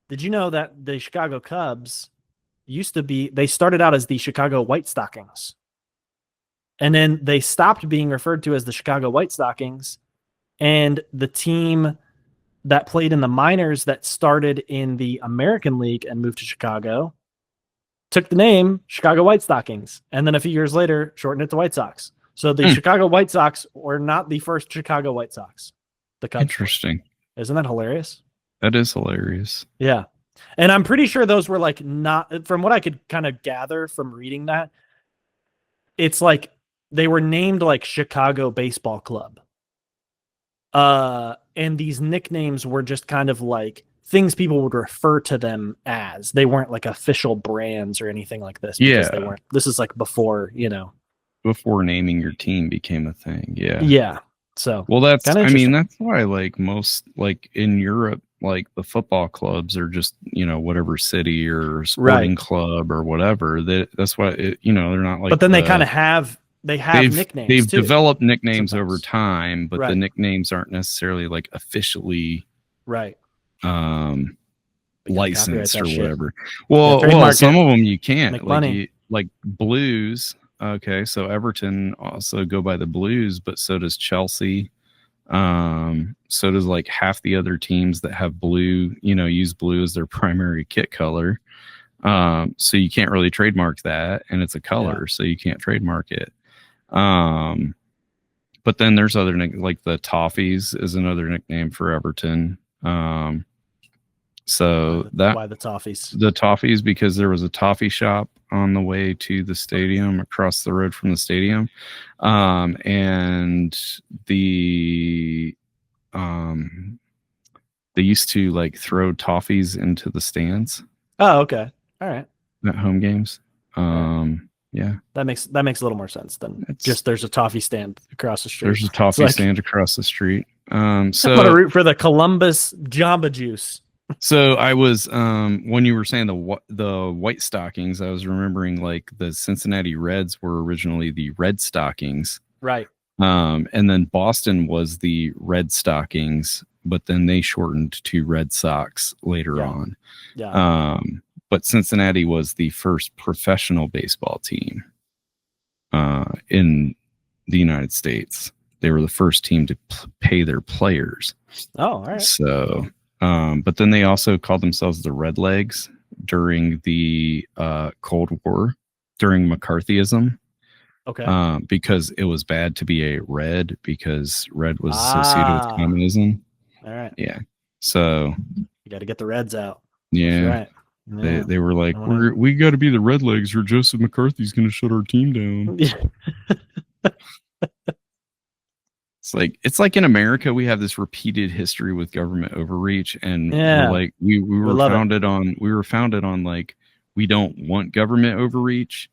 Did you know that the Chicago Cubs they started out as the Chicago White Stockings. And then they stopped being referred to as the Chicago White Stockings. And the team that played in the minors that started in the American League and moved to Chicago took the name Chicago White Stockings. And then a few years later, shortened it to White Sox. So the Chicago White Sox were not the first Chicago White Sox. The Cubs. Interesting. Isn't that hilarious? That is hilarious. Yeah. And I'm pretty sure those were like not, from what I could kind of gather from reading that, it's like they were named like Chicago Baseball Club. And these nicknames were just kind of like things people would refer to them as. They weren't like official brands or anything like this. Because they weren't. This is like before, before naming your team became a thing. Yeah. Yeah. So, well, that's why like most, like in Europe, like the football clubs are just, whatever city or sporting club or whatever. That's why, they're not like, but then they kind of have nicknames. They've developed nicknames over time, but the nicknames aren't necessarily like officially licensed or whatever. Well, some of them you can't. Like Blues. Okay, so Everton also go by the Blues, but so does Chelsea. So does like half the other teams that have blue, use blue as their primary kit color. So you can't really trademark that, and it's a color, so you can't trademark it. But then there's other like the Toffees is another nickname for Everton. So why the Toffees? The Toffees, because there was a toffee shop on the way to the stadium, across the road from the stadium, and they used to like throw toffees into the stands. Oh, okay, all right. At home games, yeah, that makes a little more sense than just there's a toffee stand across the street. There's a toffee stand across the street. So I'm gonna root for the Columbus Jamba Juice. So I was when you were saying the White Stockings, I was remembering like the Cincinnati Reds were originally the Red Stockings, right? And then Boston was the Red Stockings, but then they shortened to Red Sox later on. Yeah. But Cincinnati was the first professional baseball team in the United States. They were the first team to pay their players. Oh, all right. So. But then they also called themselves the Redlegs during the Cold War, during McCarthyism. Okay. Because it was bad to be a Red, because Red was associated with communism. All right. Yeah. So you got to get the Reds out. Yeah. That's right. Yeah. They were like, we got to be the Redlegs, or Joseph McCarthy's going to shut our team down. It's like in America, we have this repeated history with government overreach, and we were founded on like, we don't want government overreach.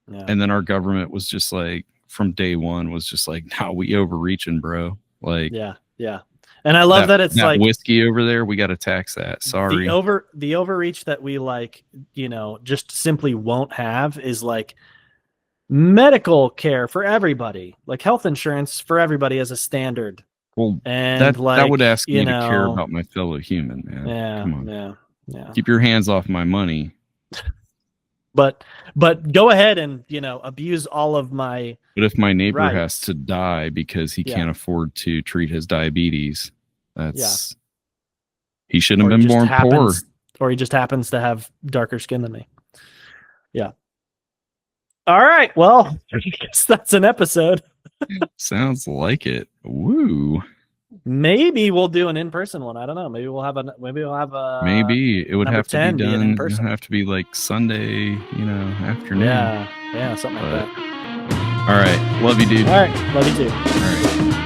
Yeah. And then our government was just like, from day one was just like, no, we overreaching, bro. Like, yeah. And I love that it's like whiskey over there. We got to tax that. Sorry. The overreach that we like, just simply won't have is like medical care for everybody, like health insurance for everybody as a standard. Well, and that would ask me to care about my fellow human, man. Yeah, come on. Yeah. Keep your hands off my money. But go ahead and abuse all of my. But if my neighbor has to die because he can't afford to treat his diabetes, he shouldn't have been born poor, or he just happens to have darker skin than me. Yeah. All right. Well, I guess that's an episode. Sounds like it. Woo. Maybe we'll do an in-person one. I don't know. Maybe maybe it would have to be done. It would have to be like Sunday, afternoon. Yeah, something like that. All right. Love you, dude. All right. Love you too. All right.